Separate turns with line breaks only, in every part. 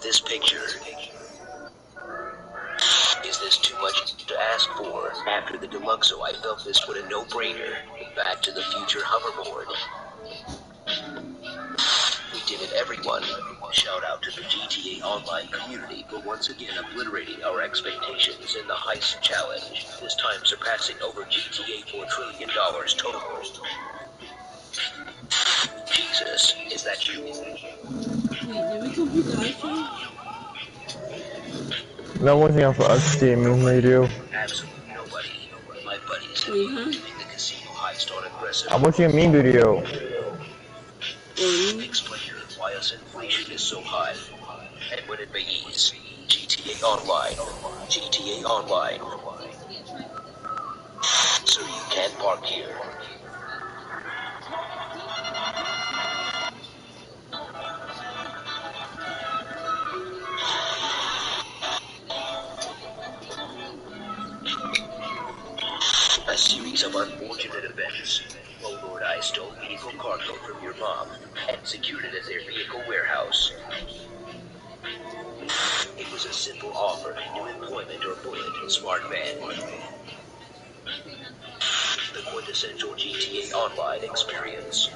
this picture. Is this too much to ask for? After the Deluxo, I felt this was a no-brainer. Back to the Future hoverboard. We did it, everyone. Shout out to the GTA Online community for once again obliterating our expectations in the heist challenge, this time surpassing over GTA $4 trillion total. Jesus, is that you?
No one's here for us gaming video.
Absolutely nobody. My buddies have been doing the casino heist on aggressive.
I'm watching a meme video.
Explainer, why us inflation is so high. And when it begins, GTA Online. GTA Online. So you can park here. A series of unfortunate events. Oh Lord, I stole vehicle cargo from your mom and secured it as their vehicle warehouse. It was a simple offer, new employment or bullet, smart van. The quintessential GTA Online experience.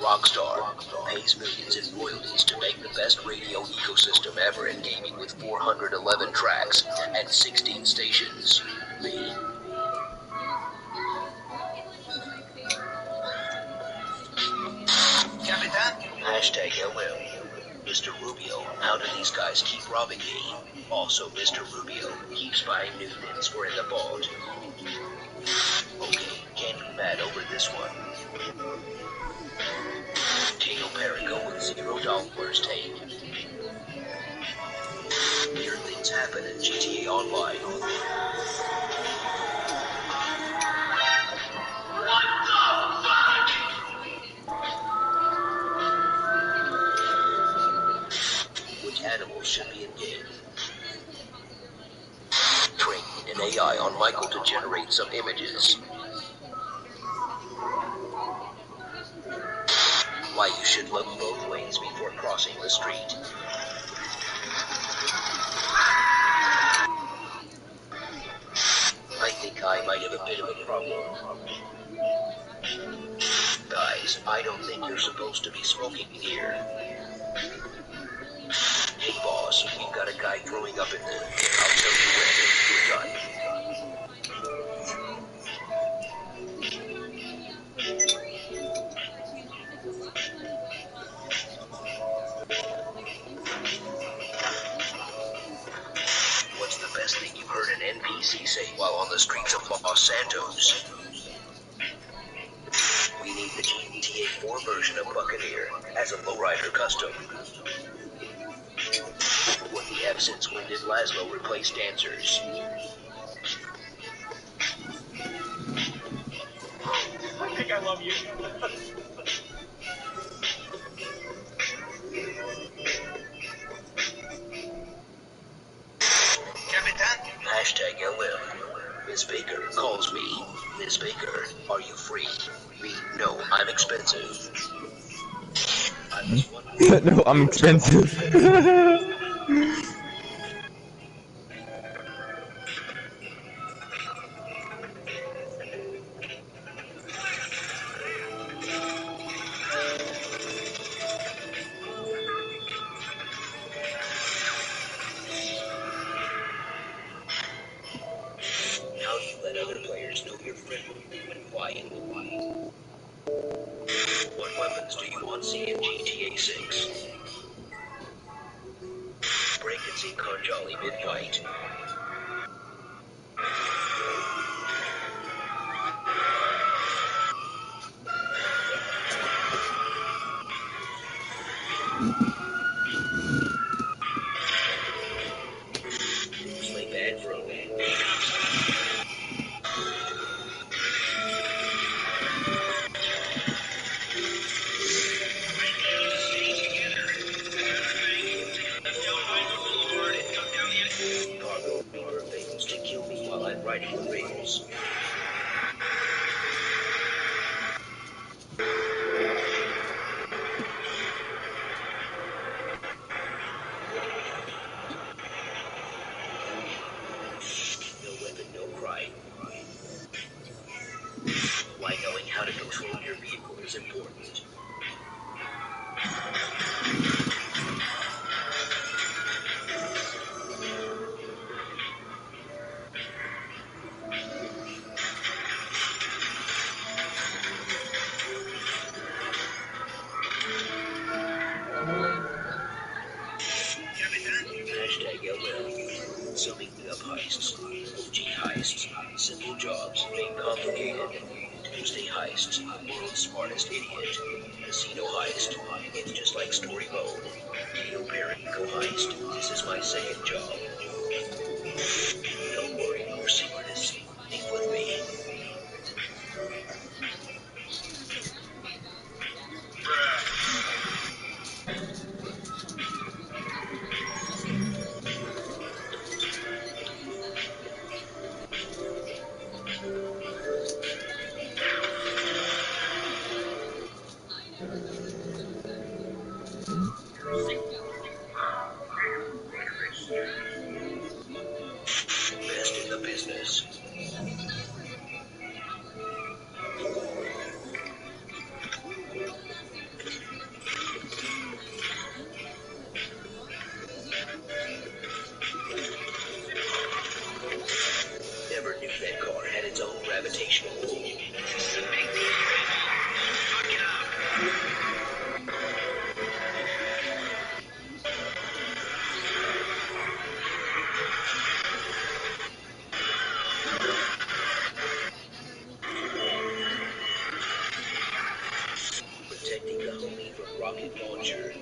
Rockstar pays millions in royalties to make the best radio ecosystem ever in gaming with 411 tracks and 16 stations. Me. Hashtag LM. Mr. Rubio, how do these guys keep robbing me? Also, Mr. Rubio keeps buying new things for in the vault. Okay, can't be mad over this one. Tino Perico with $0 take. Weird things happen in GTA Online. Which animals should be in game? Training an AI on Michael to generate some images. Why you should look both ways before crossing the street. I think I might have a bit of a problem. Guys, I don't think you're supposed to be smoking here. Hey boss, we've got a guy throwing up in there. I'll tell you when we're done. What's the best thing you've heard an NPC say while on the streets of Los Santos? We need the GTA 4 version of Buccaneer as a lowrider custom. What we have since when did Laszlo replace dancers?
I think I love you.
Hashtag LM. Miss Baker calls me. Miss Baker, are you free? Me, no, I'm expensive. I was wondering.
No, I'm expensive.
How do you let other players know you're friendly when quiet? What weapons do you want to see in GTA 6? Break and see Conjolly mid-fight. riding the rails. No weapon, no cry. Why knowing how to control your vehicle is important. Hashtag LL. Summing up heists. OG heists. Simple jobs made complicated. Tuesday heists. World's smartest idiot. Casino heist. It's just like story mode. Neo Perico heist. This is my second job. Don't worry, your secret is safe with me. Best in the business. Never knew that car had its own gravitational pull. Protecting the homie from rocket launcher.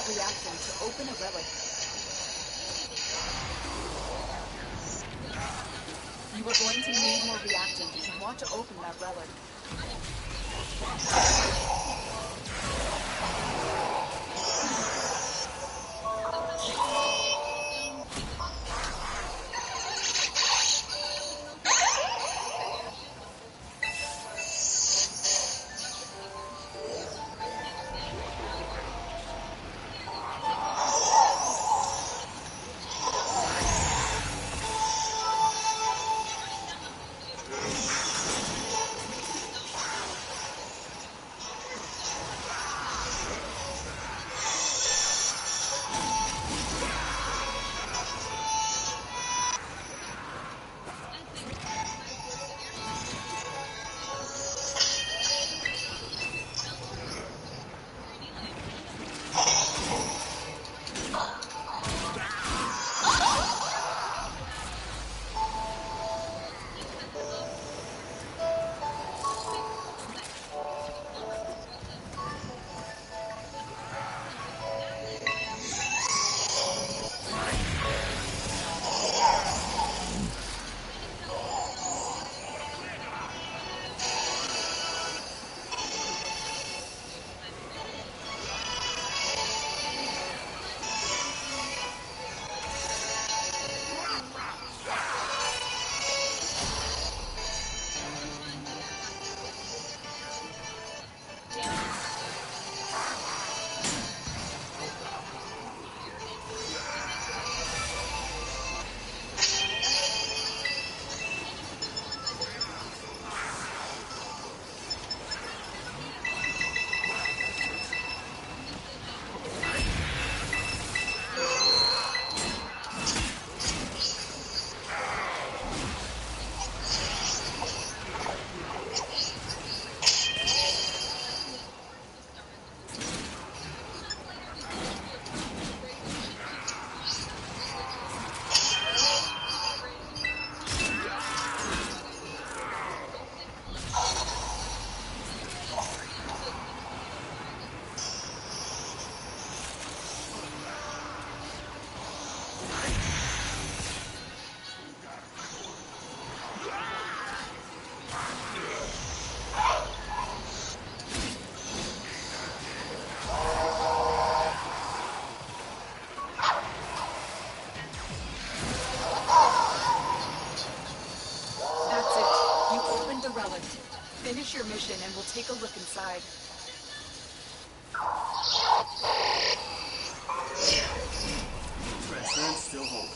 reaction to open a relic. You are going to need more reactant if you want to open that relic. mission and we'll take a look inside.
Pressure and still hold.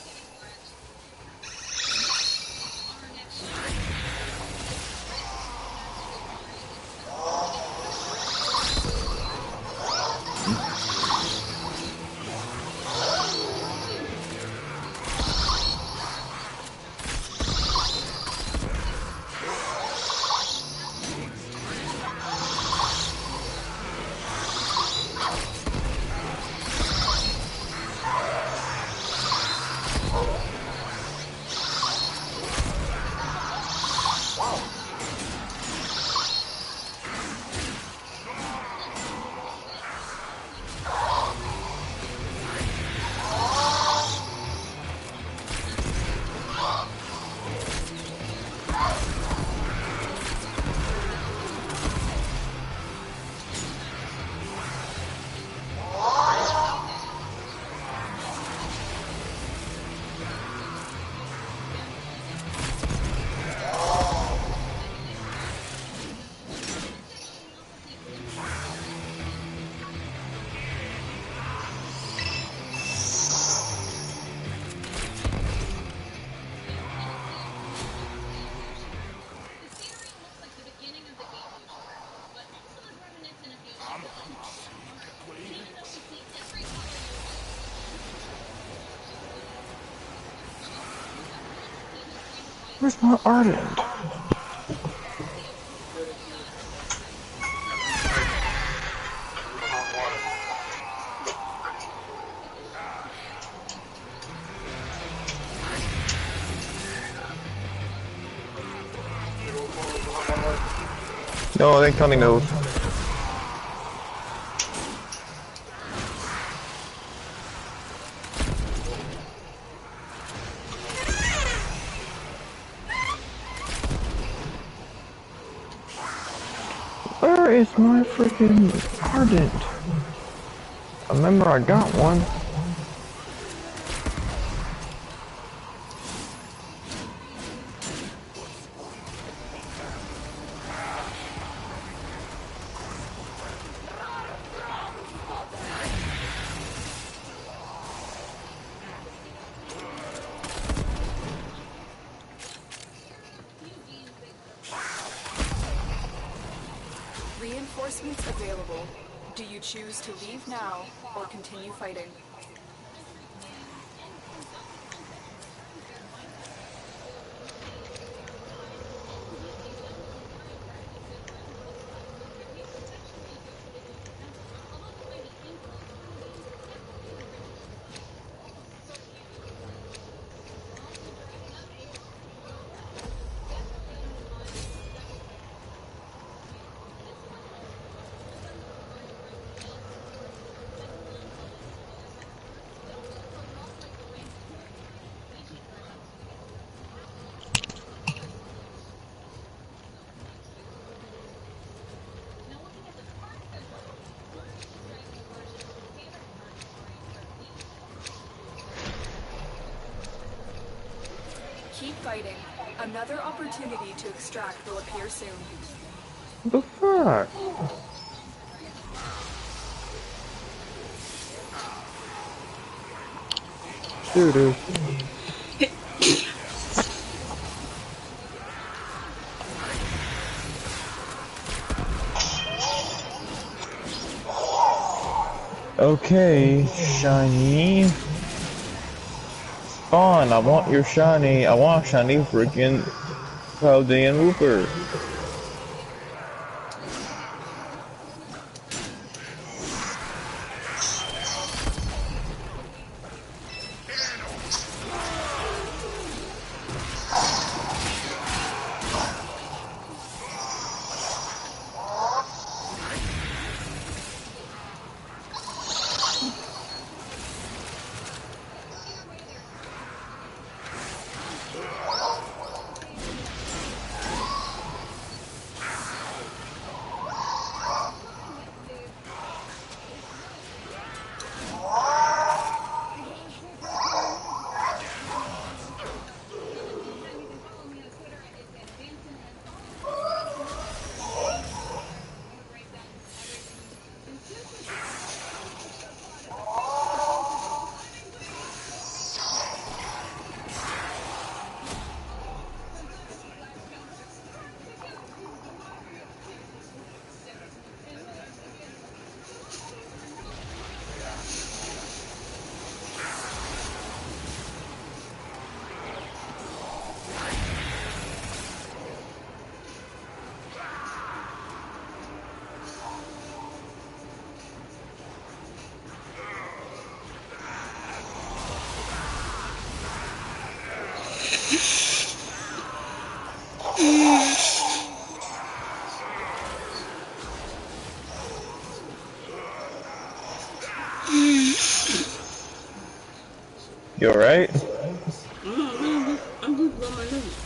Where's my ardent? No, I think Connie knows. Where is my freaking ardent? I remember I got one.
Reinforcements available. Do you choose to leave now or continue fighting? Keep fighting. Another opportunity to extract will appear soon.
What the fuck? Dude. Okay, shiny. Spawn, I want your shiny. I want shiny freaking Chaldean Wooper. You alright?
I'm just blowing my nose.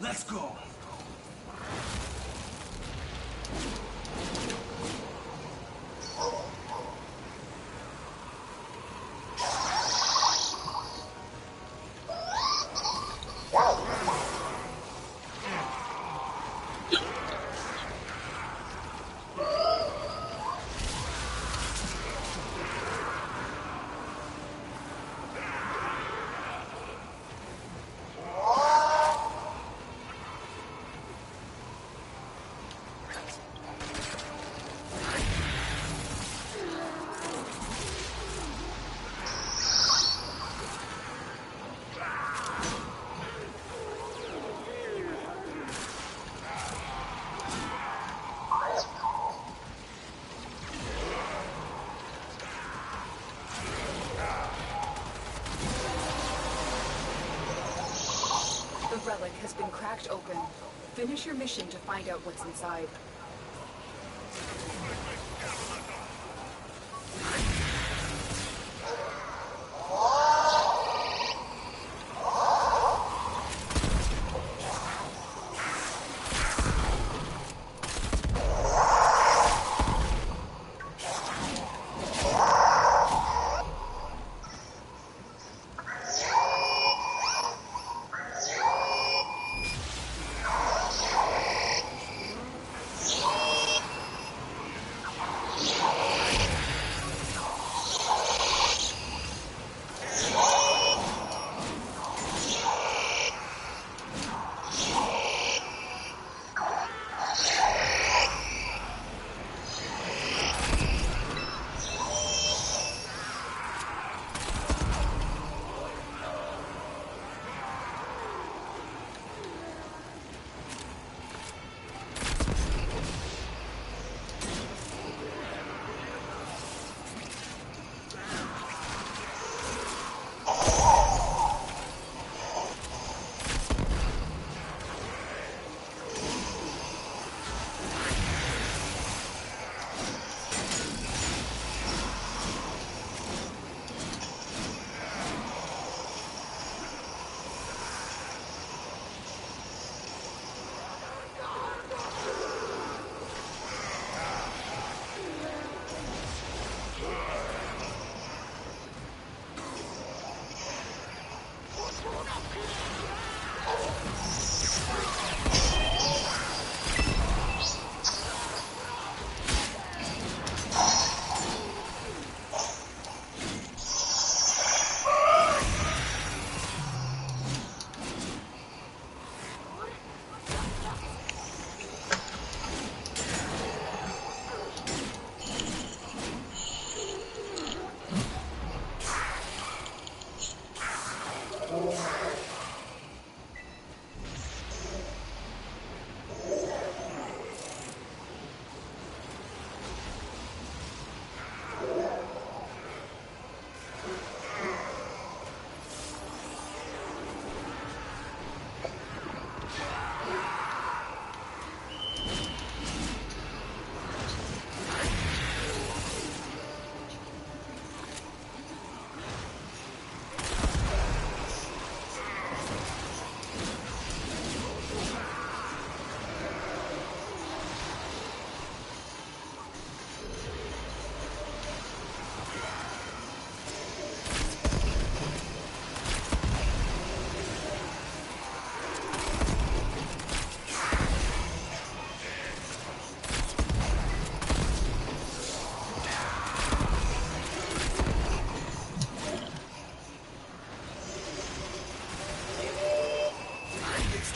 Let's go.
The relic has been cracked open. Finish your mission to find out what's inside.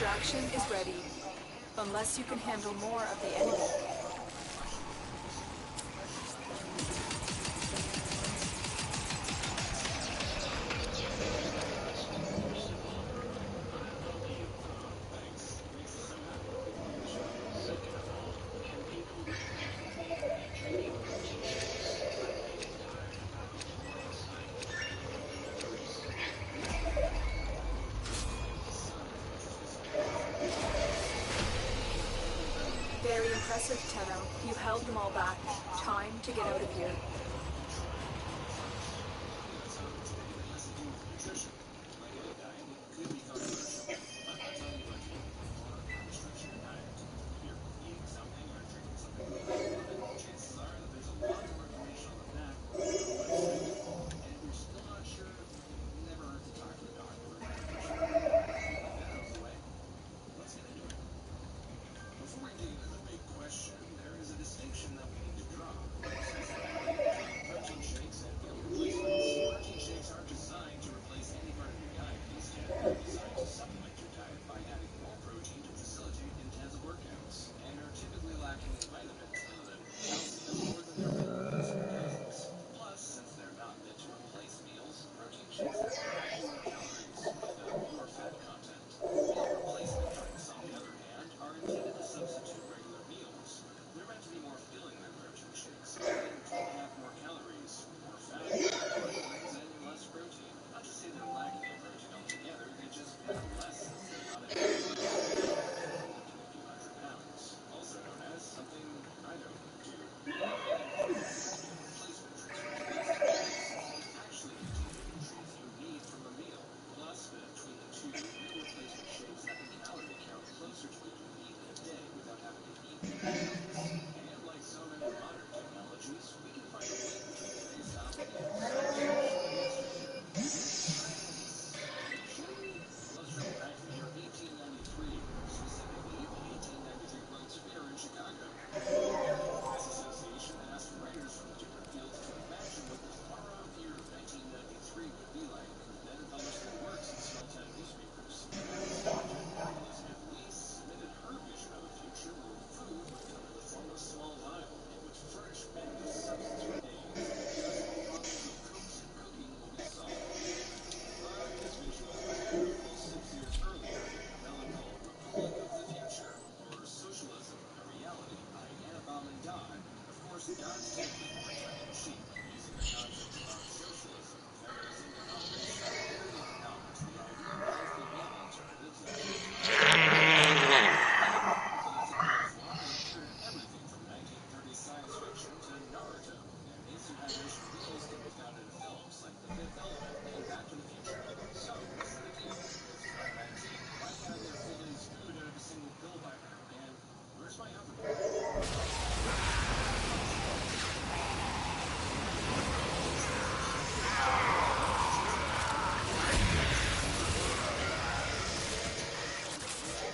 Extraction is ready. Unless you can handle more of the enemy. Very impressive, Tenno. You held them all back. Time to get out of here.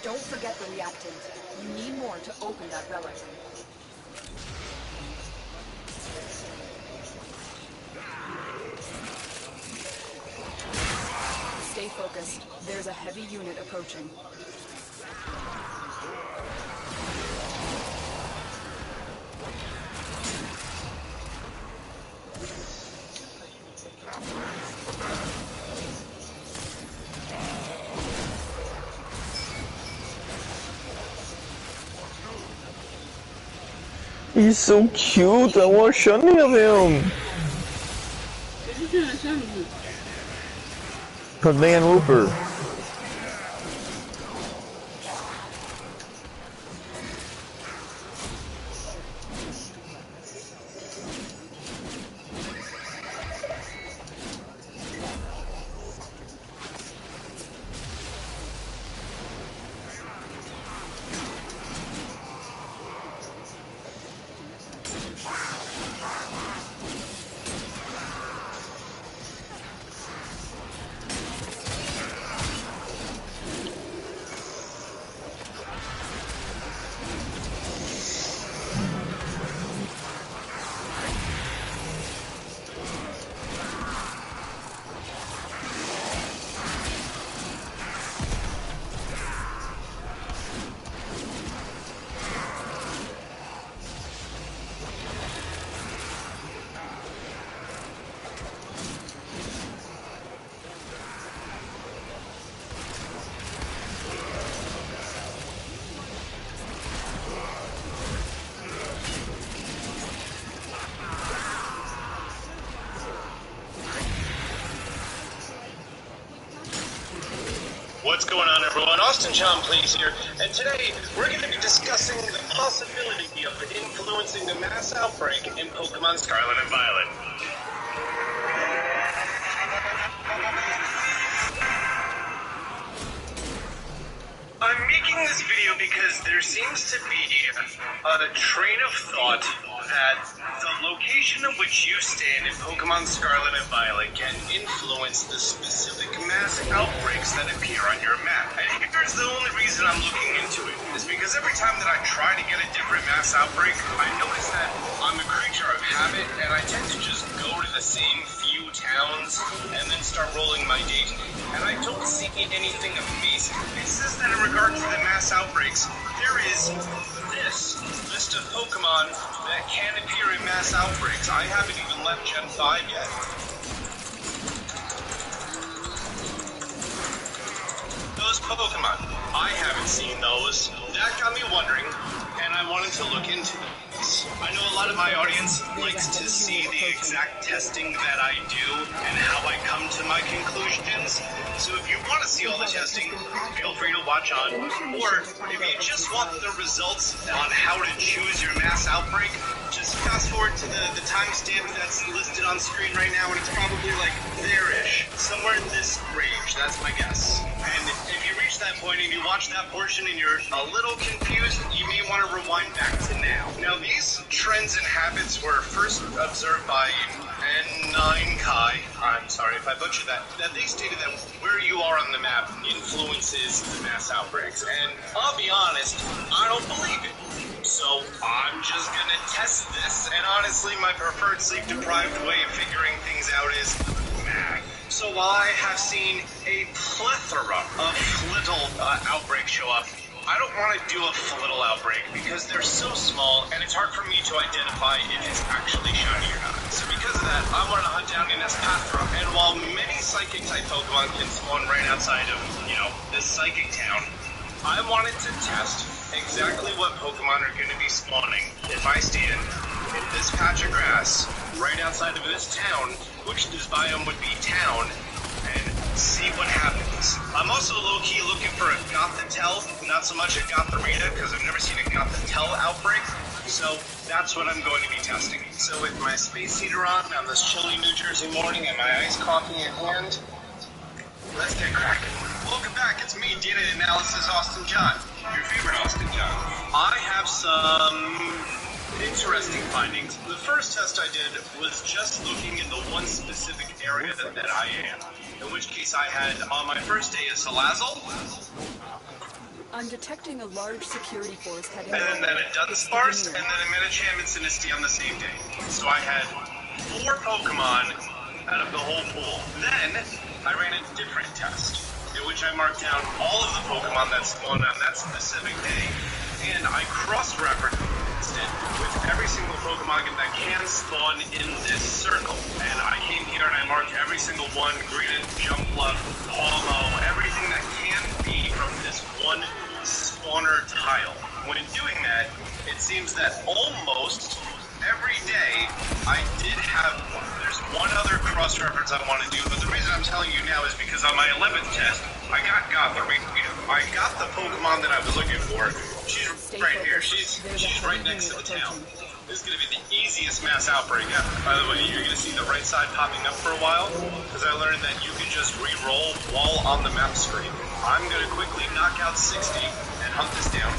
Don't forget the reactant. You need more to open that relic. Stay focused. There's a heavy unit approaching.
He's so cute, I want shunning of him. Cause Dan Looper.
What's going on, everyone? Austin John Please here, and today we're going to be discussing the possibility of influencing a mass outbreak in Pokemon Scarlet and Violet. I'm making this video because there seems to be a train of thought that the location of which you stand in Pokemon Scarlet and Violet can influence the specific mass outbreaks that appear on your map. And here's the only reason I'm looking into it, is because every time that I try to get a different mass outbreak, I notice that I'm a creature of habit, and I tend to just go to the same few towns and then start rolling my date, and I don't see anything amazing. It says that in regard to the mass outbreaks, there is this list of Pokemon that can appear in mass outbreaks. I haven't even left Gen 5 yet. Those Pokemon, I haven't seen those. That got me wondering, and I wanted to look into them. I know a lot of my audience likes to see the exact testing that I do and how I come to my conclusions. So if you want to see all the testing, feel free to watch on. Or if you just want the results on how to choose your mass outbreak, just fast forward to the timestamp that's listed on screen right now, and it's probably like there-ish, somewhere in this range. That's my guess. And if you reach that point and you watch that portion and you're a little confused, you may want to rewind back to now. Now, these trends and habits were first observed by N9 Kai. I'm sorry if I butchered that. That they stated that where you are on the map influences the mass outbreaks. And I'll be honest, I don't believe it. So I'm just gonna test this. And honestly, my preferred sleep-deprived way of figuring things out is math. So while I have seen a plethora of Flittle outbreaks show up, I don't want to do a Flittle outbreak because they're so small and it's hard for me to identify if it's actually shiny or not. So because of that, I wanted to hunt down an Espathra. And while many Psychic-type Pokemon can spawn right outside of, this Psychic town, I wanted to test exactly what Pokemon are going to be spawning if I stand in this patch of grass right outside of this town, which this biome would be town, and see what happens. I'm also low-key looking for a Gothitelle, not so much a Gotharita, because I've never seen a Gothitelle outbreak, so that's what I'm going to be testing. So with my space heater on this chilly New Jersey morning and my iced coffee in hand, let's get cracking. Welcome back, it's me, Data Analysis Austin John, your favorite Austin John. I have some interesting findings. The first test I did was just looking in the one specific area that I am. In which case I had, on my first day, a Salazzle.
I'm detecting a large security force heading
And then a Dunsparce, and then a Medicham and Sinistea on the same day. So I had 4 Pokemon out of the whole pool. Then, I ran a different test, in which I marked down all of the Pokemon that spawned on that specific day, and I cross-referenced it with every single Pokemon that can spawn in this circle. And I came here and I marked every single one, Greedent, Jumpluff, Palmo, everything that can be from this one spawner tile. When doing that, it seems that almost every day I did have one. There's one other cross-reference I want to do, but the reason I'm telling you now is because on my 11th test, I got Gotharita. I got the Pokemon that I was looking for. She's right here. She's right next to the town. This is going to be the easiest mass outbreak ever. By the way, you're going to see the right side popping up for a while, because I learned that you can just re-roll while on the map screen. I'm going to quickly knock out 60 and hunt this down.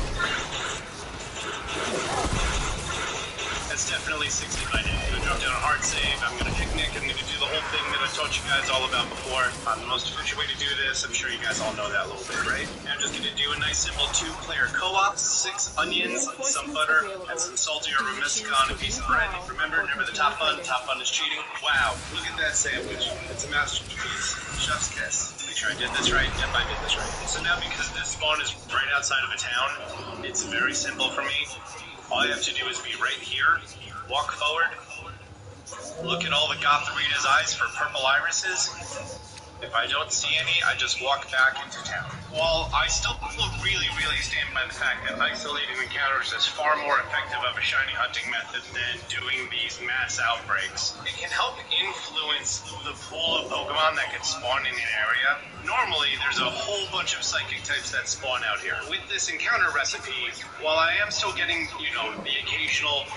That's definitely 60 by now. I'm going to drop down a hard save. I'm going to picnic. I'm going to do the whole thing that I taught you guys all about before. The most efficient way to do this, I'm sure you guys all know that a little bit, right? And I'm just going to do a nice simple 2-player co-op, 6 onions, some butter, and some salty or Romesicon, a piece of bread. Remember, never the top bun is cheating. Wow, look at that sandwich. It's a masterpiece. Chef's kiss. Make sure I did this right. Yep, I did this right. So now because this spawn is right outside of a town, it's very simple for me. All you have to do is be right here, walk forward, look at all the Gotharita's eyes for purple irises, If I don't see any, I just walk back into town. While I still really stand by the fact that isolating encounters is far more effective of a shiny hunting method than doing these mass outbreaks, it can help influence the pool of Pokemon that can spawn in an area. Normally, there's a whole bunch of psychic types that spawn out here. With this encounter recipe, while I am still getting, the occasional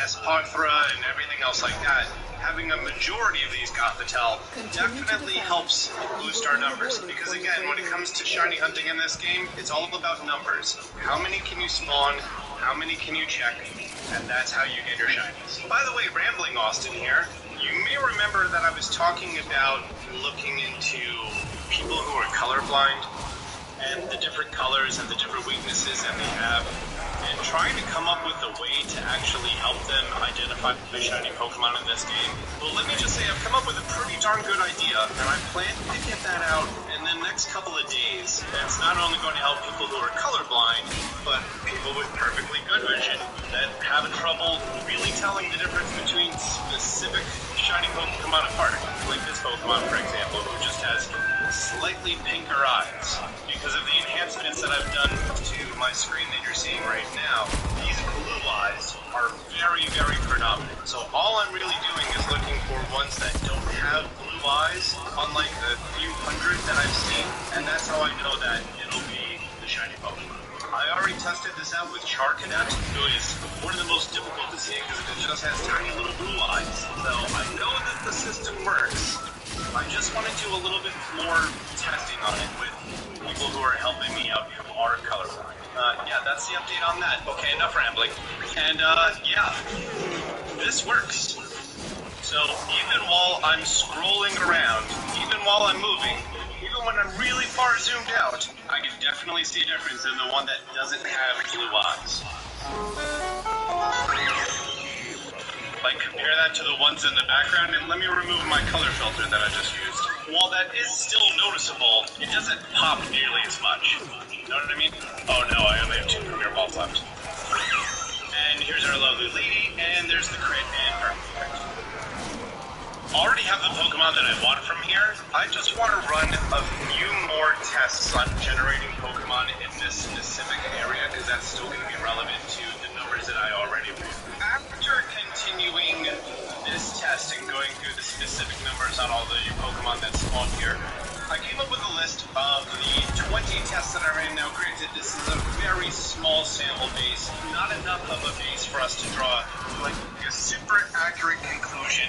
Esparthra and everything else like that, having a majority of these Gothitelle definitely helps boost our numbers. Because again, when it comes to shiny hunting in this game, it's all about numbers. How many can you spawn? How many can you check? And that's how you get your shinies. By the way, Rambling Austin here. You may remember that I was talking about looking into people who are colorblind and the different colors and the different weaknesses that they have, and trying to come up with a way to actually help them identify the shiny Pokemon in this game. Well, let me just say I've come up with a pretty darn good idea, and I plan to get that out in the next couple of days. It's not only going to help people who are colorblind, but people with perfectly good vision that have trouble really telling the difference between specific shiny Pokemon apart. Like this Pokemon, for example, who just has slightly pinker eyes. Because of the enhancements that I've done to my screen that you're seeing right now, these blue eyes are very predominant. So all I'm really doing is looking for ones that don't have blue eyes, unlike the few hundred that I've seen, and that's how I know that it'll be the shiny Pokemon. I already tested this out with Charcadet, who is one of the most difficult to see because it just has tiny little blue eyes. So I know that the system works. I just want to do a little bit more testing on it with people who are helping me out who are colorblind. Yeah, that's the update on that. Okay, enough rambling. And, yeah, this works. So even while I'm scrolling around, even while I'm moving, even when I'm really far zoomed out, I can definitely see a difference in the one that doesn't have blue eyes. Like, compare that to the ones in the background, and let me remove my color filter that I just used. While that is still noticeable, it doesn't pop nearly as much. You know what I mean? Oh no, I only have 2 Premier Balls left. And here's our lovely lady, and there's the crit, and perfect. Already have the Pokemon that I want from here. I just want to run a few more tests on generating Pokemon in this specific area, because that's still going to be relevant to the numbers that I already ran. After continuing this test and going through the specific numbers on all the Pokemon that spawn here, I came up with a list of the 20 tests that I ran. Now, granted, this is a very small sample base, not enough of a base for us to draw like a super accurate conclusion.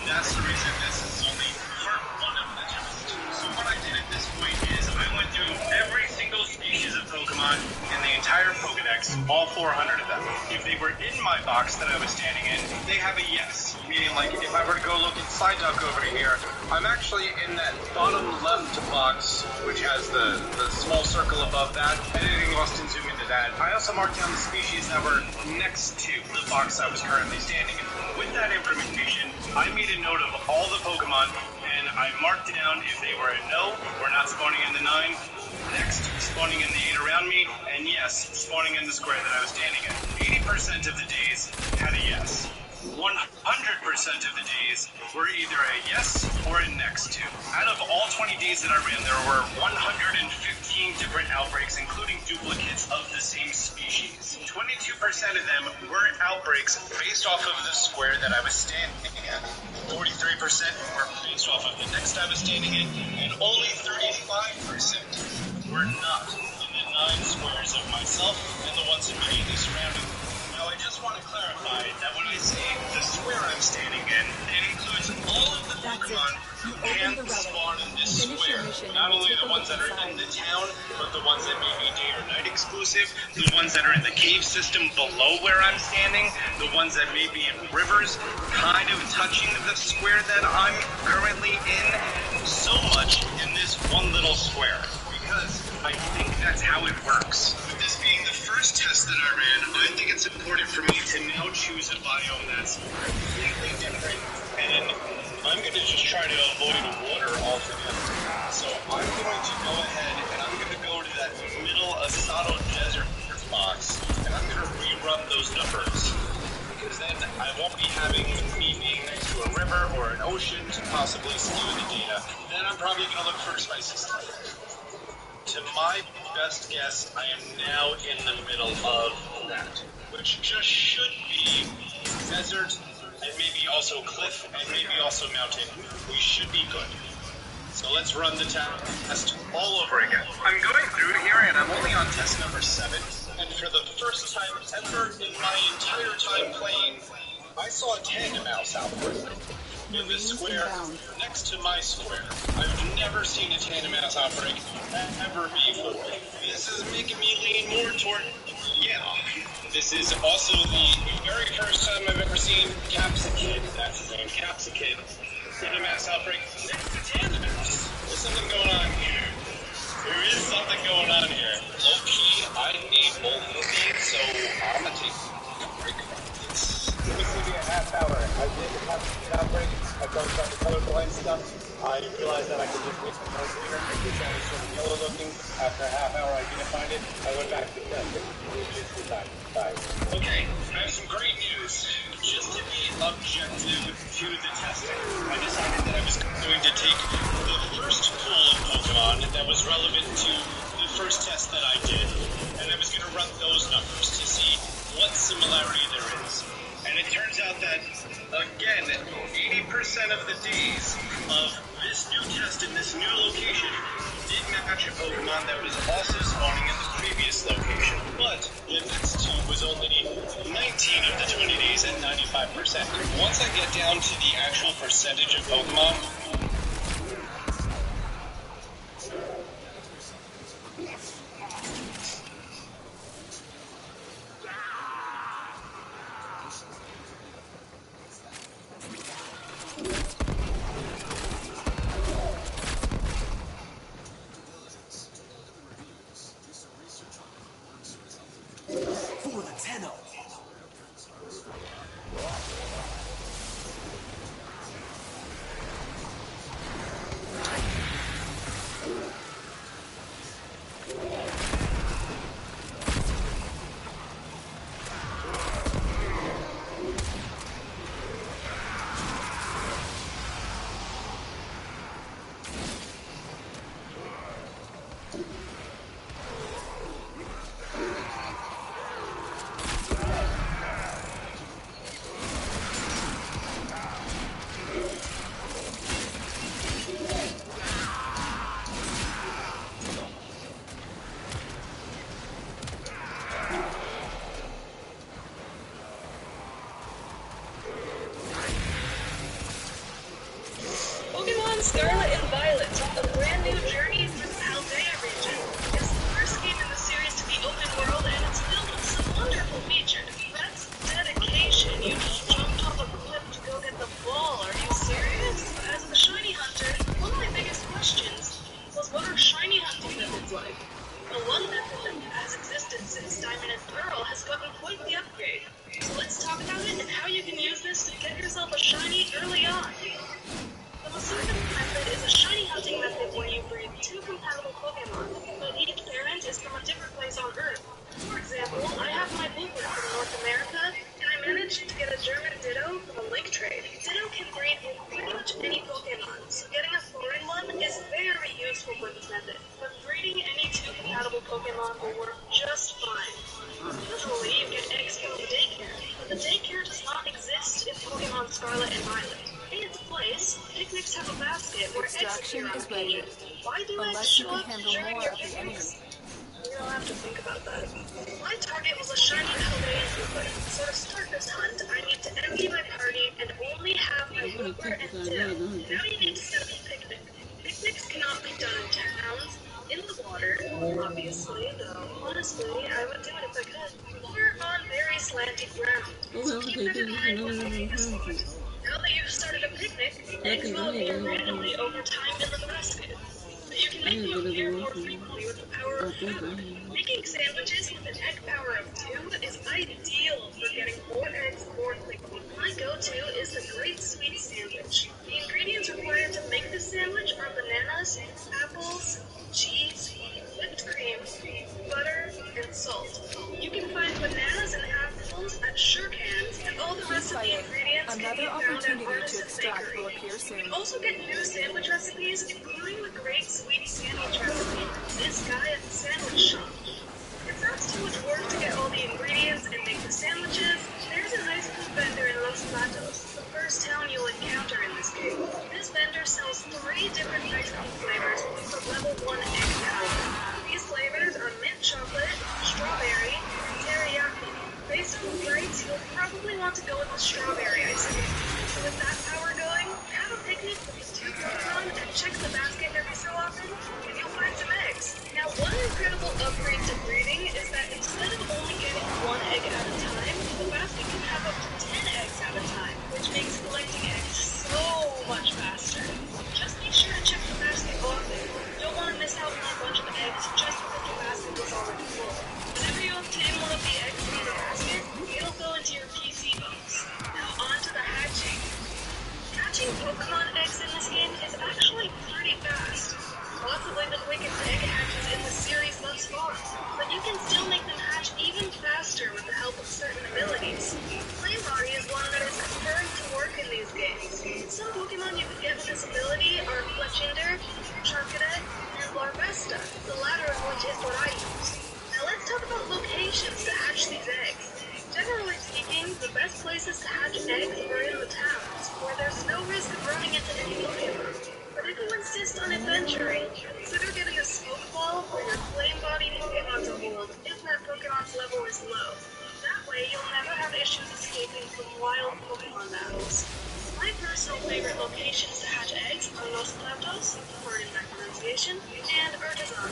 That's the reason this is only for one of the tests. So what I did at this point is I went through every single species of Pokemon in the entire Pokedex, all 400 of them. If they were in my box that I was standing in, they have a yes. Meaning, like, if I were to go look at Psyduck over here, I'm actually in that bottom left box, which has the small circle above that. Editing Austin, zoom into that. I also marked down the species that were next to the box I was currently standing in. With that information, I made a note of all the Pokemon, and I marked down if they were a no, or not spawning in the 9, next, spawning in the 8 around me, and yes, spawning in the square that I was standing in. 80% of the days had a yes. 100% of the days were either a yes or a next to. Out of all 20 days that I ran, there were 115 different outbreaks, including duplicates of the same species. 22% of them were outbreaks based off of the square that I was standing in. 43% were based off of the next I was standing in, and only 35% were not in the 9 squares of myself and the ones immediately surrounding me. Now, I just want to clarify that when I say the square I'm standing in, it includes all of the Pokemon who can spawn in this square. Not only the ones that are in the town, but the ones that may be day or night exclusive, the ones that are in the cave system below where I'm standing, the ones that may be in rivers, kind of touching the square that I'm currently in, so much in this one little square. Because I think that's how it works. With this being the first test that I ran, I think it's important for me to now choose a biome that's completely different, and I'm going to just try to avoid water altogether. So I'm going to go ahead and I'm going to go to that middle Asado Desert box, and I'm going to rerun those numbers, because then I won't be having me being next to a river or an ocean to possibly skew the data, then I'm probably going to look for spices. To my best guess, I am now in the middle of that, which just should be desert and maybe also cliff and maybe also mountain. We should be good. So let's run the test all over again. I'm going through here and I'm only on test number 7. And for the first time ever in my entire time playing, I saw a tandem mouse outbreak in the square next to my square. I've never seen a tandem mouse outbreak ever before. This is making me lean more toward, yeah. This is also the very first time I've ever seen Capsicid, that's his name, Capsicid, in a mass outbreak next to tandem mouse. There's something going on here. There is something going on here. Low key, I need both of these, so I'm gonna take a break from this. This will be a half hour. I did have an outbreak. I talked about the colorblind stuff. I realized that I could just mix the color cleaner and get that sort of yellow looking. After a half hour, I didn't find it. I went back to test it. Bye. Okay, I have some great news. Just to be objective to the testing, I decided that I was going to take the first pool of Pokemon that was relevant to the first test that I did, and I was going to run those numbers to see what similarity there is. And it turns out that, again, 80% of the days of this new test in this new location did match a Pokemon that was also spawning in the previous location. But the next two was only 19 of the 20 days at 95%. Once I get down to the actual percentage of Pokemon,
Scarlet and Violet, a brand new journey through the Paldea region. It's the first game in the series to be open world, and it's filled with some wonderful features. That's dedication. You just jumped off a cliff to go get the ball. Are you serious? As a shiny hunter, one of my biggest questions was what are shiny hunting methods like? The one method that has existed since Diamond and Pearl has gotten quite the upgrade. So let's talk about it and how you can use this to get yourself a shiny early on. The Masura method is a shiny hunting method where you breed 2 compatible Pokemon, but each parent is from a different place on Earth. For example, I have my Bluebird from North America, and I managed to get a German Ditto from a link trade. Ditto can breed with pretty much any Pokemon, so getting a foreign one is very useful for this method, but breeding any 2 compatible Pokemon will work just fine. Usually, you get eggs from the daycare, but the daycare does not exist in Pokemon Scarlet and Violet. In its place, picnics have a basket where eggs appear on occasion. Why do eggs show up during your picnics? You don't have to think about that. My target was a shiny Hawaiian Bluebird, so to start this hunt, I need to empty my party and only have my Bluebird and Ditto. Now you need to set up a picnic. Picnics cannot be done in towns, in the water, obviously, though honestly, I would do it if I could, or on very slanty ground. So keep that in mind before you start. Now that you've started a picnic, eggs will appear randomly over time in the basket. But you can make them appear more frequently with the power of food. Making sandwiches with an egg power of 2 is ideal for getting more eggs more quickly. My go-to is the Great Sweet Sandwich. The ingredients required to make this sandwich are bananas, apples, cheese, whipped cream, butter, and salt. You can find bananas and apples at Sure Cans, and all the rest of the ingredients can be found at artisan recipes, including the great sweet sandwich recipe from this guy at the sandwich shop. It's not too much work to get all the ingredients and make the sandwiches. There's an ice cream vendor in Los Patos, the first town you'll encounter in this game. This vendor sells 3 different ice cream flavors with a level 1 egg power. These flavors are mint chocolate, strawberry, and teriyaki. Based on the price, you'll probably want to go with the strawberry ice cream. So with that power going, have a picnic with the 2 Pokemon and check the basket every so often, and you'll find some eggs. Now, one incredible upgrade to breeding is that instead of only getting 1 egg at a time, the basket can have up to 10 eggs at a time, which makes collecting eggs so much faster. Just make sure to check the basket often. You don't want to miss out on a bunch of eggs just because the basket was already full. Whenever you obtain one of the eggs from the basket, it'll go into your PC box. Now on to the hatching. Hatching Pokemon eggs in this game is actually pretty fast. Possibly the quickest egg hatches in the series thus far, but you can still make them hatch even faster with the help of certain abilities. Flame Body is one that is confirmed to work in these games. Some Pokemon you can get with this ability are Fletchinder, Charcadet, and Larvesta, the latter of which is what I use. Now let's talk about locations to hatch these eggs. Generally speaking, the best places to hatch eggs are in the towns, where there's no risk of running into any Pokemon. But if you insist on adventuring, consider getting a smoke ball for your flame body Pokemon to hold if that Pokemon's level is low. That way you'll never have issues escaping from wild Pokemon battles. My personal favorite locations to hatch eggs are Los Platos, pardon my pronunciation, and Urtazon.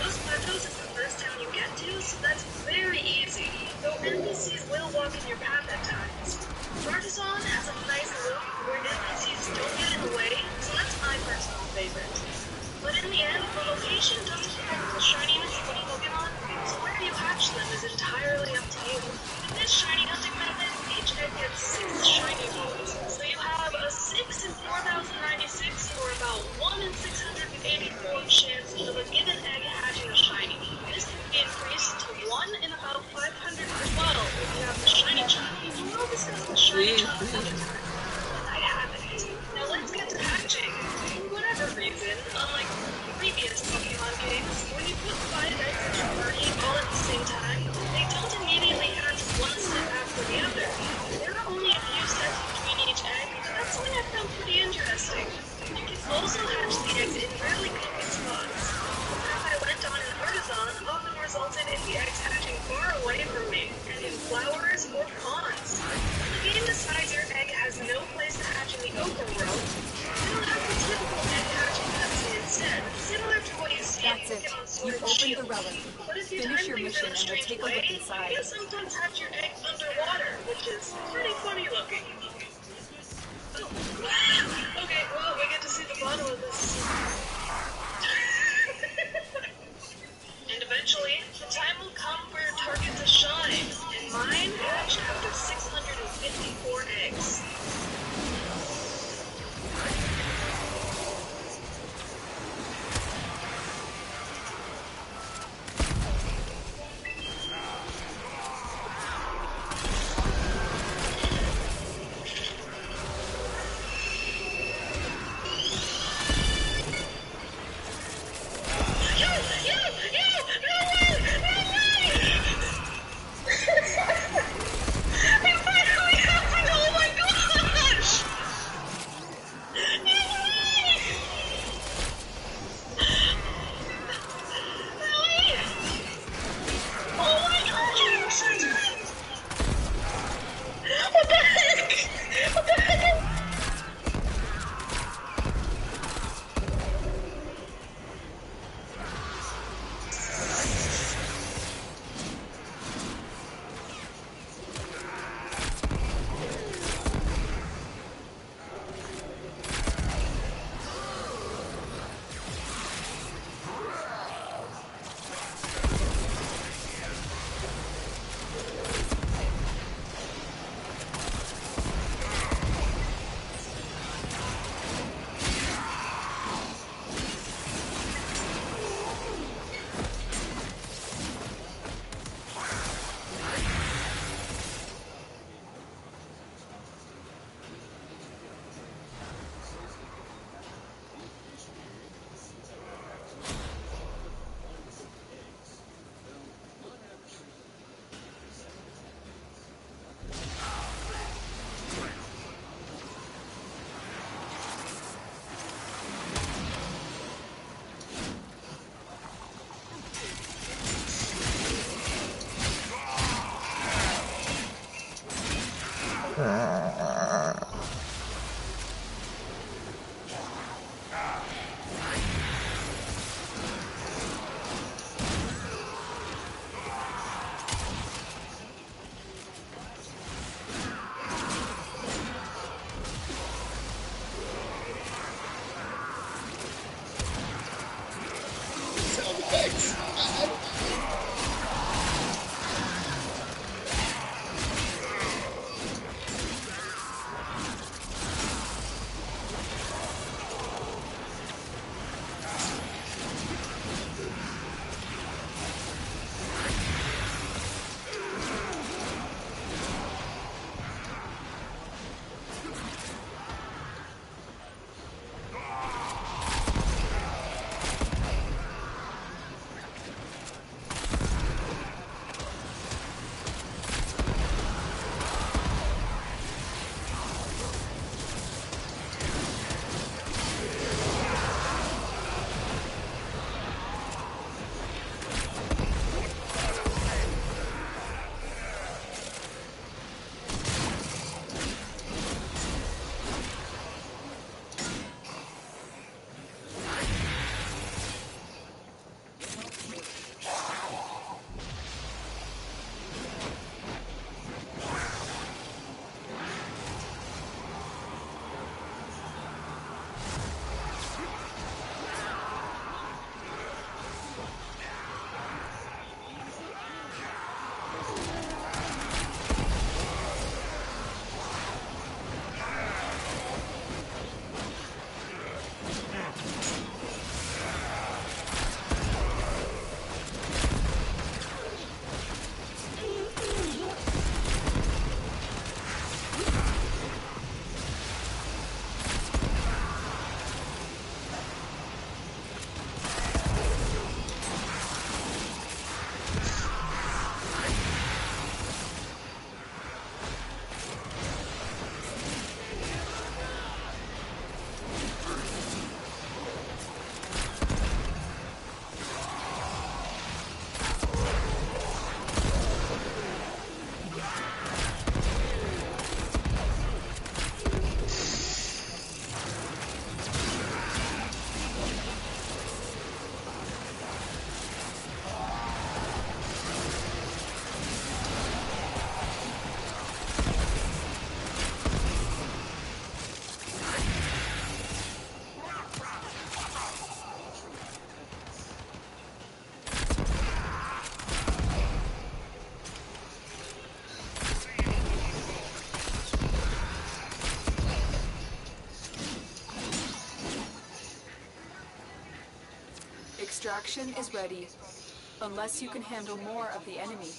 Los Platos is the first town you get to, so that's very easy, though NPCs will walk in your path at times. Urtazon has a nice loop where NPCs don't get in the way, so that's my personal favorite. But in the end, the location doesn't affect the shininess of the Pokemon, so where you hatch them is entirely up to you. With this shiny hunting method, each egg gets 6 shiny balls, so you have a 6 in 4,096 or about 1 in 684 chance of a given egg hatching a shiny. This can be increased to 1 in about 512 if you have the shiny charm. We'll discuss the shiny charm another time. I have it. Now let's get to hatching. For whatever reason, unlike previous Pokemon games, when you put 5 eggs in your party all at the same time, they don't immediately hatch one step after the other. There are only a few steps between each egg, but that's something I found pretty interesting. You can also hatch the eggs in really creepy spots. The path I went on in Urtazon often resulted in the eggs hatching far away from me, and in flowers or ponds. The game decides your egg has no place to hatch in the open world. It'll have the typical egg hatching cutscene instead, similar to what you see in Pokemon Sword and Shield.
You've opened the relic.
But if you
Finish
time
your
things
mission
in a
and we'll
strange
take a look
way,
inside.
you can sometimes hatch your egg underwater, which is pretty funny looking. Okay, well, we get to see the bottom of this. And eventually, the time will come for your target to shine, and mine hatched after 654 eggs.
Extraction is ready, unless you can handle more of the enemy.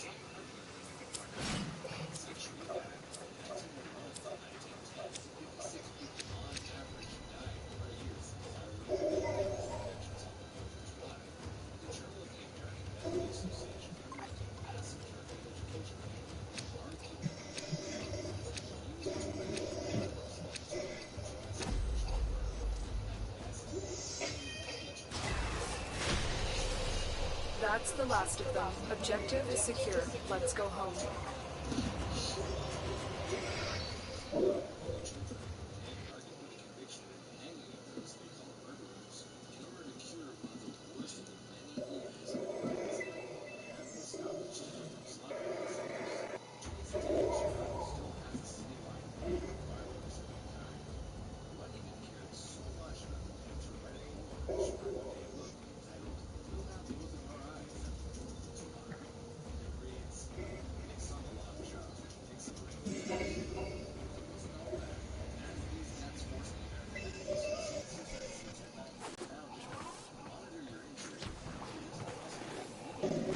That's the last of them. Objective is secure. Let's go home.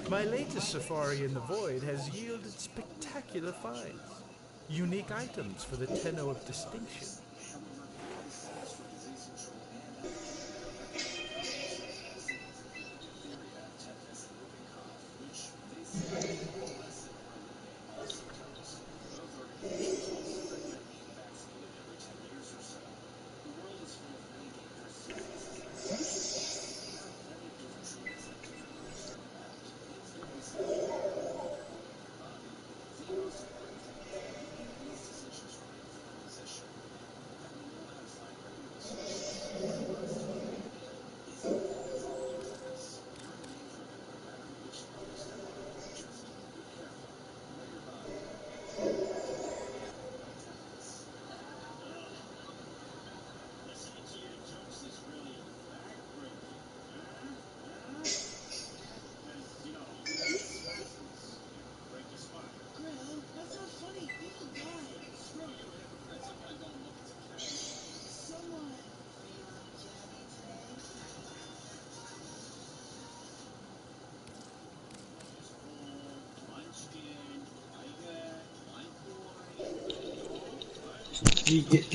My latest safari in the void has yielded spectacular finds. Unique items for the Tenno of Distinction.
You get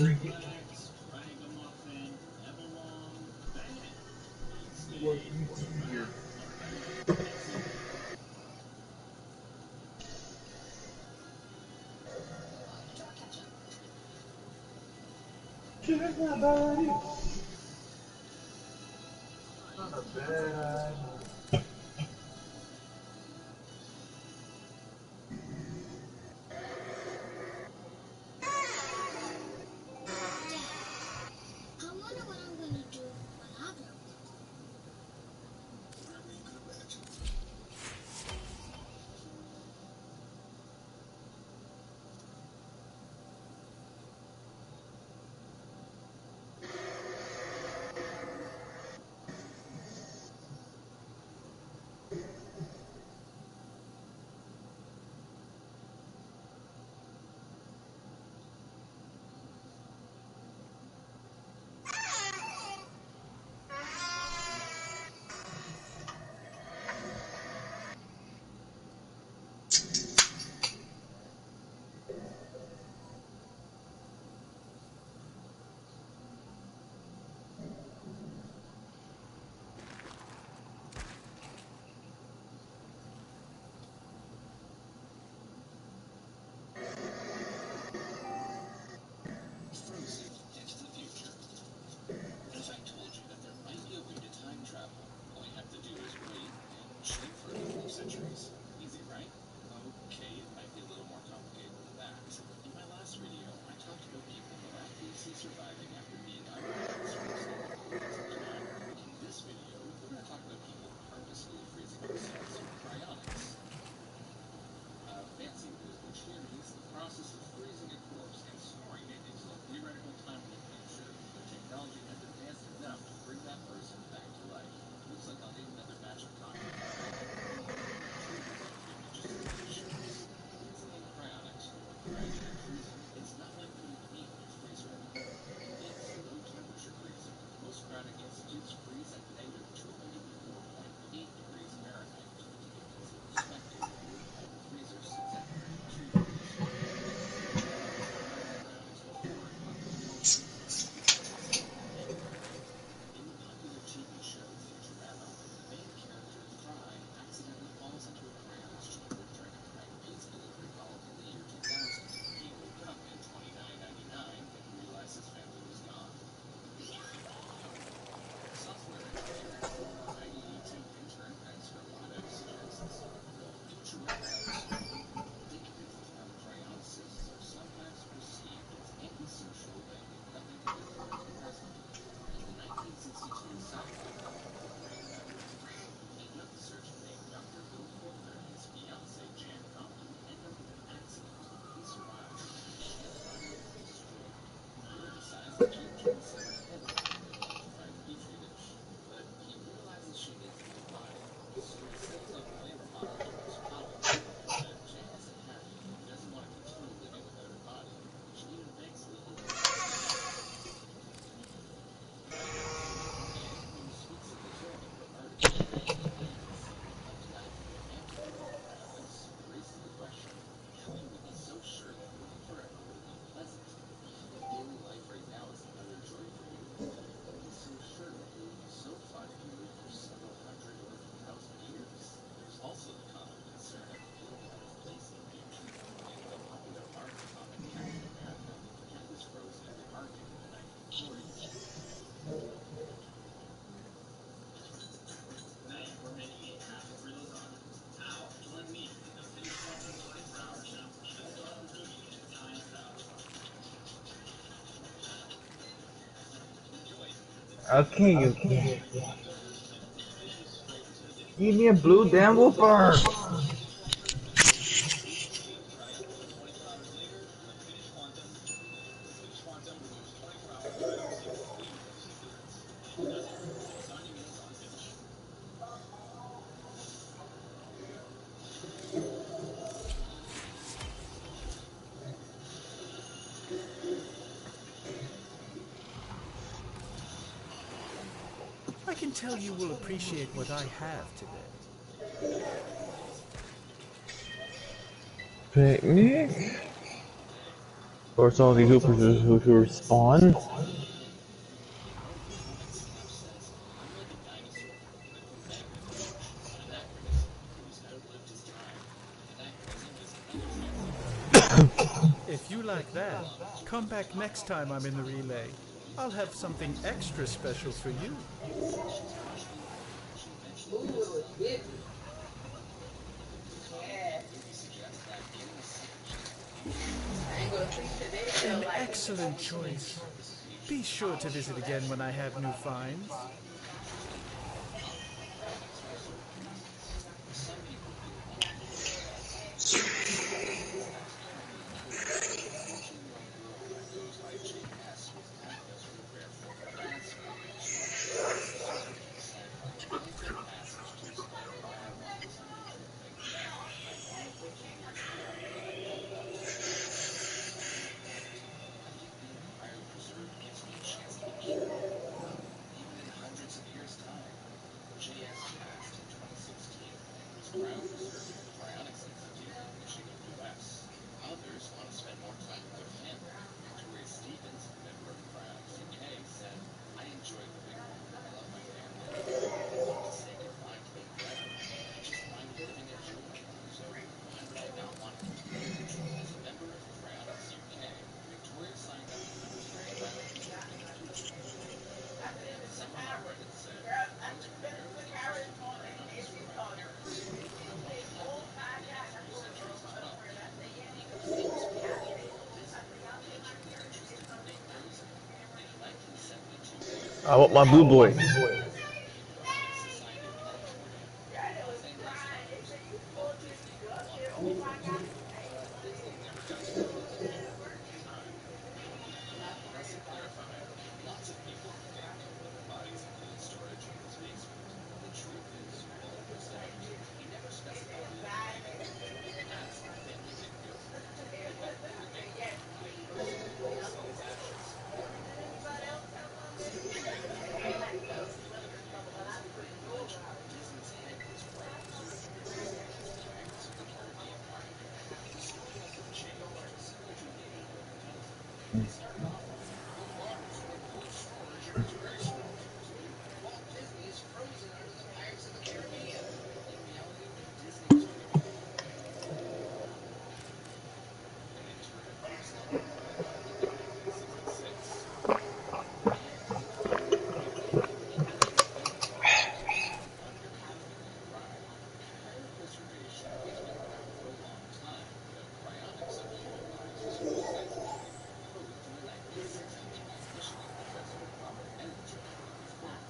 okay, okay. Give me a blue damn woofer.
I can tell you will appreciate what I have today.
Picnic? Or some of the hoopers who respawn.
If you like that, come back next time I'm in the relay. I'll have something extra special for you. An excellent choice. Be sure to visit again when I have new finds.
I want my blue boy.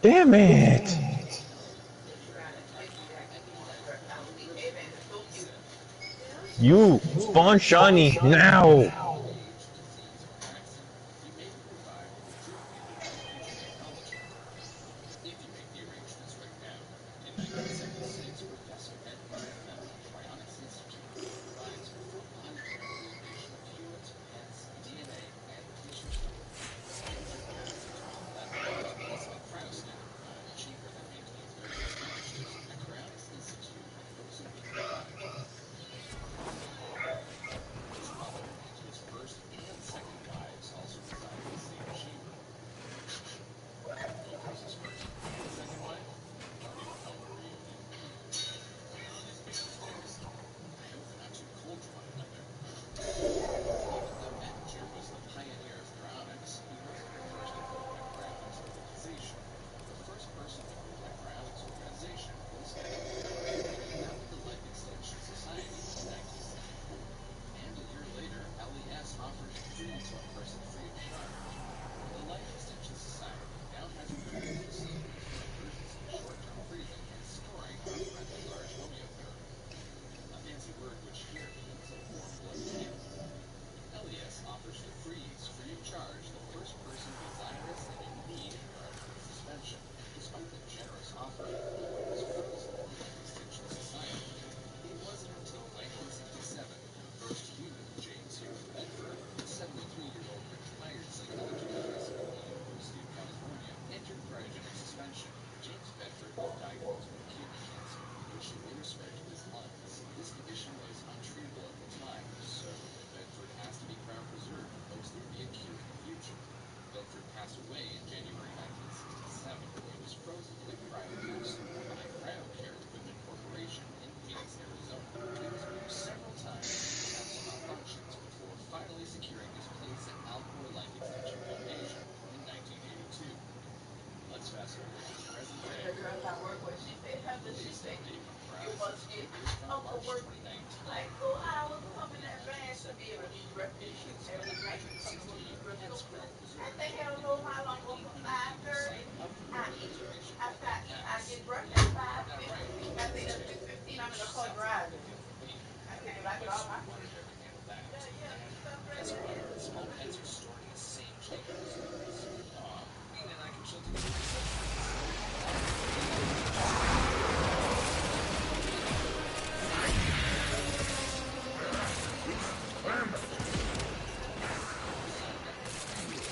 Damn it! You spawn shiny now!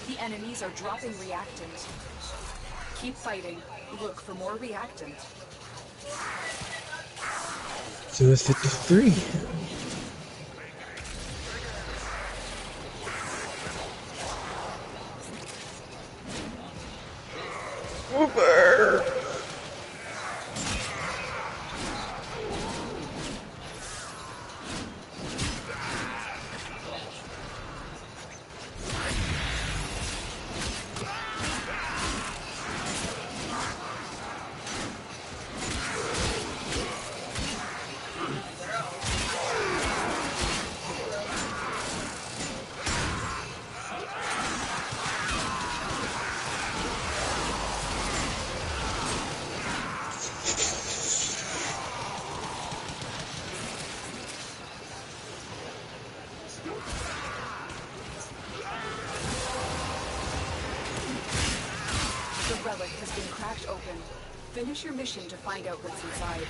The enemies are dropping reactant. Keep fighting. Look for more reactant.
So it's 53. Over.
The relic has been cracked open. Finish your mission to find out what's inside.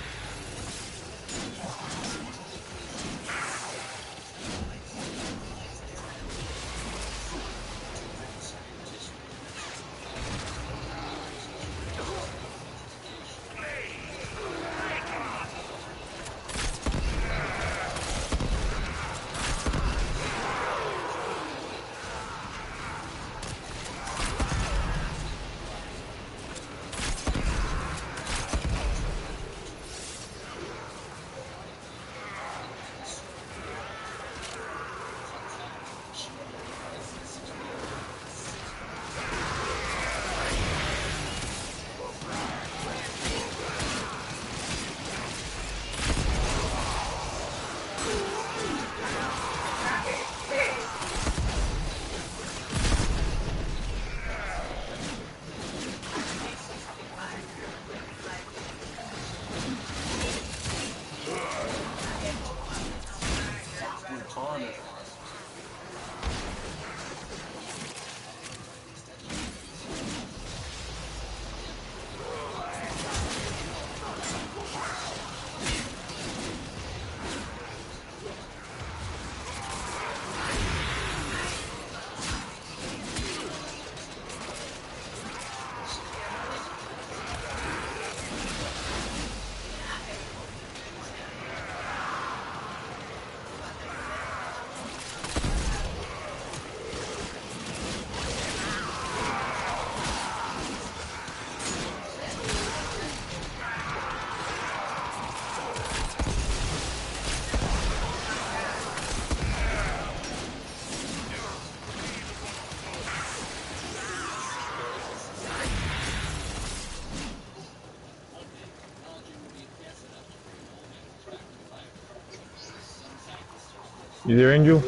You there, Angel?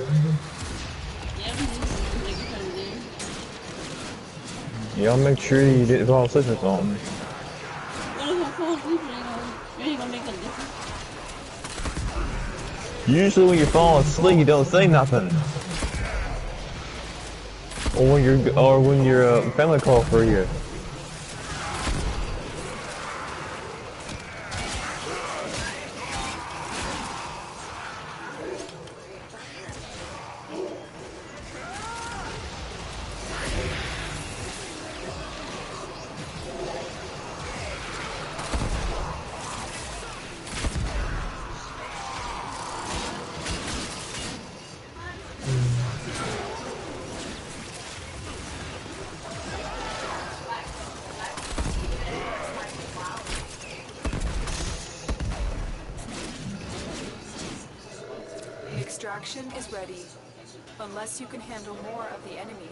Yeah, I'll make sure you didn't fall asleep or something.
What if I fall asleep and you ain't gonna make a difference?
Usually when you're falling asleep, you don't say nothing. Or when your family call for you.
Extraction is ready, unless you can handle more of the enemy.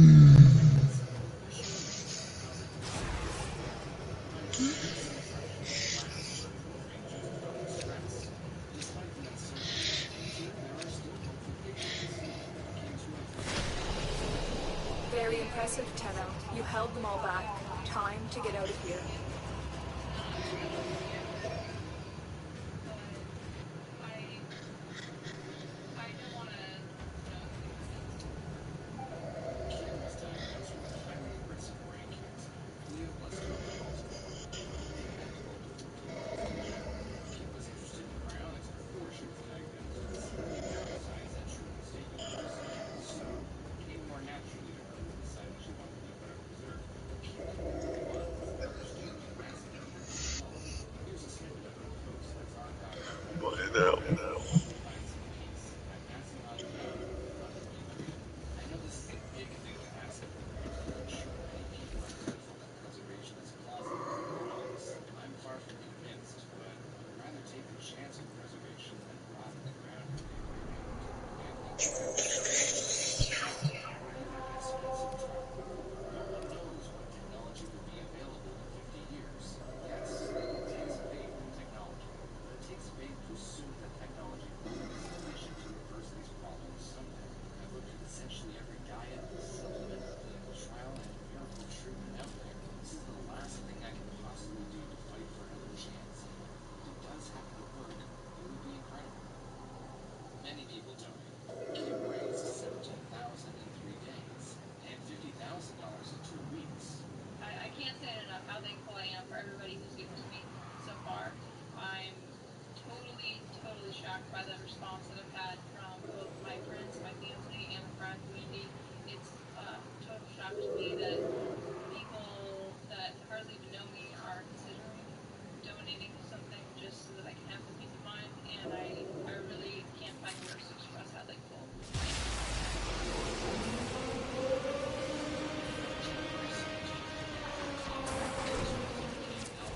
Very impressive, Tenno. You held them all back. Time to get out of here.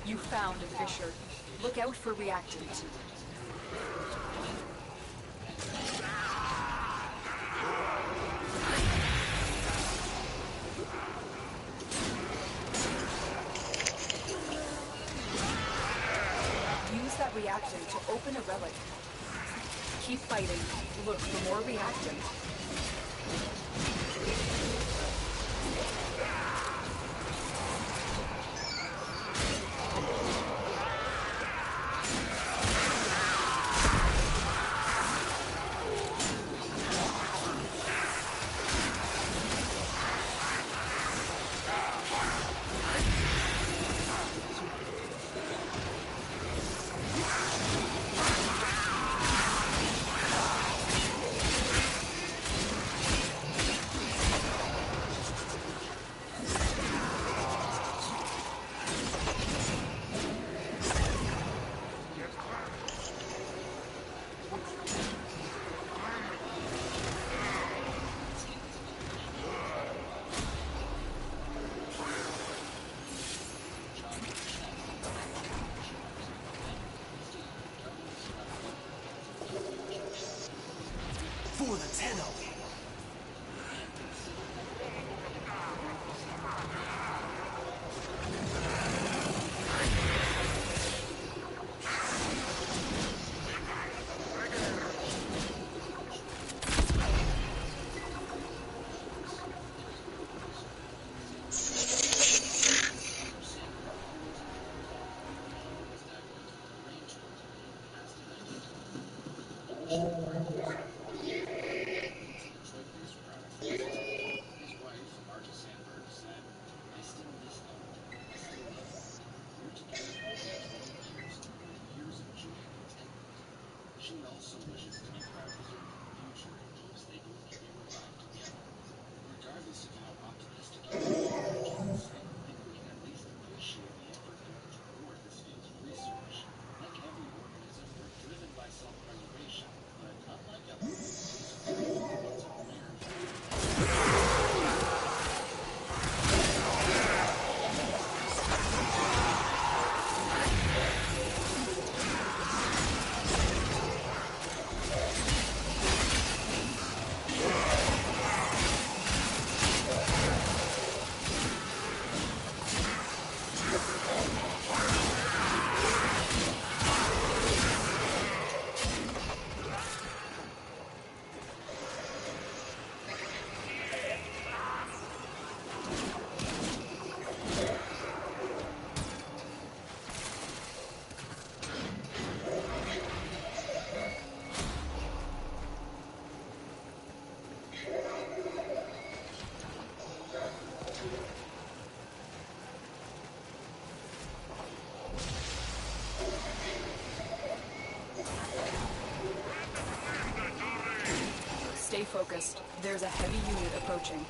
You found a fissure. Look out for reactant. Use that reactant to open a relic. Keep fighting. Look for more reactant.
For the Tenno.
Stay focused. There's a heavy unit approaching.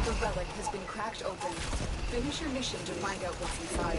The relic has been cracked open. Finish your mission to find out what's inside.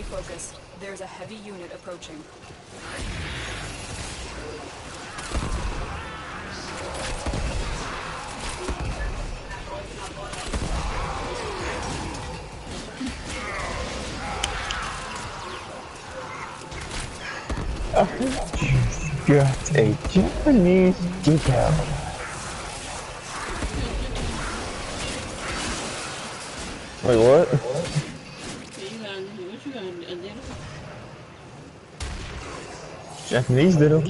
Focused. There's a heavy unit approaching.
Got a Japanese decal. Wait, what? Japanese ditto.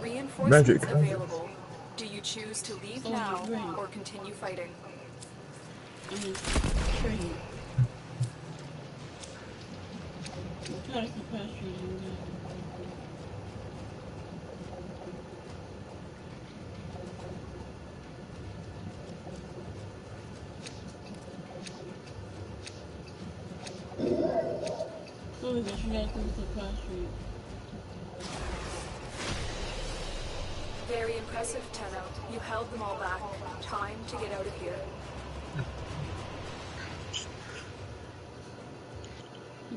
Reinforcements available. Do you choose to leave now or continue fighting? Very impressive, Tenno. You held them all back. Time to get out of here.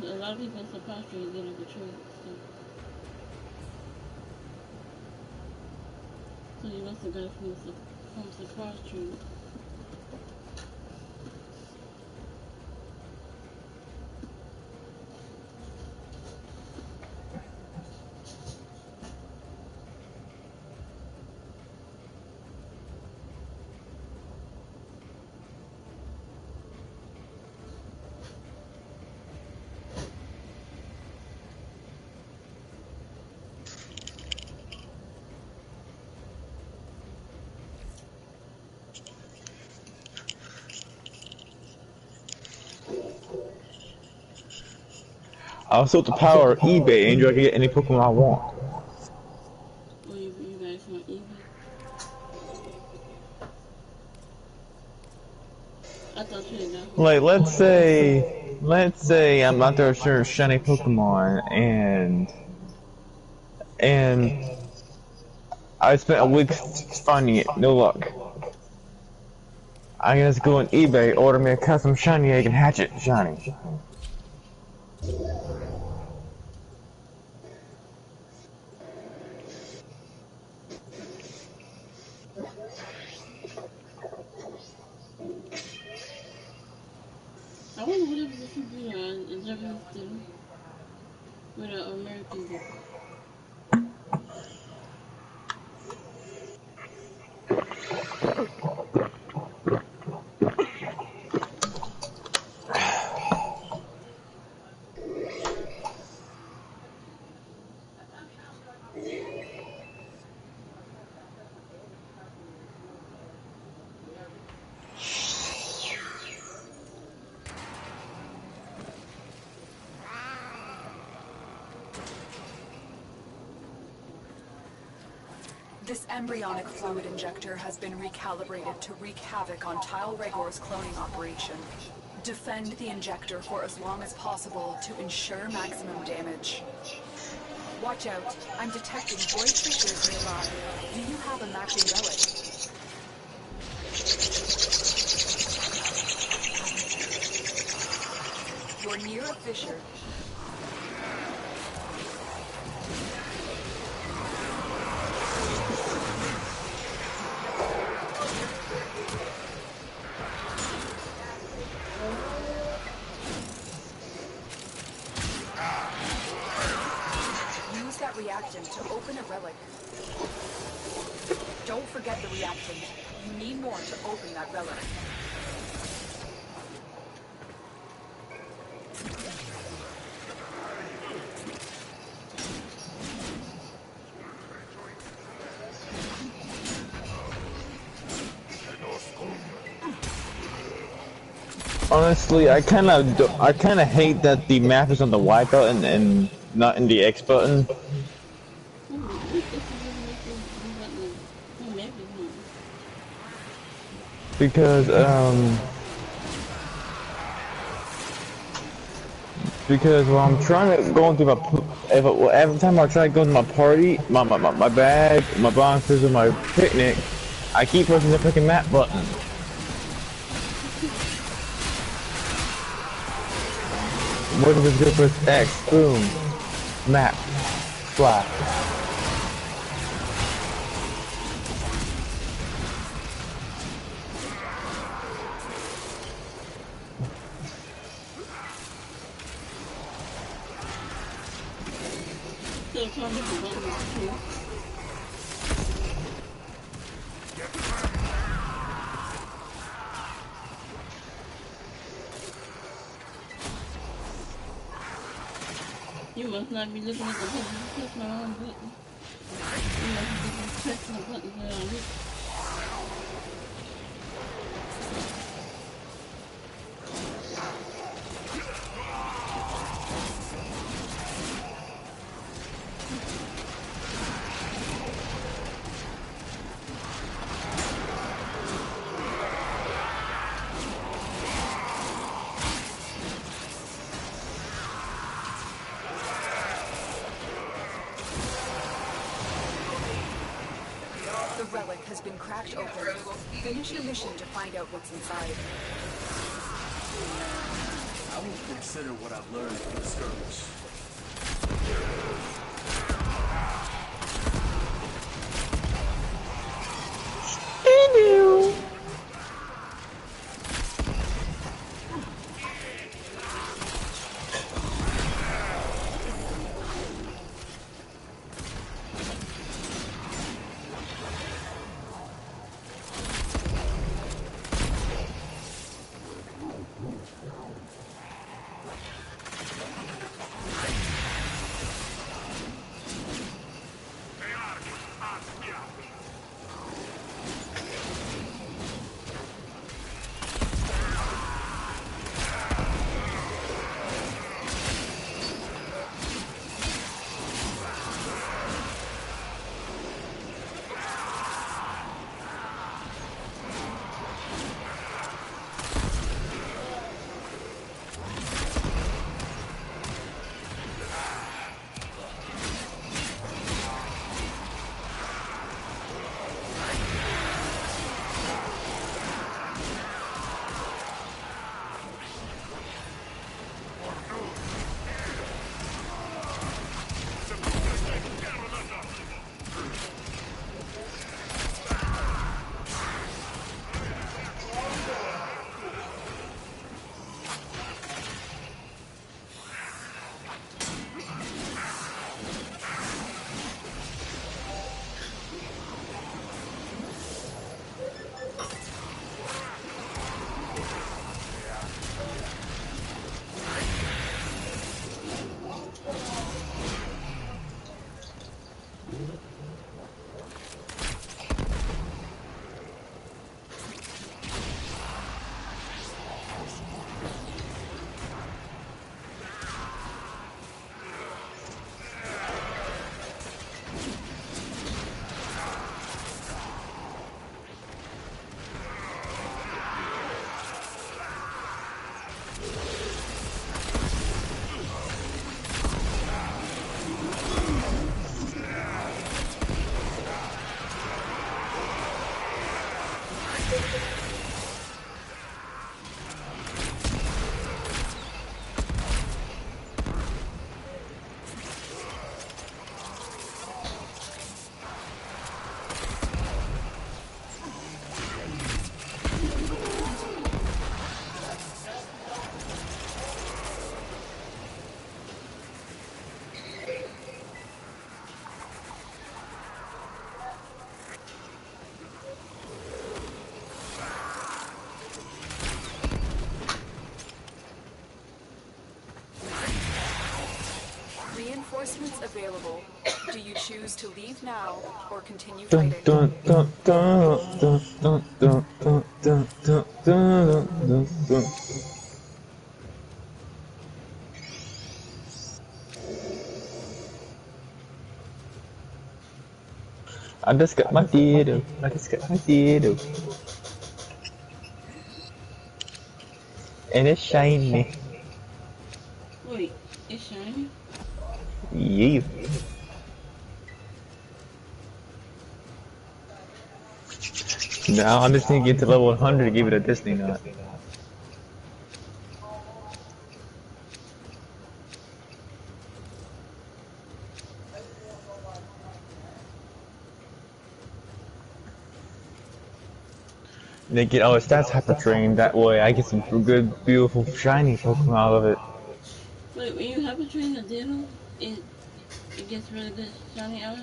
A lot of people surprised you getting the truth. So you must have got it from surprise tree.
I'll still the power of eBay, and I can get any Pokemon I want.
Oh, you guys want eBay? I thought you didn't know.
Like, let's say I'm out there searching shiny Pokemon, and I spent a week finding it, no luck. I can just go on eBay, order me a custom shiny egg, and hatch it shiny.
I wonder what if you do in Japanese too. What an American do.
This embryonic fluid injector has been recalibrated to wreak havoc on Tile Regor's cloning operation. Defend the injector for as long as possible to ensure maximum damage. Watch out, I'm detecting void fissures nearby. Do you have a mapping relic? You're near a fissure. Use that reactant to open a relic. Don't forget the reactant. You need more to open that relic.
Honestly, I kind of hate that the map is on the Y button and not in the X button. Because when I'm trying to go into every time I try to go into my party, my bag, my boxes, and my picnic, I keep pressing the freaking map button. What if it's good for X? Boom. Map. Fly.
You must not be looking at the buttons. You press my own button. You must be just pressing the buttons that I hit.
The relic has been cracked open. Finish your mission to find out what's inside.
I will consider what I've learned from the skirmish.
Reinforcements available. Do you choose to leave now or continue
Dun
fighting?
dun dun dun dun dun dun dun dun dun dun dun dun. I just got my ditto. I just got my ditto. And it's shiny.
Wait, it's shiny?
Yeah. Now I just need to get to level 100 to give it a Disney nut. They get all its stats hyper trained. That way I get some good, beautiful, shiny Pokemon out of it.
Wait, when you have a train of Ditto, it gets really good shiny out.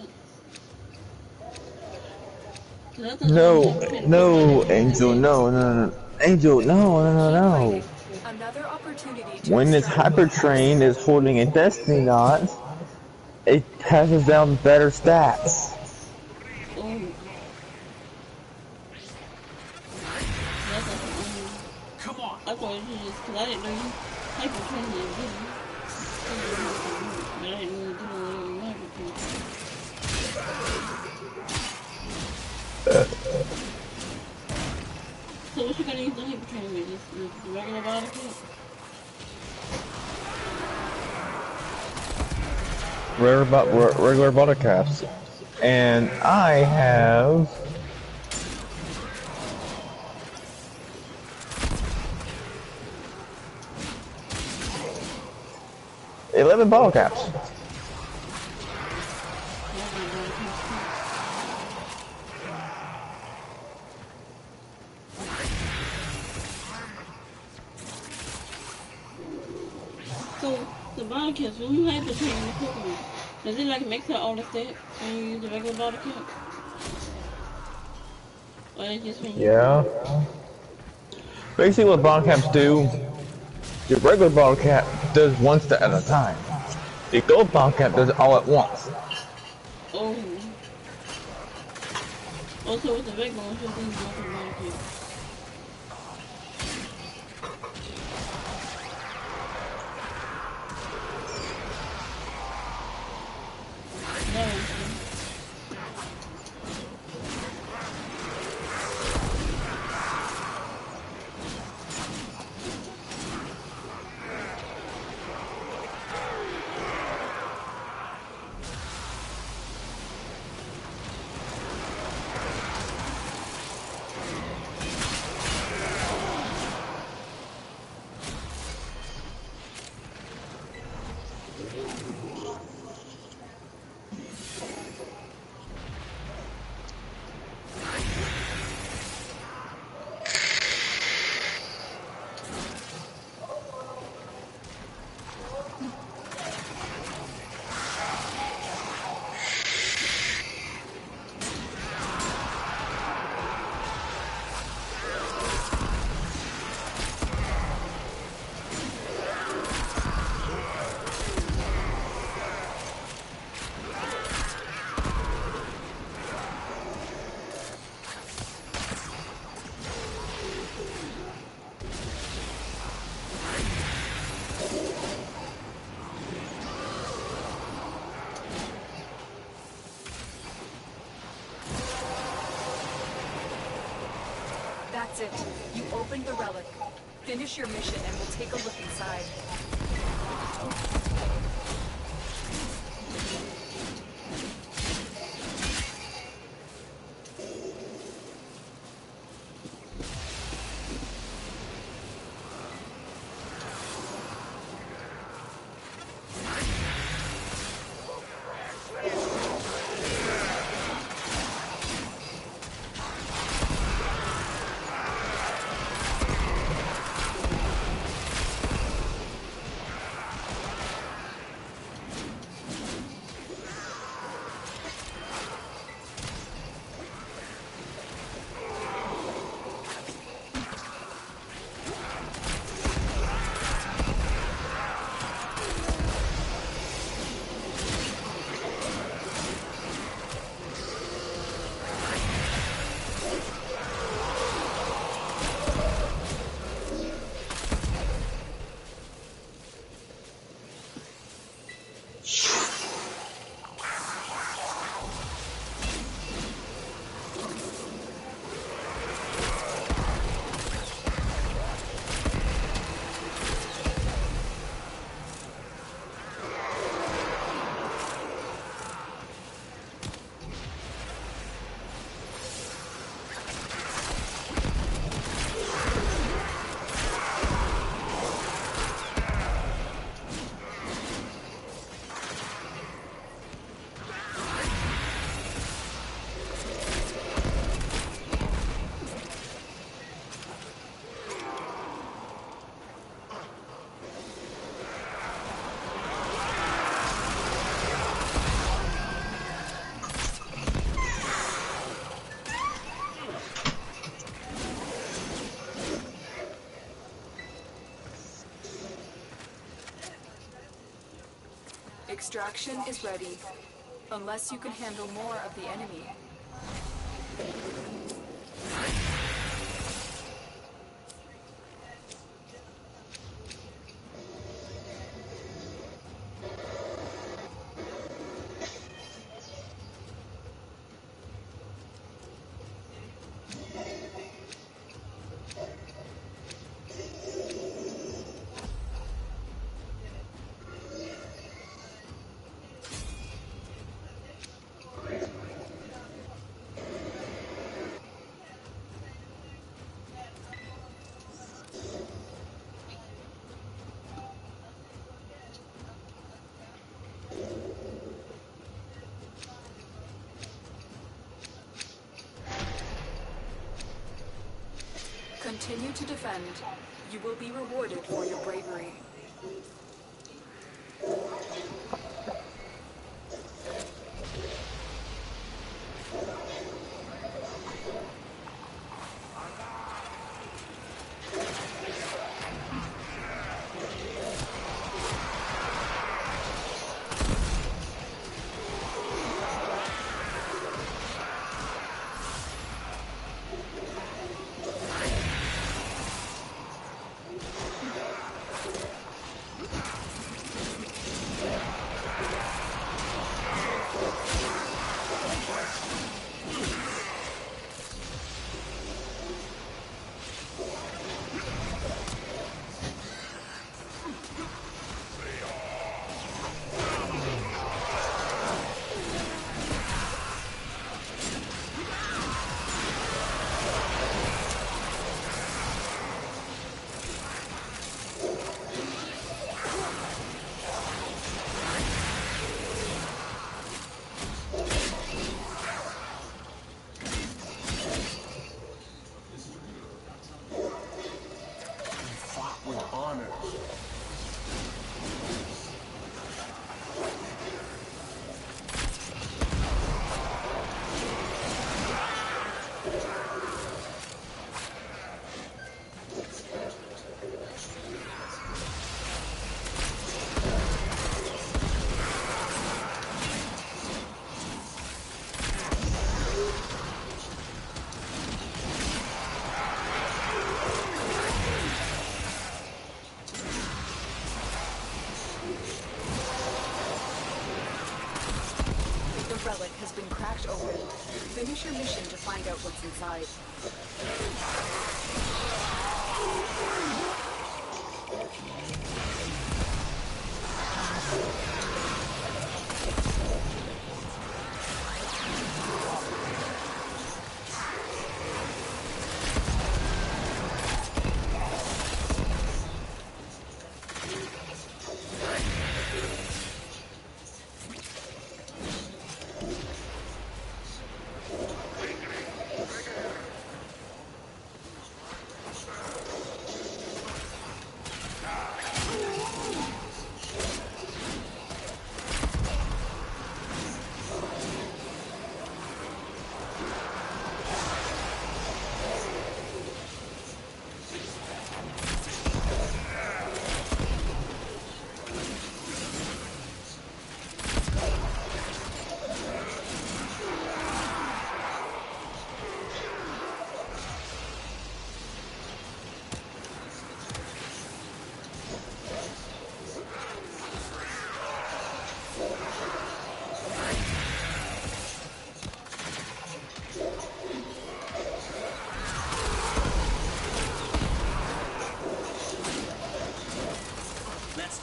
Cause I thought you only
No,
have to pay the
no,
Pokemon
Angel, no, no, no, Angel, no, no, no,
Keep
no.
fighting. Another opportunity to
When this
extract
hyper
weapons.
train is holding a Destiny knot, it passes down better stats.
Oh. That's awesome.
Come on.
I thought you just, cause I didn't know you hyper trained it. But I didn't know you did a hyper train. So what you gonna use the hyper train with? Just the regular bottle kit?
Regular buttercaps. And I have 11 bottle caps.
So the bottle kits, when you hyper train the Pokemon, does it like mix out all the stats when you use the regular bottle kit? Or is it just when you
Yeah. Basically what bottle caps do, the regular bottle cap does one stat at a time. The gold bottle cap does it all at once.
Oh. Also with the regular one, just use the bottle kit.
That's it. You opened the relic. Finish your mission and we'll take a look inside. Extraction is ready. Unless you can handle more of the enemy. Continue to defend. You will be rewarded for your bravery. Relic has been cracked open. Finish your mission to find out what's inside.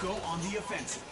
Go on the offensive.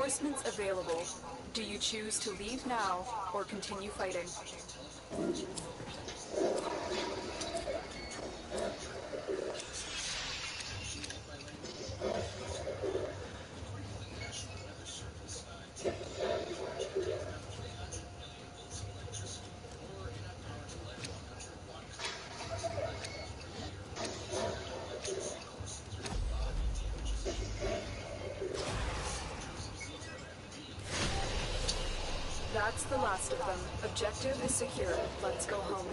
Reinforcements available. Do you choose to leave now or continue fighting? That's the last of them. Objective is secure. Let's go home.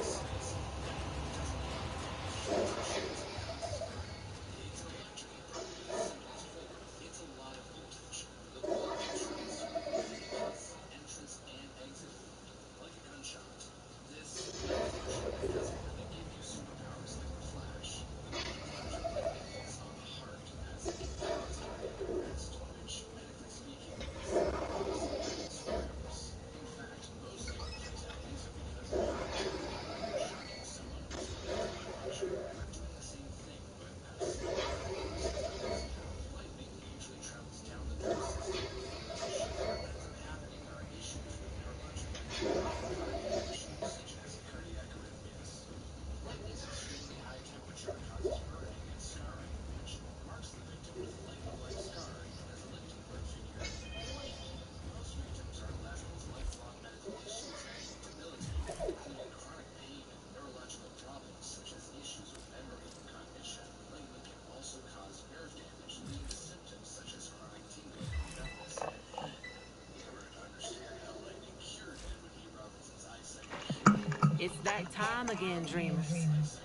It's that time again, dreamers.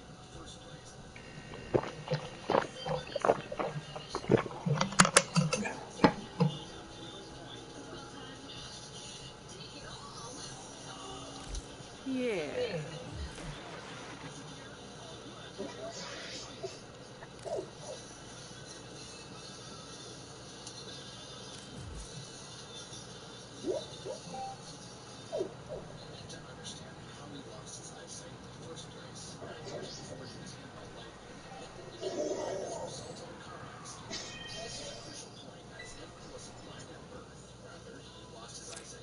Yeah.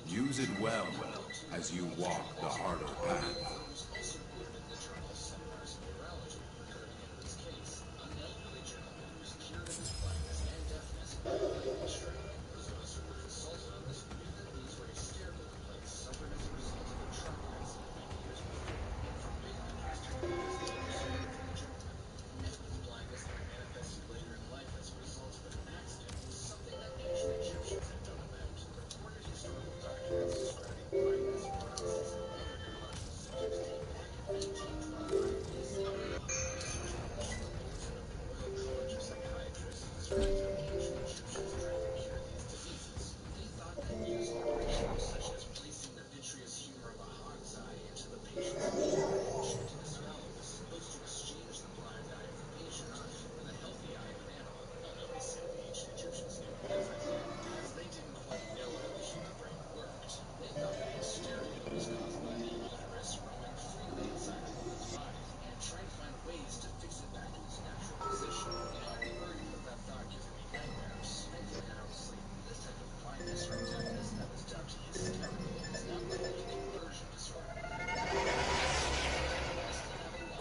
Use it well as you walk the harder path.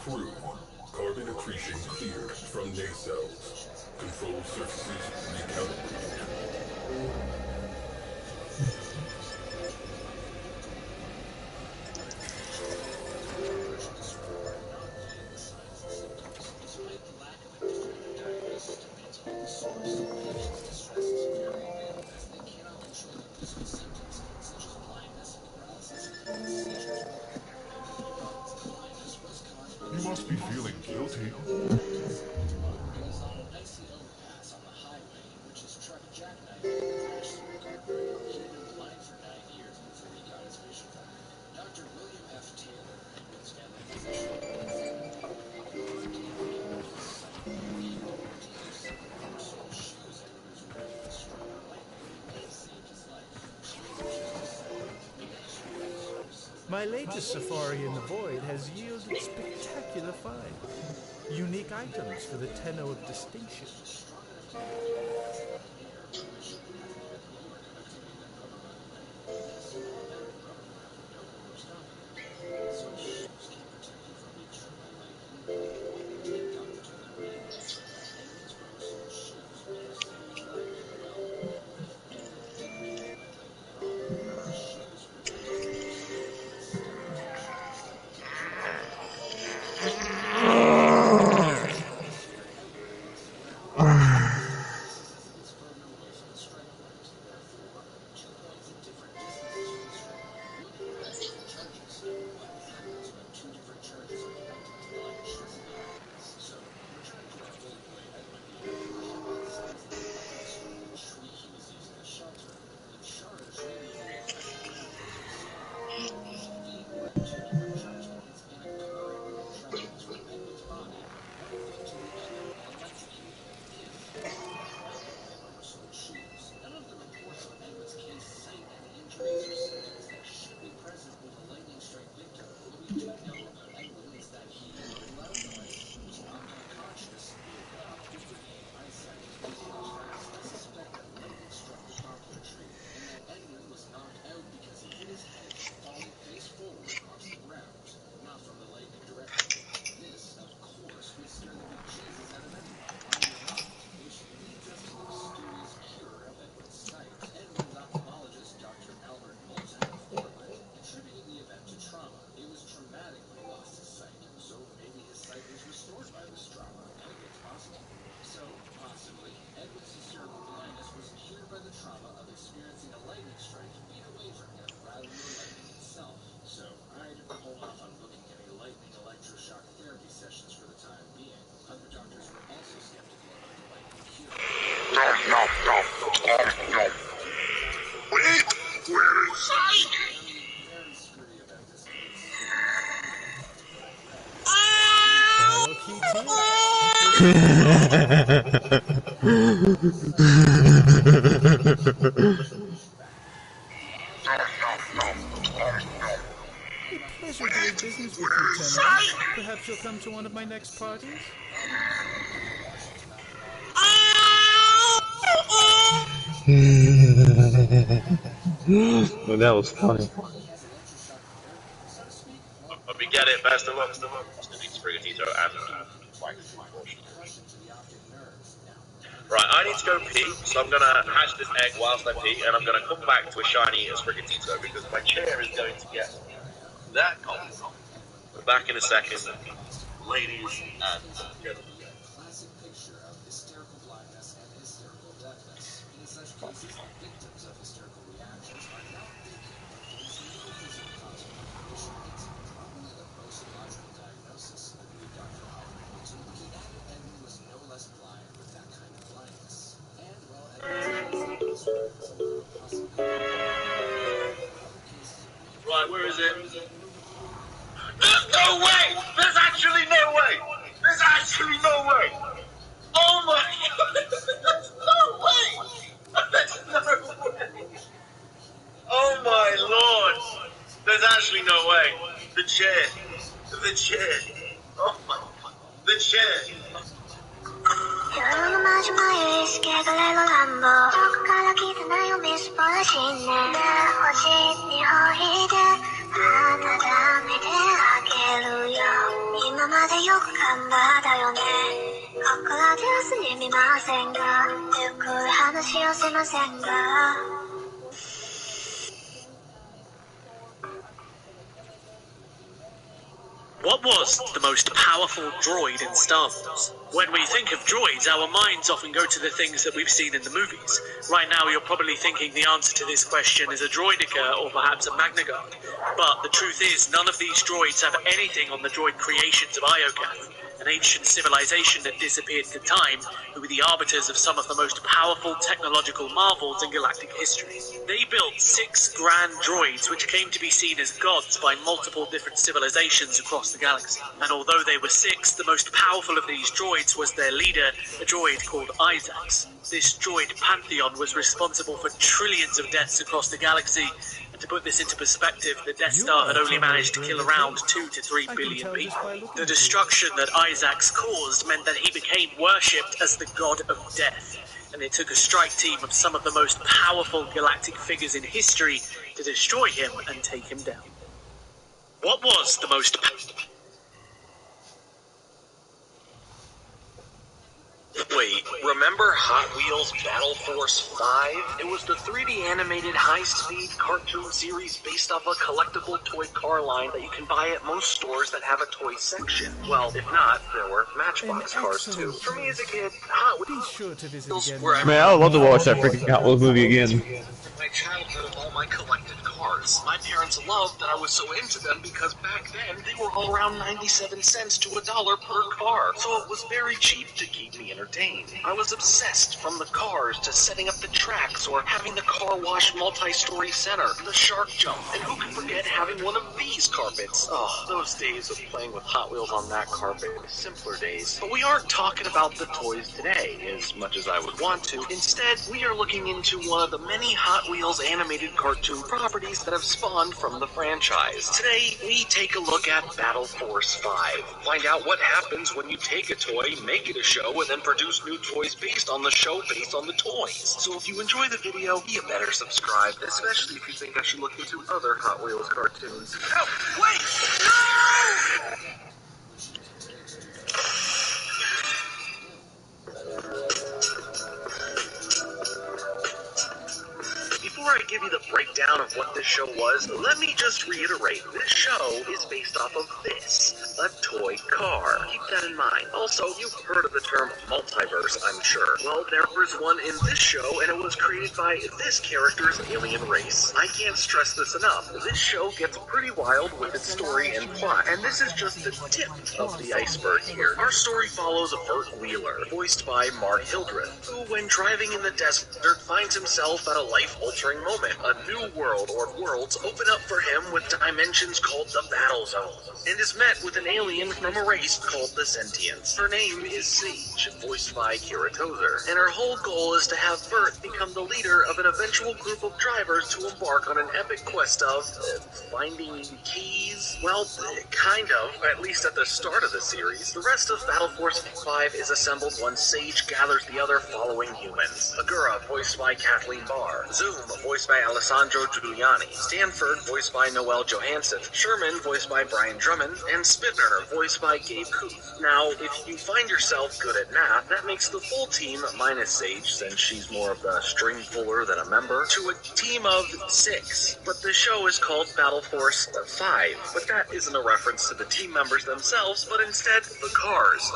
Crew, carbon accretion cleared from nacelles. Control surfaces recalibrated. You must be feeling guilty.
My latest safari in the void has yielded spectacular finds. Unique items for the Tenno of Distinction.
Wait, where is I?
Dial key 2. A pleasure doing business with you, Tenno. Perhaps you'll come to one of my next parties?
Well, that was funny.
But we get it, best of luck. Still needs Sprigatito and Wax, unfortunately. Right, I need to go pee, so I'm gonna hatch this egg whilst I pee, and I'm gonna come back to a shiny Sprigatito because my chair is going to get that cold. We're back in a second, ladies and gentlemen. Right, where is it? There's no way! There's actually no way! There's actually no way! Oh my god! There's no way! There's no way! Oh my lord! There's actually no way! The chair! The chair! Oh my... The chair! What was the most powerful droid in Star Wars? When we think of droids, our minds often go to the things that we've seen in the movies. Right now, you're probably thinking the answer to this question is a droidica or perhaps a Magna Guard. But the truth is, none of these droids have anything on the droid creations of Iocath, an ancient civilization that disappeared to time, who were the arbiters of some of the most powerful technological marvels in galactic history. They built 6 grand droids which came to be seen as gods by multiple different civilizations across the galaxy. And although they were 6, the most powerful of these droids was their leader, a droid called Isaacs. This droid pantheon was responsible for trillions of deaths across the galaxy. And to put this into perspective, the Death Star had only managed to kill around 2 to 3 billion people. The destruction that Isaacs caused meant that he became worshipped as the god of death. And it took a strike team of some of the most powerful galactic figures in history to destroy him and take him down. What was the most... Wait, remember Hot Wheels Battle Force 5? It was the 3D animated high-speed cartoon series based off a collectible toy car line that you can buy at most stores that have a toy section. Well, if not, there were Matchbox cars too. For me as a kid, Hot Wheels were...
Man, I would love to watch that freaking Hot Wheels movie again.
My childhood of all my collected cars. My parents loved that I was so into them because back then they were all around 97 cents to $1 per car, so it was very cheap to keep me entertained. I was obsessed from the cars to setting up the tracks or having the car wash multi-story center, the shark jump, and who can forget having one of these carpets? Oh, those days of playing with Hot Wheels on that carpet, simpler days. But we aren't talking about the toys today, as much as I would want to. Instead, we are looking into one of the many Hot Wheels animated cartoon properties that have spawned from the franchise. Today, we take a look at Battle Force 5. Find out what happens when you take a toy, make it a show, and then produce new toys based on the show, based on the toys. So if you enjoy the video, you better subscribe, especially if you think I should look into other Hot Wheels cartoons. Oh, wait! No! Before I give you the breakdown of what this show was, let me just reiterate, this show is based off of this.
a toy car. Keep that in mind. Also, you've heard of the term multiverse, I'm sure. Well, there was one in this show, and it was created by this character's alien race. I can't stress this enough. This show gets pretty wild with its story and plot, and this is just the tip of the iceberg here. Our story follows Burt Wheeler, voiced by Mark Hildreth, who, when driving in the desert, finds himself at a life-altering moment. A new world or worlds open up for him with dimensions called the Battle Zone, and is met with an alien from a race called the Sentients. Her name is Sage, voiced by Kira Tozer, and her whole goal is to have Burt become the leader of an eventual group of drivers to embark on an epic quest of finding keys? Well, kind of, at least at the start of the series. The rest of Battle Force 5 is assembled once Sage gathers the other following humans. Agura, voiced by Kathleen Barr. Zoom, voiced by Alessandro Giuliani. Stanford, voiced by Noel Johansson. Sherman, voiced by Brian Drummond. And Spinner, voiced by Gabe Kuth. Now, if you find yourself good at math, that makes the full team, minus Sage, since she's more of the string puller than a member, to a team of 6. But the show is called Battle Force 5. But that isn't a reference to the team members themselves, but instead the cars,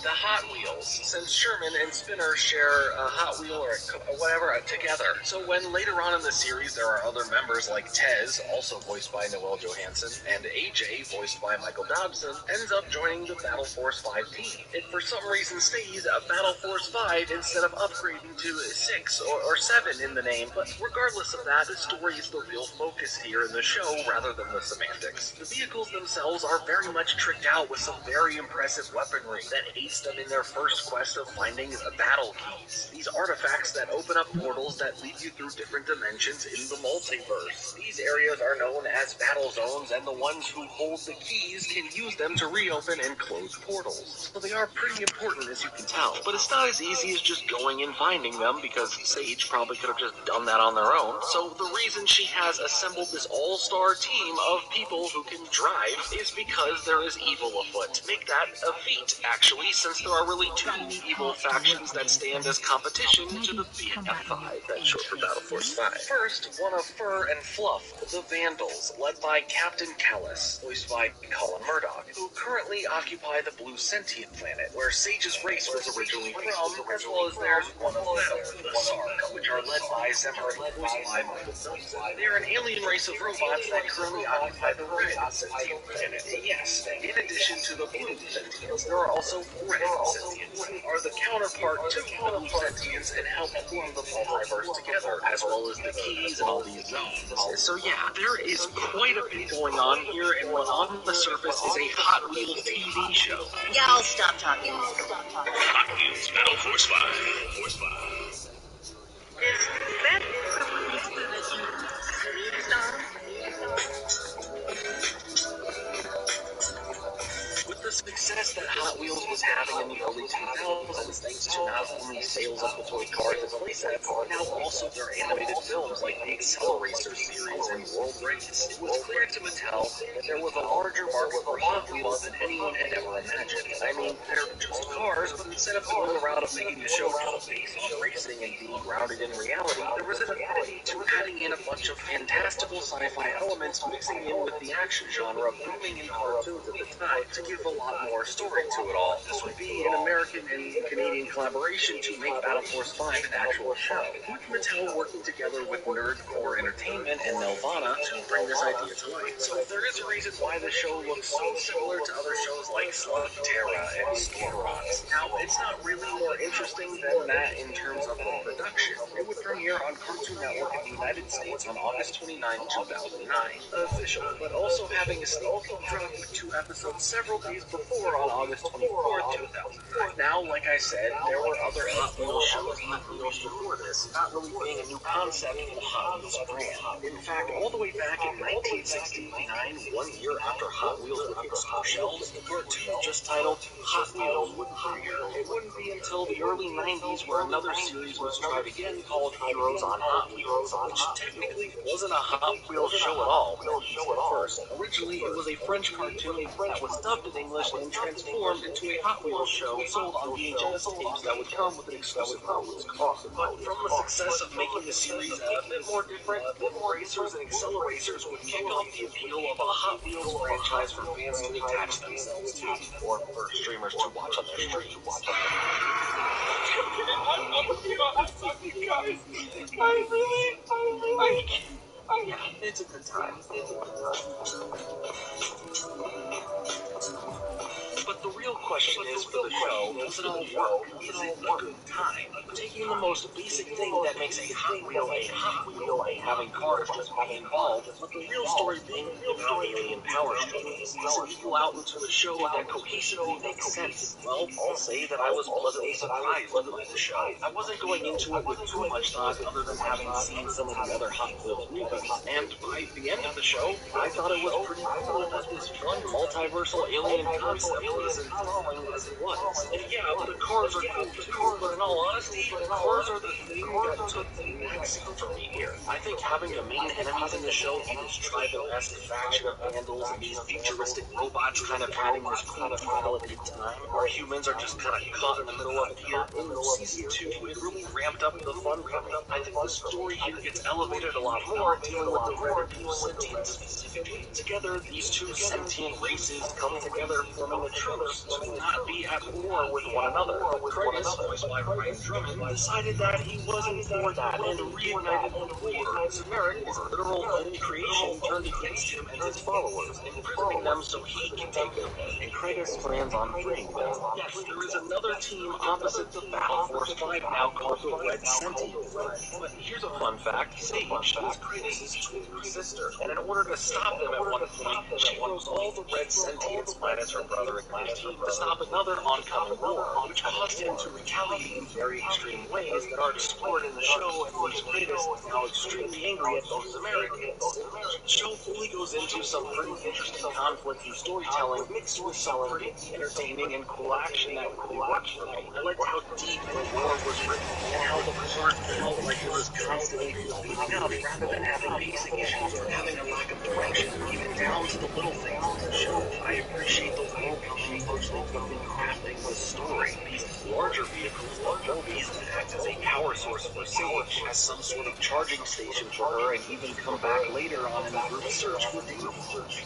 the Hot Wheels, since Sherman and Spinner share a Hot Wheel or whatever together. So when later on in the series there are other members like Tez, also voiced by Noel Johansson, and AJ, voiced by Michael Dobson, ends up joining the Battle Force 5 team. It for some reason stays a Battle Force 5 instead of upgrading to 6 or 7 in the name, but regardless of that, the story is the real focus here in the show rather than the semantics. The vehicles themselves are very much tricked out with some very impressive weaponry that aids them in their first quest of finding the battle keys. These artifacts that open up portals that lead you through different dimensions in the multiverse. These areas are known as battle zones, and the ones who hold the keys can use them to reopen and close portals. So they are pretty important, as you can tell. But it's not as easy as just going and finding them, because Sage probably could have just done that on their own. So the reason she has assembled this all-star team of people who can drive is because there is evil afoot. Make that a feat, actually, since there are really 2 evil factions that stand as competition to the BF5, that's short for Battle Force 5. First, one of Fur and Fluff, the Vandals, led by Captain Callus, voiced by Colin Murdoch, who currently occupy the Blue Sentient planet, where Sage's race was originally from, as well as theirs one of them, the Sark, which are led by Zemari, voiced by Michael Dobson. They are an alien race of robots that currently occupy the Red Sentient planet. Yes, in addition to the Blue Sentients, there are also Red Sentients, are the counterpart to the Blue Sentients and help form the multiverse together, as well as the keys and all these zones. So yeah, there is quite a bit going on here, and what on the surface is a Hot Wheels TV show.
Y'all stop talking.
Hot Wheels Battle Force 5.
Is that the reason that you sneezed on?
With the success that Hot Wheels was having in the early 2000s, thanks to not only sales of the toy cars as playsets, but now also their animated films like the Accelerator series and World Race, it was clear to Mattel that there was a larger market for Hot Wheels than anyone had ever imagined. I mean, they're just cars, but instead of going the route of making the show just based on racing and being grounded in reality, there was an ability to adding in a bunch of fantastical sci-fi elements mixing in with the action genre booming in cartoons at the time to give a lot more story to it all. This would be an American and Canadian collaboration to make Battle Force 5 an actual show, with Mattel working together with Nerdcore Entertainment and Nelvana to bring this idea to life. So there is a reason why the show looks so similar to other shows like Slug Terra and Storm Rocks. Now, it's not really more interesting than that in terms of the production. It would premiere on Cartoon Network in the United States on August 29, 2009, official, but also having a sneak peek drop with 2 episodes several days before on August 24th, 2009. Now, like I said, there were other Hot Wheels shows before this, not really being a new concept for the Hot Wheels brand. In fact, all the way back in 1969, 1 year after Hot Wheels would hit store shelves, the cartoon just titled Hot Wheels would premiere. It wouldn't be until the early 90s where another series was tried again called Heroes on Hot Wheels, which technically wasn't a Hot Wheels show at all when it came first. Originally, it was a French cartoon that was dubbed in English and transformed into a Hot Wheels show sold on VHS tapes that would come with an exclusive bonus car. But from the success of making the series a bit more different, racers and acceleracers would kick off the appeal of a Hot Wheels franchise for fans to attach themselves to, or for streamers to watch on their streams. Yeah, it's a good time. But the real question is for the show, does it all work? Is it a good time? Taking the most basic thing that makes a Hot Wheel, and having cars just be involved, but the real story being about alien power struggles. Does it flow out into a show that cohesively makes sense? Well, I'll say that I was pleasantly surprised by the show. I wasn't going into it with too much thought other than having seen some of the other Hot Wheels movies. And by the end of the show, I thought it was pretty cool that this fun multiversal alien concept was enthralling as it was. And yeah, the cars are cool too, but in all honesty, cars are the thing that took the backseat for me here. I think having the main enemies in the show be this tribal-esque faction of vandals and these futuristic robots kind of adding this cool duality to time, where humans are just kind of caught in the middle of it here. In Season 2, it really ramped up the fun for me. I think the story here gets elevated a lot more, dealing with the red and blue sentients specifically. Together, these two sentient races come together, forming a truce to not be at war with one another. Curtis, voiced by Ryan Drummond, decided that he wasn't for that and reignited the war. Zemeric, his literal own creation, turned against him and his followers, imprisoning them so he can take them. And Kratos plans on freeing them. Yes, there is another team opposite the Battle Force 5 now called the Red Sentients. But here's a fun fact. Sage is Kratos' twin sister, and in order to stop them at one point, she throws all the Red Sentients minus her brother and his team to stop another oncoming war, which caused him to retaliate in very extreme ways that are explored in the show and leaves Kratos now extremely angry at both Zemeric. The show fully goes into some pretty interesting conflict and storytelling mixed with some pretty entertaining and cool action that really works for me. I liked how deep the lore was written and how the part felt like it was constantly building up rather than having basic issues or having a lack of direction, even down to the little things in the show. I appreciate the world building folks that put in crafting the story. These larger vehicles, the mobies, that act as a power source for Sage, as some sort of charging station for her, and even come back later on in the group search for Dave.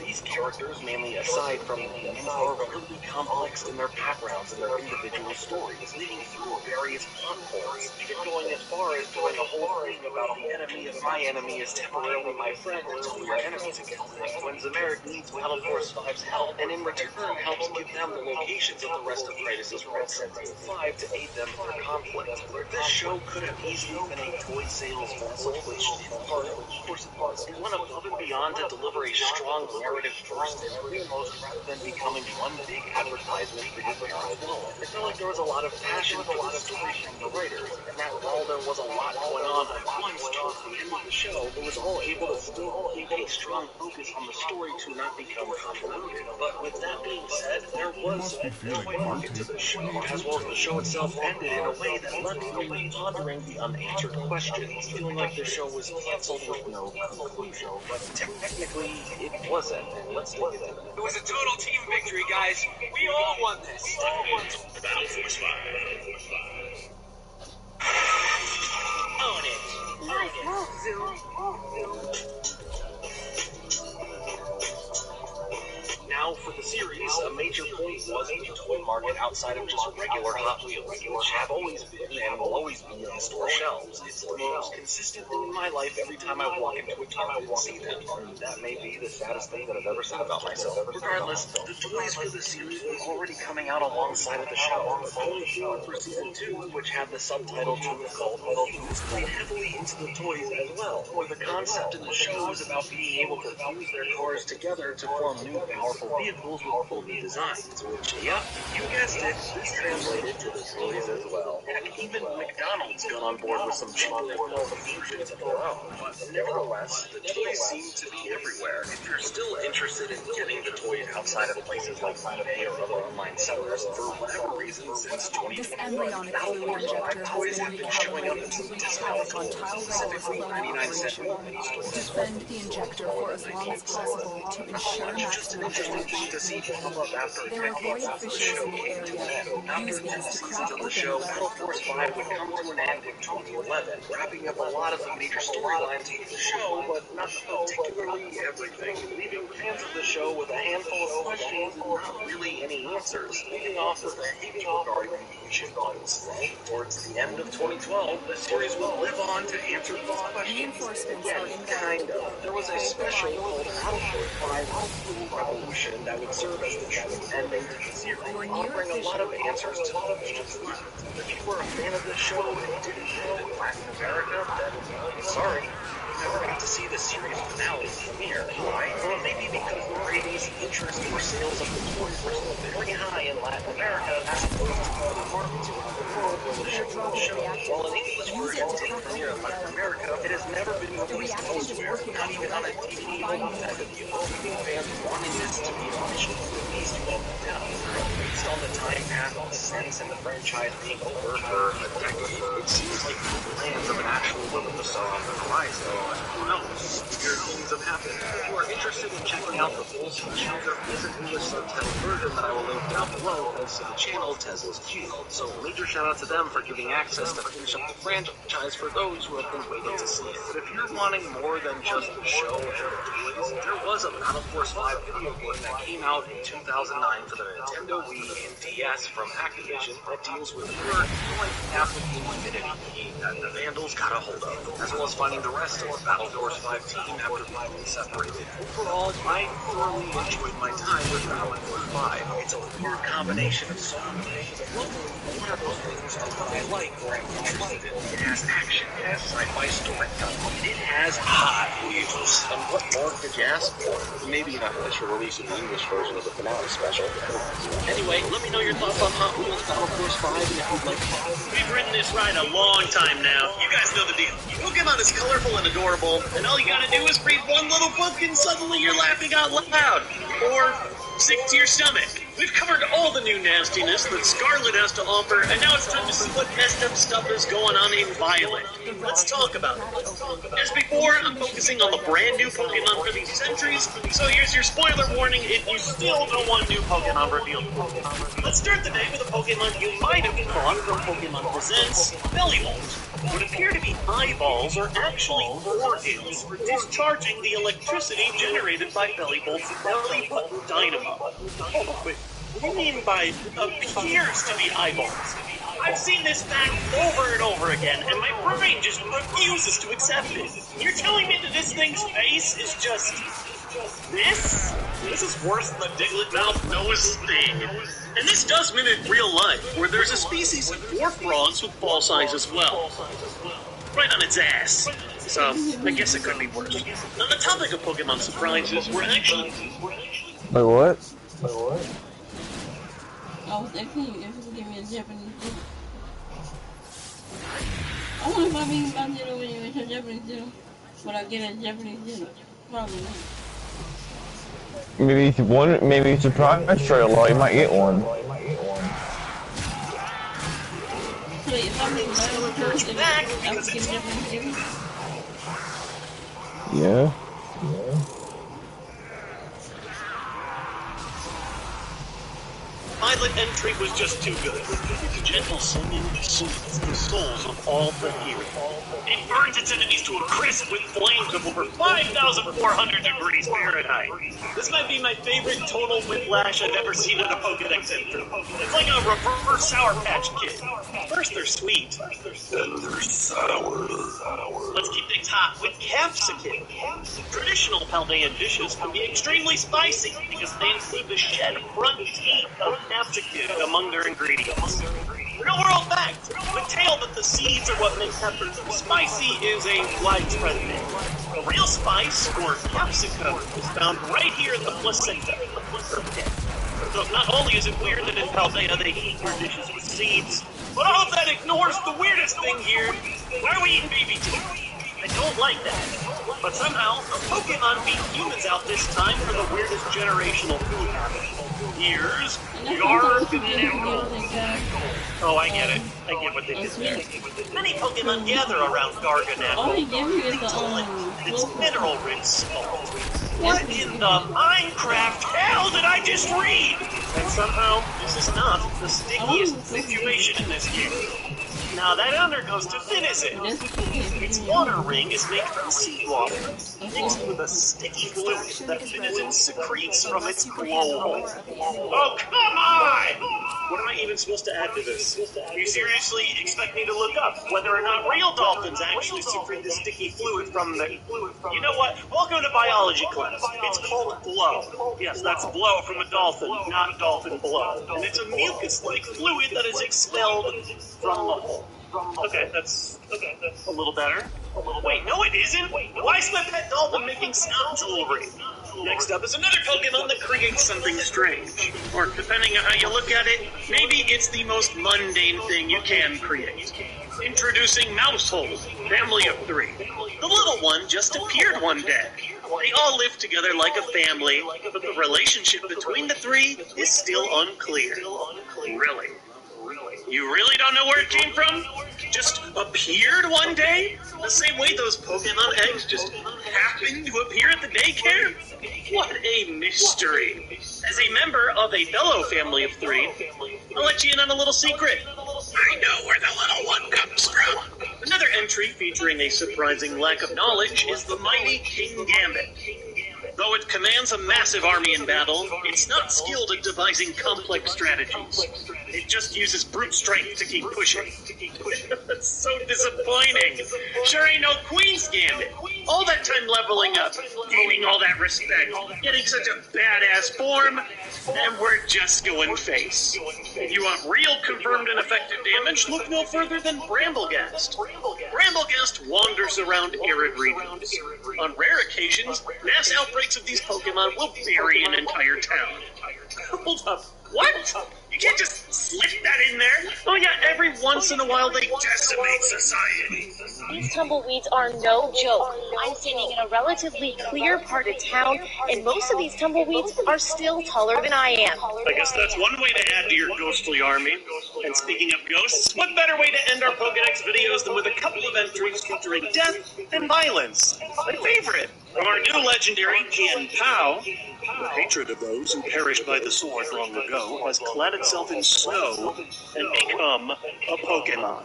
These characters, mainly aside from the humans, are really complex in their backgrounds and their individual stories, leading through various plot points, even going as far as doing a whole thing about the enemy of my enemy is temporarily my friend until we are enemies again. When Zemeric needs Battle Force 5's help, and in return helps give them the locations of the rest of Kratos' Red Sentient 5 to aid them in their conflict. This show could have easily been a toy sales vessel, which in part, of course it was. It went above and beyond to deliver a strong narrative first and foremost, rather than becoming one big advertisement for your parents' wallet. It felt like there was a lot of passion for the story from the writers, and that while there was a lot going on at once towards the end of the show, it was all able to still keep a strong focus on the story to not become convoluted. But with that being said, there was a toy market to the show, as well as the show itself ended in a way that left me pondering the unanswered questions, feeling like the show was canceled with no conclusion. But technically, it wasn't, and let's dig into that.
It was a total team victory, guys. We all won this.
Battle Force 5. Own it. Bring it. Now, for the series, a major point was the toy market outside of just regular Hot Wheels, which have always been and will always be on store shelves. It's the most consistent thing in my life every time I walk into a Target and see them, and that may be the saddest thing that I've ever said about myself. Regardless, the toys for the series were already coming out alongside of the show. Going forward for Season 2, which had the subtitle To the Cult of Fuse, played heavily into the toys as well, where the concept in the show was about being able to fuse their cars together to form new powerful vehicles with cool new designs, which, yep, you guessed it, this translated to the toys as well. Heck, even McDonald's got on board with some cheaper versions of their own. But nevertheless, the toys seem to be everywhere. If you're still interested in getting the toys outside of places like eBay or other online sellers, for whatever reason, since 2021, Battle Force 5 toys have been showing up in some discounts, specifically 99-cent movie stores.
Defend the injector for as long as possible to ensure maximum damage.
To see pop up after
There are
decades
void
of the
fissures
show
in the
came to an
area.
end. After
Use
10
these to
seasons
crack
of the
open
show,
the
Battle Force 5 would come to an end in 2011, wrapping up a lot of the major storylines of the show, but not particularly everything, leaving fans of the show with a handful of questions and not really any answers, leading off with a heavy regarding the ancient ones. Towards the end of 2012, the series would live on to answer these questions. Again, kind of. There was a special called Battle Force 5 Revolution that would serve as the true ending to the series, offering a lot of answers to the questions left. If you were a fan of the show and didn't live in Latin America, then I'm sorry. You never got to see the series finale premiere. Why? Well, maybe because the ratings, interest, or sales of the toys were still very high in Latin America as opposed to other markets around the world where the show was shown. While an English version did premiere in Latin America, it has never been released elsewhere, not even on a DVD or Blu-ray deal, leaving fans wanting this to be officially released from now. Based on the time passed since and the franchise being over for a decade, it seems like the plans of an actual look at the Saw on the horizon. Who knows? Weird things have happened. If you are interested in checking out the full special, there is an English subtitled version that I will link down below thanks to the channel Tesla's Cube. So major shout out to them for giving access to finish up the franchise for those who have been waiting to see it. But if you're wanting more than just the show and the toys, there was a Battle Force 5 video game that came out in 2009 for the Nintendo Wii and DS from Activision that deals with pure African humanity that the Vandals got a hold of, as well as finding the rest of the Battle Force 5 team after being separated. Overall, I thoroughly enjoyed my time with Battle Force 5. It's a weird combination of so many things, and luckily, one of those things are what I like or I'm interested in. It has action, it has sci-fi storytelling, it has hot views. And what more could you ask for? Maybe not unless you're releasing the English version of the finale special. Anyway, let me know your thoughts on Hot Wheels Battle Force 5 and if you'd like to.
We've ridden this ride a long time now. You guys know the deal. Pokemon is colorful and adorable, and all you gotta do is read one little book and suddenly you're laughing out loud. Or sick to your stomach. We've covered all the new nastiness that Scarlet has to offer, and now it's time to see what messed up stuff is going on in Violet. Let's talk about it. As before, I'm focusing on the brand new Pokemon for these entries, so here's your spoiler warning if you still don't want new Pokemon revealed. Let's start the day with a Pokemon you might have caught from Pokemon Presents Bellybolt. What appear to be eyeballs are actually organs for discharging the electricity generated by Bellybolt's belly button dynamo. Oh, wait, what do you mean by appears to be eyeballs? I've seen this fact over and over again, and my brain just refuses to accept it. You're telling me that this thing's face is just this? This is worse than the Diglett mouth nose thing. And this does mimic real life, where there's a species of dwarf frogs with false eyes as well. Right on its ass. So, I guess it could be worse. On the topic of Pokemon surprises, we're actually...
Wait, what?
I was asking you if you could give me a Japanese dinner. I wonder if I'm eating my dinner when you mention Japanese dinner. Would I get a Japanese dinner? Probably not.
Maybe it's a surprise trailer, you might get one.
Wait, if I'm eating my person, I would get a Japanese dinner.
Yeah.
Violet entry was just too good. Its gentle singing soothes the souls of all the hearing. It burns its enemies to a crisp with flames of over 5,400 degrees Fahrenheit. This might be my favorite total whiplash I've ever seen in a Pokedex entry. It's like a reverse Sour Patch Kid. First they're sweet, then they're sour. Let's keep things hot with Capsicum. Traditional Paldea dishes can be extremely spicy because they include the shed front teeth of capsicum among their ingredients. Real-world fact. The tale that the seeds are what make peppers spicy is a widespread myth. The real spice, or capsicum, is found right here in the placenta. So not only is it weird that in Paldea they eat your dishes with seeds, but all of that ignores the weirdest thing here. Why are we eating baby teeth? I don't like that. But somehow, a Pokemon beat humans out this time for the weirdest generational food habit. Here's Garganacl. Oh, I get it. I get what they did there. Many Pokemon gather around Garganacl. They call it its mineral-rich salt. What in the Minecraft hell did I just read? And somehow, this is not the stickiest situation in this game. Now that undergoes to Finizen. Its water ring is made from seawater, mixed with a sticky fluid that Finizen secretes from its blowhole. Oh, come on! What am I even supposed to add to this? Do you seriously expect me to look up whether or not real dolphins actually secrete the sticky fluid from the... You know what? Welcome to biology class. It's called blow. Yes, that's blow from a dolphin, not dolphin blow. And it's a mucus-like fluid that is expelled from the hole. Okay, that's a little better. Wait, no it isn't! Why is my pet dolphin making snout jewelry? Next up is another Pokemon that creates something strange. Or, depending on how you look at it, maybe it's the most mundane thing you can create. Introducing Mousehold, family of 3. The little one just appeared one day. They all live together like a family, but the relationship between the 3 is still unclear. Really? You really don't know where it came from? Just appeared one day? The same way those Pokemon eggs just happened to appear at the daycare? What a mystery. As a member of a fellow family of 3, I'll let you in on a little secret. I know where the little one comes from. Another entry featuring a surprising lack of knowledge is the mighty King Gambit. Though it commands a massive army in battle, it's not skilled at devising complex strategies. It just uses brute strength to keep pushing. That's so disappointing. Sure ain't no Queen's Gambit. All that time leveling up, gaining all that respect, getting such a badass form, and we're just going face. If you want real confirmed and effective damage, look no further than Bramblegast. Bramblegast wanders around arid regions. On rare occasions, mass outbreaks of these Pokemon will bury an entire town. Hold up, what? You can't just slip that in there. Oh yeah, every once in a while they decimate society.
These tumbleweeds are no joke. I'm standing in a relatively clear part of town, and most of these tumbleweeds are still taller than I am.
I guess that's one way to add to your ghostly army. And speaking of ghosts, what better way to end our Pokedex videos than with a couple of entries featuring death and violence? My favorite! From our new legendary Qian Pao, the hatred of those who perished by the sword long ago has clad itself in snow and become a Pokemon.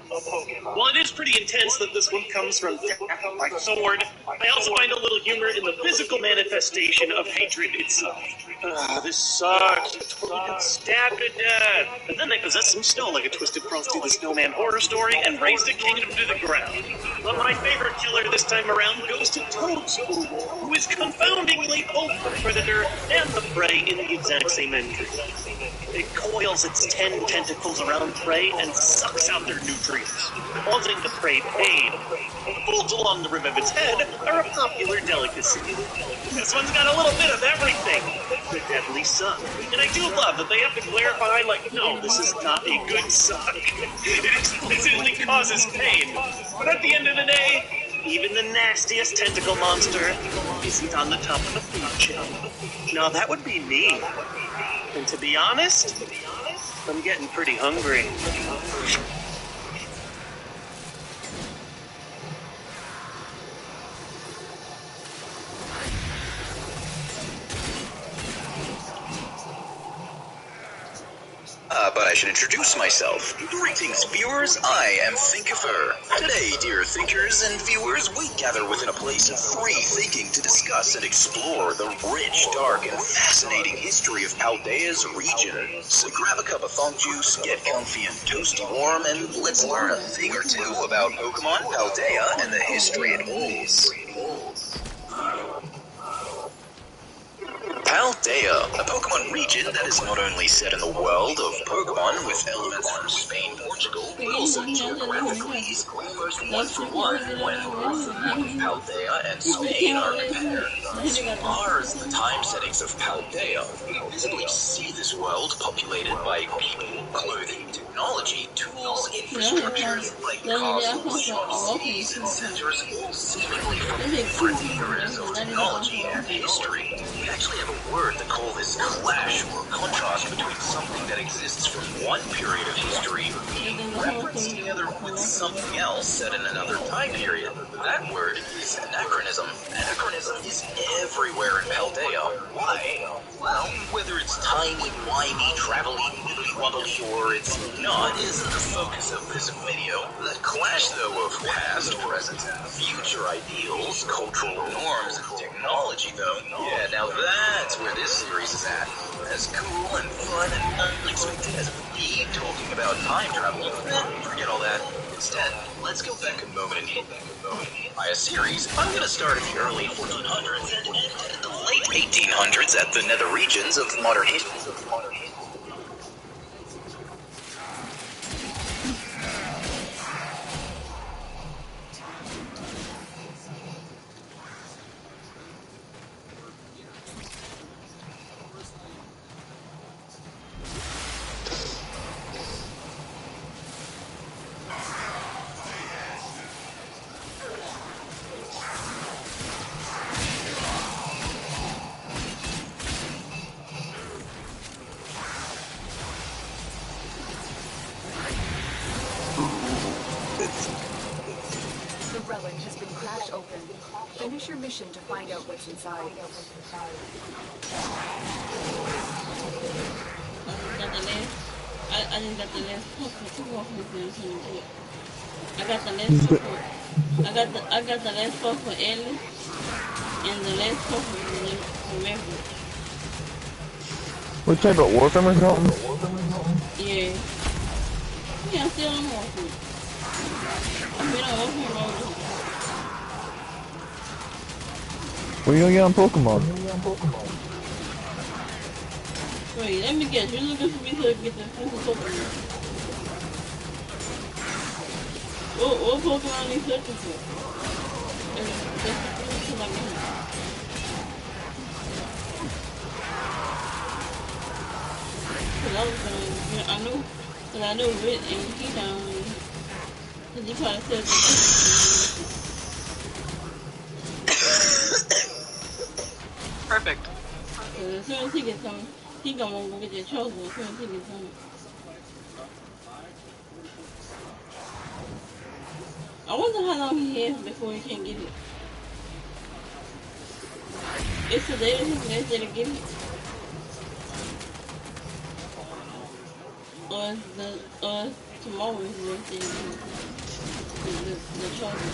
While it is pretty intense that this one comes from death by sword, I also find a little humor in the physical manifestation of hatred itself. This sucks. I totally got stabbed to death. And then they possessed some snow like a twisted Frosty the Snowman horror story and razed a kingdom to the ground. But my favorite killer this time around goes to Toadspool, who is confoundingly both the predator and the prey in the exact same entry. It coils its 10 tentacles around prey and sucks out their nutrients, causing the prey pain. Folds along the rim of its head are a popular delicacy. This one's got a little bit of everything. The deadly suck. And I do love that they have to clarify, like, no, this is not a good suck. It explicitly causes pain. But at the end of the day, even the nastiest tentacle monster isn't on the top of the food chain. Now that would be me. And to be honest, I'm getting pretty hungry.
But I should introduce myself. Greetings, viewers. I am Thinkifer. Today, dear thinkers and viewers, we gather within a place of free thinking to discuss and explore the rich, dark, and fascinating history of Paldea's region. So grab a cup of funk juice, get comfy and toasty warm, and let's learn a thing or two about Pokemon, Paldea, and the history it holds. Paldea Paldea, a Pokemon region that is not only set in the world of Pokemon with elements from Spain, Portugal, but also geographically is almost one for one when both the map of Paldea and Spain are compared. As far as the time settings of Paldea, we visibly see this world populated by people, clothing, technology, tools, infrastructures like castles, shops, cities, and centers, all seemingly from different eras of technology and history. We actually have a word to call this clash or contrast between something that exists from one period of history being referenced together with something else set in another time period. That word is anachronism. Anachronism is everywhere in Paldea. Why? Well, whether it's timey-wimey, travel-y, wibbly-wobbly, or it's not, isn't the focus of this video. The clash, though, of past, present, and future ideals, cultural norms, and technology, though, yeah, now that's where this series is at. As cool and fun and unexpected as it would be talking about time travel, forget all that. Instead, let's go back a moment in by a series. I'm gonna start in the early 1400s and end in the late 1800s at the nether regions of modern history.
The relic has been cracked open. Finish your mission to find out what's inside.
I didn't get the last I got the last couple. I got the last couple for Ellie and the last couple for Maverick.
What type of Warframe or something?
Yeah. Yeah, I'm still on Warframe. I've been on Warframe all the time.
Where you gonna get on Pokemon?
Wait, let me guess. You're looking for me to get the physical Pokemon. What Pokemon are you searching for? I know Rit and he down there. Cause he probably said
Perfect.
as soon as he gets home, he gonna go get that chosen as soon as he gets home. I wonder how long he has before he can get it. It's today that his last day to get it. Or tomorrow is his last day to get it. The chosen.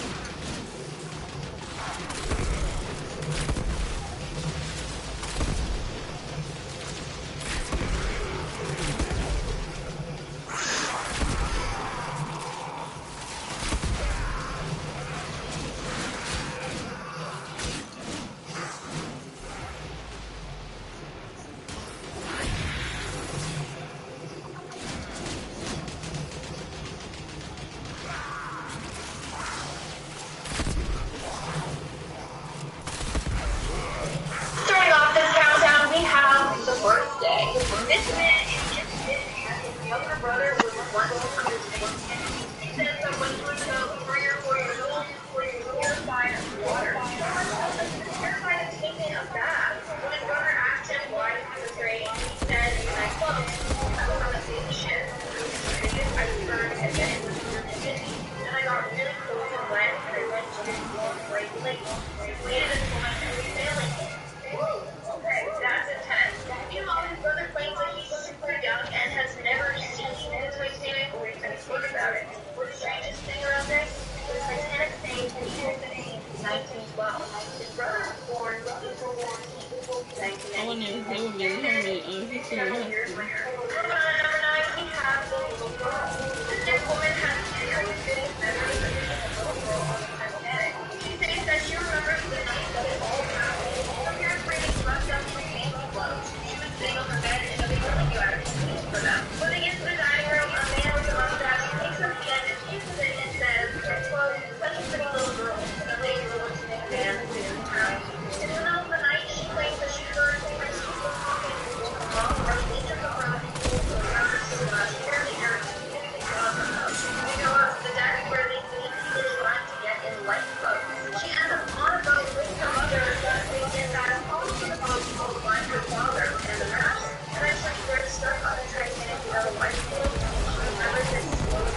She ended up on a boat with her mother that weekend that also the boat will find her father and the nurse. Eventually, they're stuck on the Titanic without a lifeboat. She remembers it slowly.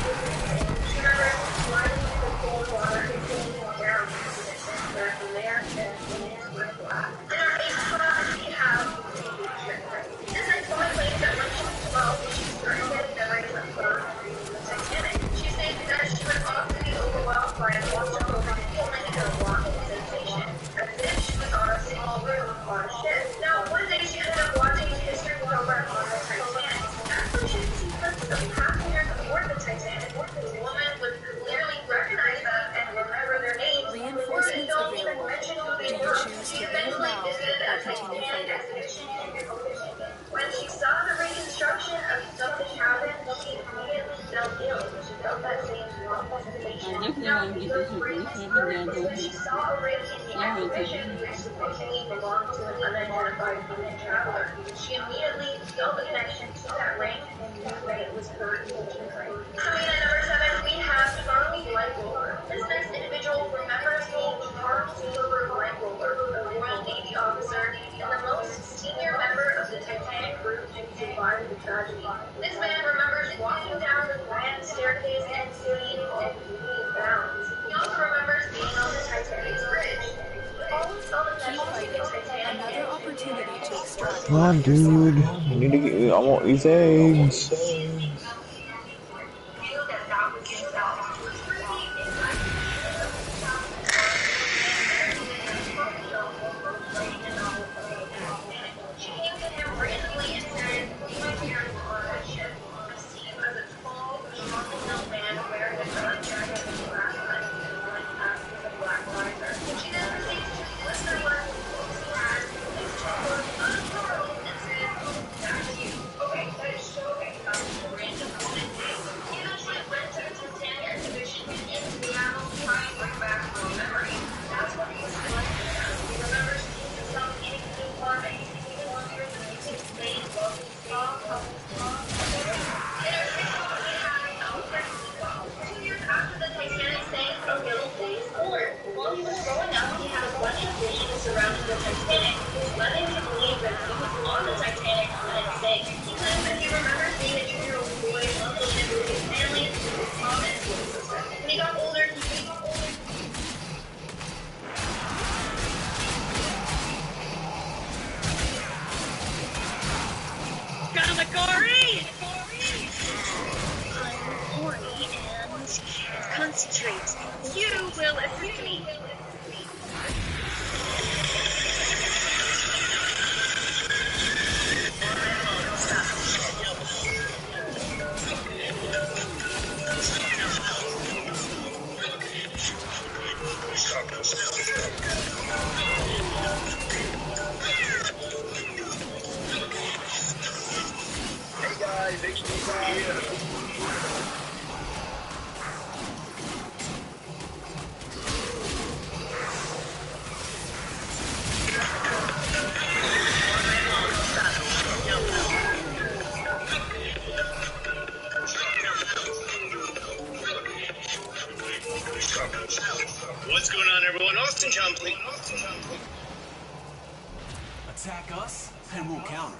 She remembers sliding into the cold water and feeling down into the center from there and feeling with black. In our 8th class, we have this ex-boy claims that when she was 12, she started getting memories of her reading the Titanic. She states that she would often be overwhelmed by a watch of feeling and a walking sensation, as if she was on a small room on a ship. Now, one day she ended up watching a history program on the Titanic. That's when she sees clips of passengers aboard the Titanic. The woman would clearly recognize them and remember their names.
Reinforcements available. Do you choose to leave now or continue fighting?
When she saw the reconstruction of some of the cabin, she immediately felt ill. She felt that same warm sensation. Now, the greatest word was when she saw a ring in the exhibition, which supposedly belonged to an unidentified human traveler. She immediately felt the connection to that ring and knew that it was her ancient ring. Coming in at number 7, we have Charlie Whiteroller. This next individual remembers being Charles Gilbert Whiteroller, a Royal Navy officer and the most senior member of the Titanic crew to survive the tragedy. This man remembers walking down the grand staircase and seeing all the beauty abounds. He also remembers being on the Titanic's bridge. He always felt a
Keep
connection to the
fighting.
Titanic.
Another opportunity to extract.
Come on, dude. I need to get. I want these eggs.
She came to him randomly and said, "Be my parents on that ship." Perceived as a tall, strong-built man wearing a dark jacket and black pants and one hat with a black visor. She then proceeds to list her work with books he has, his checkbook, unfurled, and said, "That's you." Okay, that is so exciting. Random woman name. He eventually went to the Titanic exhibition in Seattle to try and bring back her memory. That's what he was selected as. He remembers seeing himself in a uniform and while he was growing up, he had a bunch of visions surrounding the Titanic, which led him to believe that he was on the Titanic when it sank. He claims that he remembers being a 2-year-old boy loving him with his family and his mom and his sister. When he got older,
Gamagori! I'm horny and can't concentrate. You will assist me.
Hey guys, HDC here.
What's going on, everyone? Austin Chumpley.
Attack us, and we'll counter.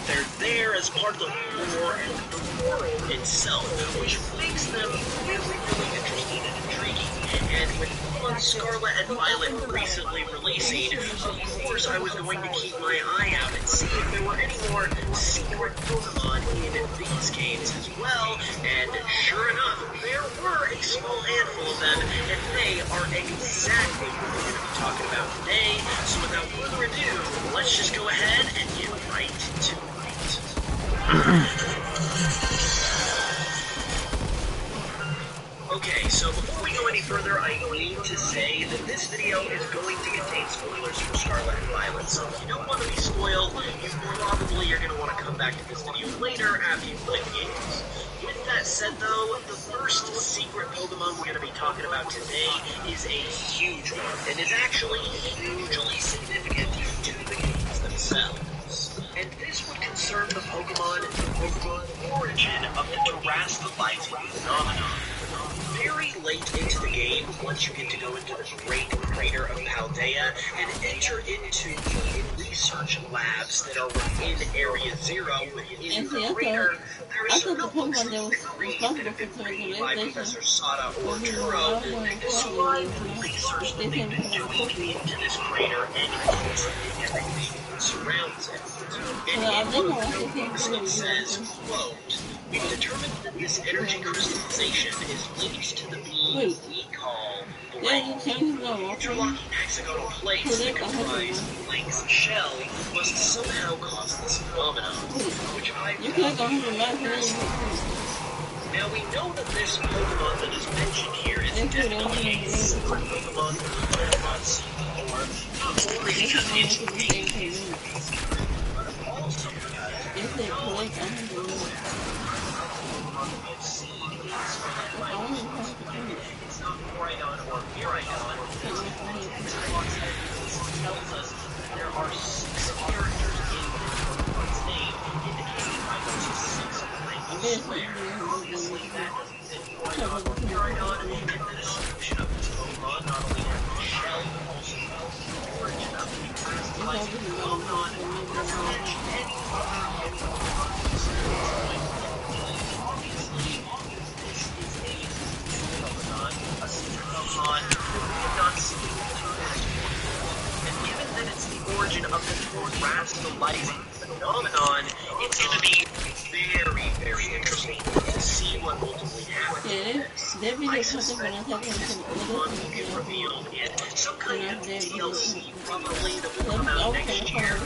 They're there as part of the lore and the world itself, which makes them really, really interesting and intriguing. And with Pokemon Scarlet and Violet recently releasing, of course I was going to keep my eye out and see if there were any more secret Pokemon in these games as well. And sure enough, there were a small handful of them, and they are exactly what we're going to be talking about today. So without further ado, let's just go ahead and get right to it. Okay, so before we go any further, I need to say that this video is going to contain spoilers for Scarlet and Violet, so if you don't want to be probably you're going to want to come back to this video later after you play the games. With that said though, the first secret Pokemon we're going to be talking about today is a huge one, and is actually hugely significant to the games themselves. And this would concern the Pokemon origin of the terastallizing phenomenon. Very late into the game, once you get to go into the Great Crater of Paldea and enter into the research labs that are within Area 0 within the crater, there is some notebooks that have been created by Professor Sada or Turo to describe the research that they've been doing into this crater and into everything that surrounds it. And in one of the notebooks it says, quote, "We've determined that this energy crystallization is linked to the being we call blank. Interlocking hexagonal plates that comprise blank's shell must somehow cause this phenomenon, which I Now we know that this Pokemon that is mentioned here is definitely a secret Pokemon that we have not seen before, not only because it's dangerous, but also because it's not Porygon or Miraidon, because tells us that there are 6 characters in this Pokemon's name, indicating by those 6 blanks where, obviously, that doesn't fit Porygon or Miraidon, and the description of this Pokemon not only has the shell, but also the origin of the terastallizing phenomenon, doesn't mention any a secret Pokemon we have not seen until this point. And given that it's the origin of the terastallizing phenomenon, it's going to be very, very interesting to see what ultimately happens. I suspect the Pokemon will get revealed in some kind of DLC, probably that will come out next year, to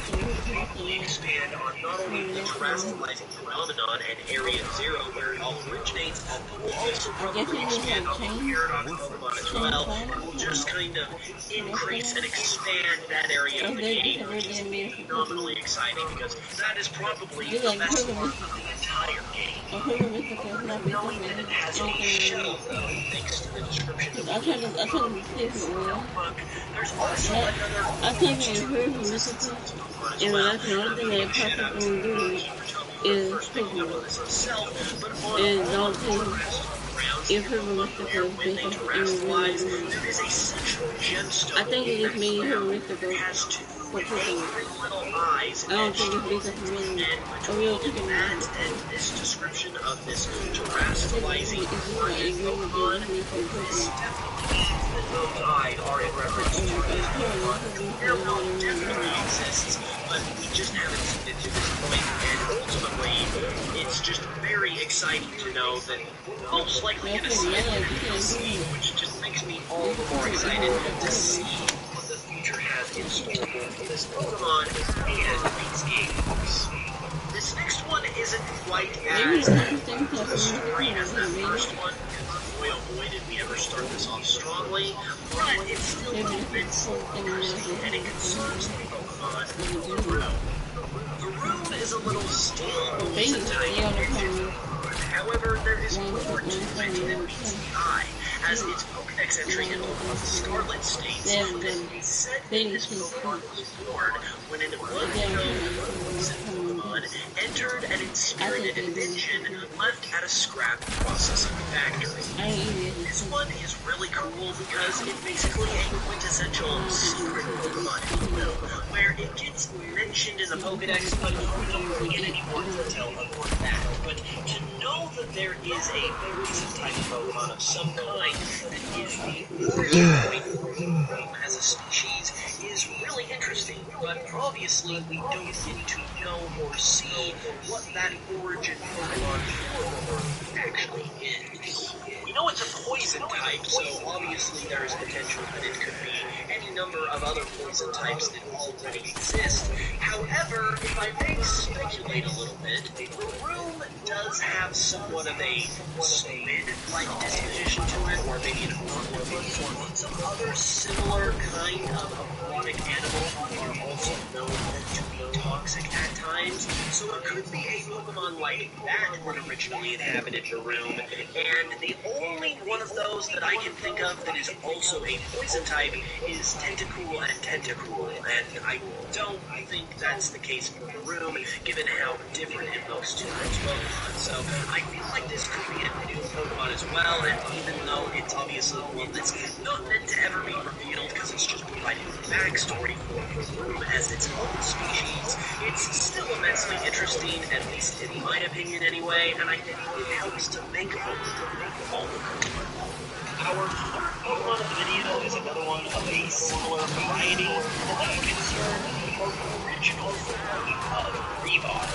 probably expand on not only the terastallizing phenomenon and Area 0 where it all originates, but will also probably expand on the Paradox Pokemon as well, and will just kind of increase and expand that area of the game, which is phenomenally exciting because that is probably the best part of the entire game. Knowing that it has a shell, though, thanks to the description of the notebook, there's also another Pokemon as well. Shout out to the first picking up on this himself, but on all of the rounds here where when they terastallize, there is a central gemstone that has 2 angry little eyes etched on it. And between that and this description of this terastallizing origin Pokemon, this definitely means that those eyes are in reference to this Pokemon. Their world definitely exists, but we just haven't seen it to this point, and ultimately, it's just very exciting to know that we're most likely going to see it in a DLC, which just makes me all the more excited to see what the future has in store for this Pokemon and these games. This next one isn't quite as scary as that first one, because boy oh boy did we ever start this off strongly, but it's still a bit interesting, and it concerns the Pokemon Varoom. Varoom is a little stale poison type. However, there is more to it than meets the eye, as its Pokedex entry in Pokemon Scarlet states that it's said that this Pokemon was born when an unknown poison Pokemon entered an inspirited engine left at a scrap processing factory. This one is really cool because it's basically a quintessential secret Pokemon, if you will, where it gets mentioned in the Pokedex, but we don't really get any more detail about that. But to know that there is a poison type Pokemon of some kind that is the origin point for Varoom as a species is really interesting, but obviously we don't get to know or see what that origin Pokemon for Varoom actually is. We know it's a poison type, so obviously there is potential that it could be any number of other poison types that already exist. However,
if I may speculate a little bit, the room does have somewhat of a squid-like disposition to it, or maybe an or maybe some other similar kind of aquatic animal that are also known to be toxic at times. So it could be a Pokemon like that originally inhabited the room, and the only one of those that I can think of that is also a poison type is Tentacool and Tentacruel, and I don't think that's the case for the room, given how different it looks to those Pokemon. So I feel like this could be a new Pokemon as well, and even though it's obviously one that's not meant to ever be revealed because it's just providing backstory for the room as its own species, it's still immensely interesting, at least in my opinion anyway, and I think it helps to make all the Pokemon. Our third Pokemon of the video is another one of a similar variety, and that is concerned with the original form of Rebar.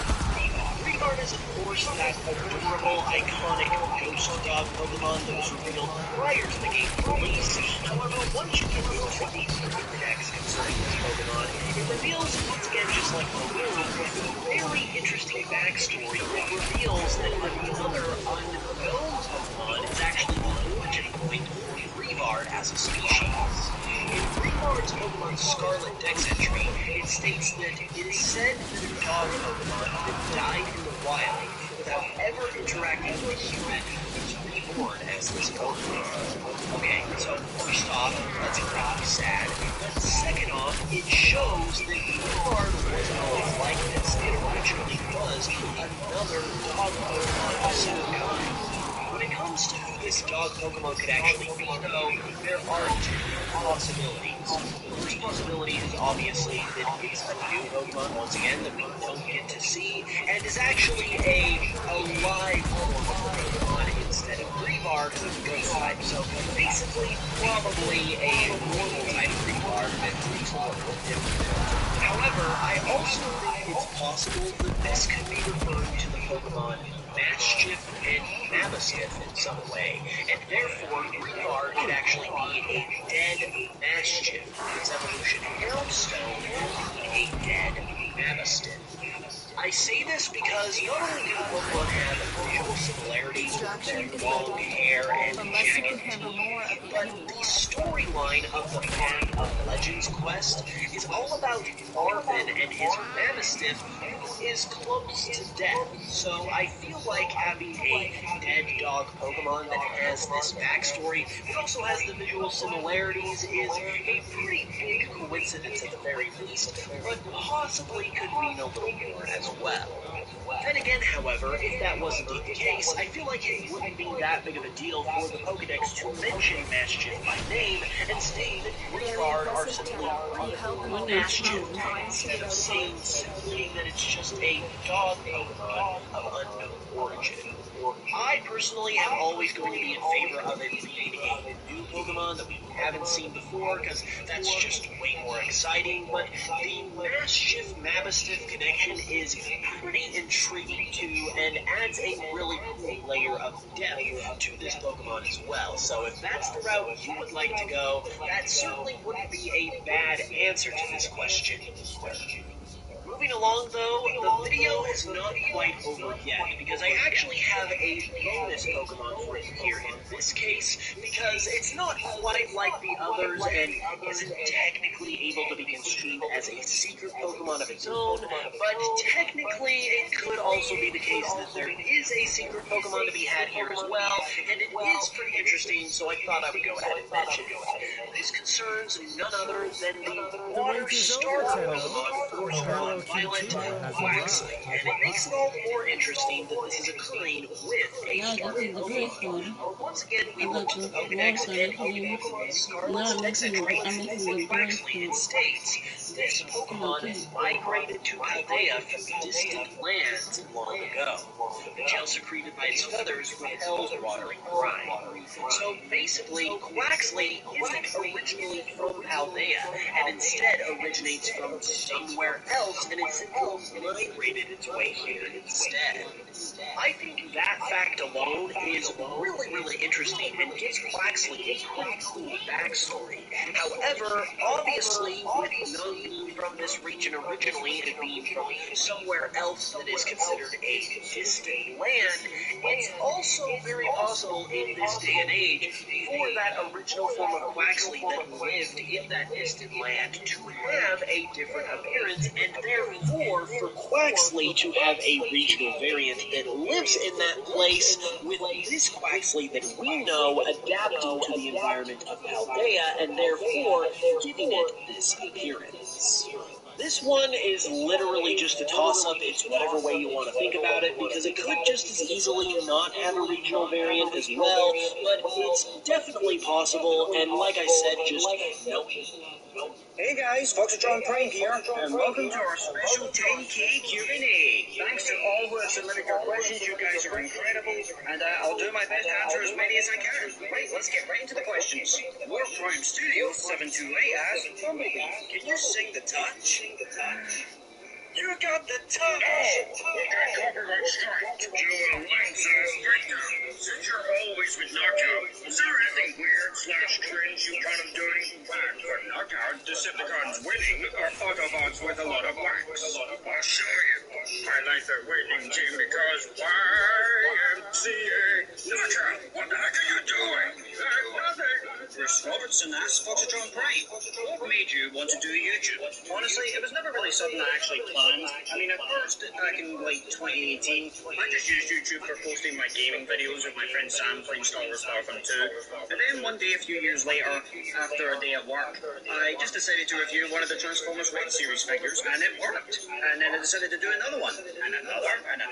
Rebar is, of course, that adorable, iconic ghost dog Pokemon that was revealed prior to the game's release. However, once you get into the Pokédex concerning this Pokemon, it reveals, once again, just like the room, a very interesting backstory that reveals that another unknown Pokemon is actually the origin point for Rebar as a species. In Rebar's Pokemon Scarlet Dex entry, it states that it is said that a dog Pokemon that died in the wild without ever interacting with a human was reborn as this Pokemon. Okay, so first off, that's pretty sad, but second off, it shows that Rebar wasn't always like this. It originally was another dog Pokemon of some kind. When it comes to who this dog Pokemon could actually be, though, there are two possibilities. The first possibility is obviously that it's a new Pokemon, once again, that we don't get to see, and is actually a live form of the Pokemon instead of Rebar, who's a ghost type, so basically probably a normal type Rebar that looks a little different. However, I also think it's possible that this could be referring to the Pokemon Maschiff and Mabosstiff in some way, and therefore Rebar could actually be a dead Maschiff, its evolution Houndstone being a dead Mabosstiff. I say this because not only do the Pokemon have visual similarities with their long hair and jagged teeth, but the storyline of the Path of Legends quest is all about Marvin and his Mabosstiff, who is close to death. So I feel like having a dead dog Pokemon that has this backstory, but also has the visual similarities, is a pretty big coincidence at the very least, but possibly could mean a little more as well. Then again, however, if that was indeed the case, I feel like it wouldn't be that big of a deal for the Pokédex to mention Maschiff by name and state that Rebar are simply breeding Maschiff instead of saying simply that it's just a dog Pokemon of unknown origin. I personally am always going to be in favor of it being a new Pokemon that we haven't seen before, because that's just way more exciting, but the Maschiff Mabosstiff connection is pretty intriguing too, and adds a really cool layer of depth to this Pokemon as well. So if that's the route you would like to go, that certainly wouldn't be a bad answer to this question either. Moving along though, the video is not quite over yet, because I actually have a bonus Pokemon for you here in this case, because it's not quite like the others and isn't technically able to be construed as a secret Pokemon of its own, but technically it could also be the case that there is a secret Pokemon to be had here as well, and it is pretty interesting, so I thought I would go ahead and mention it. This concerns none other than the water starter Pokemon for Scarlet Violet, Quaxly, and it makes it all more interesting that this is occurring with a starter Pokemon. Once again, we look to the Pokédex, and in Pokemon Scarlet's Dex entry, for Quaxly, it states, this Pokemon migrated to Paldea from distant lands long ago. The gel secreted by its feathers repels water and brine. So basically, Quaxly isn't originally from Paldea, and instead originates from somewhere
somewhere else and it simply migrated its way here instead. I think that fact alone is really interesting and gives Quaxley a pretty cool backstory. However, obviously, with none being from this region originally and being from somewhere else that is considered a distant land, it's also very possible in this day and age for that original form of Quaxley that lived in that distant land to have a different appearance, and therefore for Quaxley to have a regional variant that lives in that place, with this Quaxley that we know adapting to the environment of Paldea and therefore giving it this appearance. This one is literally just a toss-up. It's whatever way you want to think about it, because it could just as easily not have a regional variant as well, but it's definitely possible, and like I said, just no.
Hey guys, Foxtron Prime here, and welcome to our special 10K Q&A. Thanks to all who have submitted your questions, you guys are incredible, and I'll do my best to answer as many as I can. Right, let's get right into the questions. Warframe Studio 728 asks, Bumblebee, can you sing the touch? You got the touch!
No! We got copyright strike. You lines straight down. Since you're always with Knockout, is there anything weird / cringe you plan on doing? And for Knockout, Decepticons winning are Autobots with a lot of wax. I'll show you. I like the winning team because YMCA. Knockout, what the heck are you doing? Nothing.
Chris Robertson asks Foxtron Prime, what made you want to do YouTube? Honestly, it was never really something I actually planned. I mean, at first, back in like 2018, I just used YouTube for posting my gaming videos with my friend Sam playing Star Wars Battlefront 2. And then one day, a few years later, after a day at work, I just decided to review one of the Transformers Red Series figures, and it worked. And then I decided to do another one, and another, and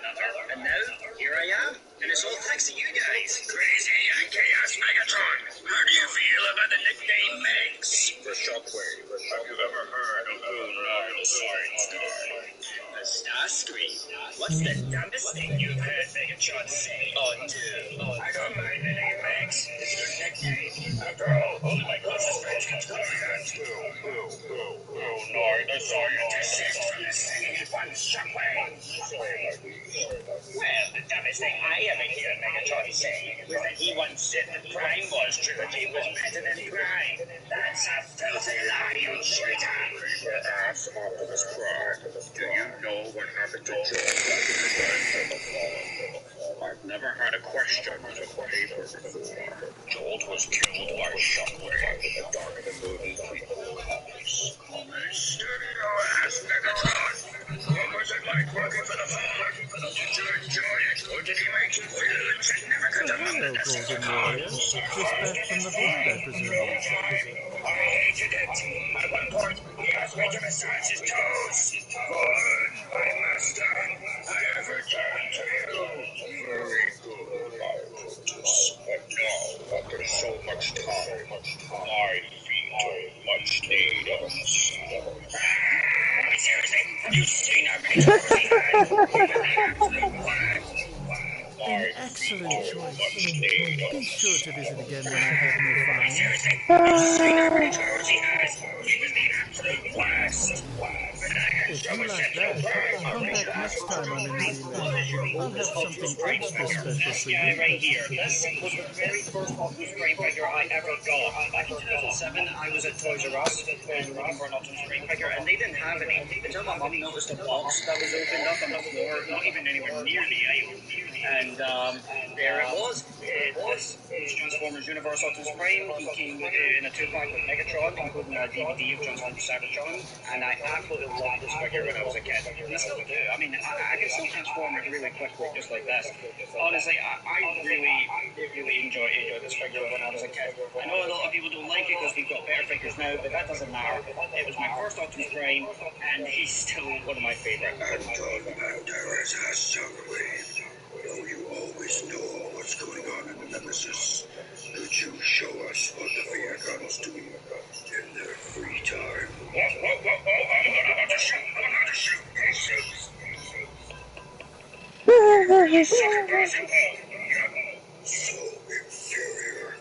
now, here I am. And it's all thanks to you guys.
Crazy and Chaos Megatron. How do you feel about the nickname Megs?
For Shockwave, have you ever heard of the Royal Science Guy?
The Starscream. What's the dumbest thing you've heard Megatron say or do? I don't mind the name Megs. It's your nickname. After all, only my closest friends can call me that.
No, the scientist.
Desist from the singing at once, Shockwave.
Well, the dumbest thing I ever heard Megatron say was that he once said the Prime Wars trilogy was better than Prime.
That's a filthy lie, you traitor.
Ask Optimus Prime. Do you know what happened to Joel back in the time? I've never had a question on a paper before. Joel was killed by Shockwave in the Dark of the Moon prequel comics.
Steady your ass, Megatron. What was it like working for the Fallen? Did you enjoy it, or did he make you feel that you never could have
Hello, Golden Warrior. Just back from the void, I presume.
I hated it. At one point, he asked me to massage his toes. Good, my master. I have returned to you.
Very good, Optimus. But now, after so much time, my feet are in much need of a massage.
Seriously, have you seen how many toes he had?
An excellent choice. Be sure to visit again when I have new finds.
Seriously, have you seen how many toes he has? He was the absolute worst.
If you like that, come back next time I'm in the relay. I'll have something extra special for
Yeah,
you.
right here. This was the very first Optimus Prime figure I ever got. Back in 2007, I was at Toys R Us and looking for an Optimus Prime figure, and they didn't have any until my mum noticed a box that was opened up on the floor, not even anywhere near the aisle. And there it was. It was Transformers Universe Optimus Prime. He came in a 2-pack with Megatron, including a DVD of Transformers Cybertron, and I absolutely loved this figure when I was a kid. And I still do. I mean, I can still transform it really quickly, just like this. Honestly, I really enjoyed this figure when I was a kid. I know a lot of people don't like it because we've got better figures now, but that doesn't matter. It was my first Optimus Prime, and he's still one of my favorite.
Anton Banderas has Shockwave. Though you always know what's going on in the Nemesis, could you show us what the Viacons do in their free time? I'm about to shoot. Hey, shoots. You suck at basketball. So inferior.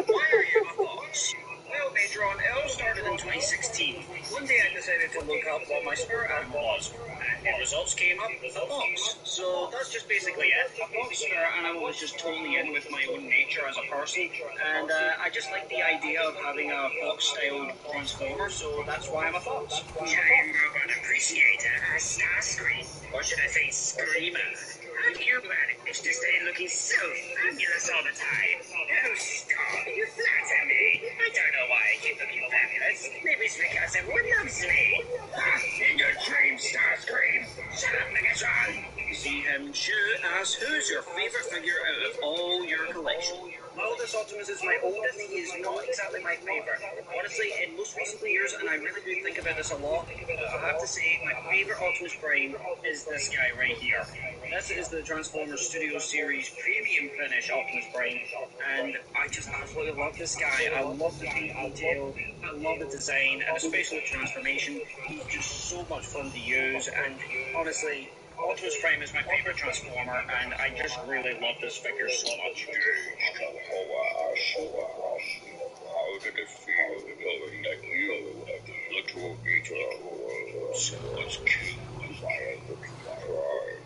Why are you a fox? Well, Major, L started in 2016. One day I decided to look up what my spirit animal was, and the results came up with a fox. So that's just basically it. A fox spirit animal is just totally in with my own nature as a person, and I just like the idea of having a fox-styled transformer, so that's why I'm a fox.
I'm an appreciator, a Starscream, or should I say Screamer. How do you manage to stay looking so fabulous all the time? Oh, stop, you flatter me. I don't know why I keep looking fabulous. Maybe it's because everyone loves me. In your dreams, Starscream. Shut up, Megatron.
See him shoot, ask who's your favourite figure out of all your collection. While this Optimus is my oldest, he is not exactly my favourite. Honestly, in most recent years, and I really do think about this a lot, I have to say my favourite Optimus Prime is this guy right here. This is the Transformers Studio Series Premium Finish Optimus Prime, and I just absolutely love this guy. I love the paint detail, I love the design, and especially the transformation. He's just so much fun to use, and honestly, Optimus Prime is my favourite Transformer, and I just really love this figure so much.
How did it feel knowing that you have the little Beetle? Someone's killed by a little pride.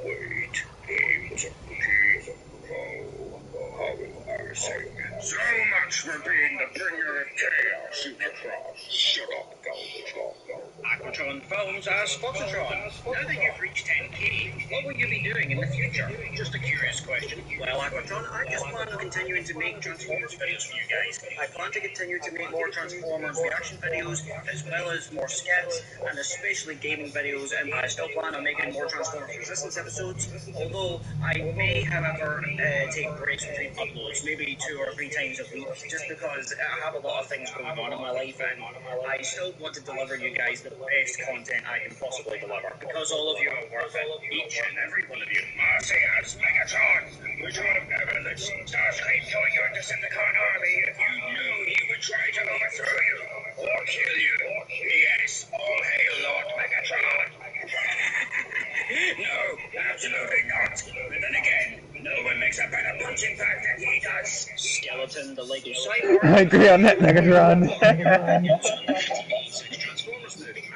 Wait, Beetle. How embarrassing. So much for being the bringer of chaos, Unicron. Shut up, Galvatron.
Aquatron Films asks Foxatron, now that you've reached 10k, what will you be doing in the future? Just a curious question. Well, Aquatron, I just plan on continuing to make Transformers videos for you guys. I plan to continue to make more Transformers reaction videos, as well as more skits, and especially gaming videos, and I still plan on making more Transformers Resistance episodes, although I may, however, take breaks between uploads, maybe 2 or 3 times a week, just because I have a lot of things going on in my life, and I still want to deliver you guys the best content I can possibly deliver, because all of you are worth it, each and every one of you.
Marcius, Megatron, would you have ever let Starscream join your Decepticon army if you knew he would try to overthrow you or kill you? Yes, all hail Lord Megatron. No, absolutely not. But then again, no one makes a better punching bag than he does.
Skeleton, the Lego Cyborg.
I agree on that, Megatron.
Transformers movie.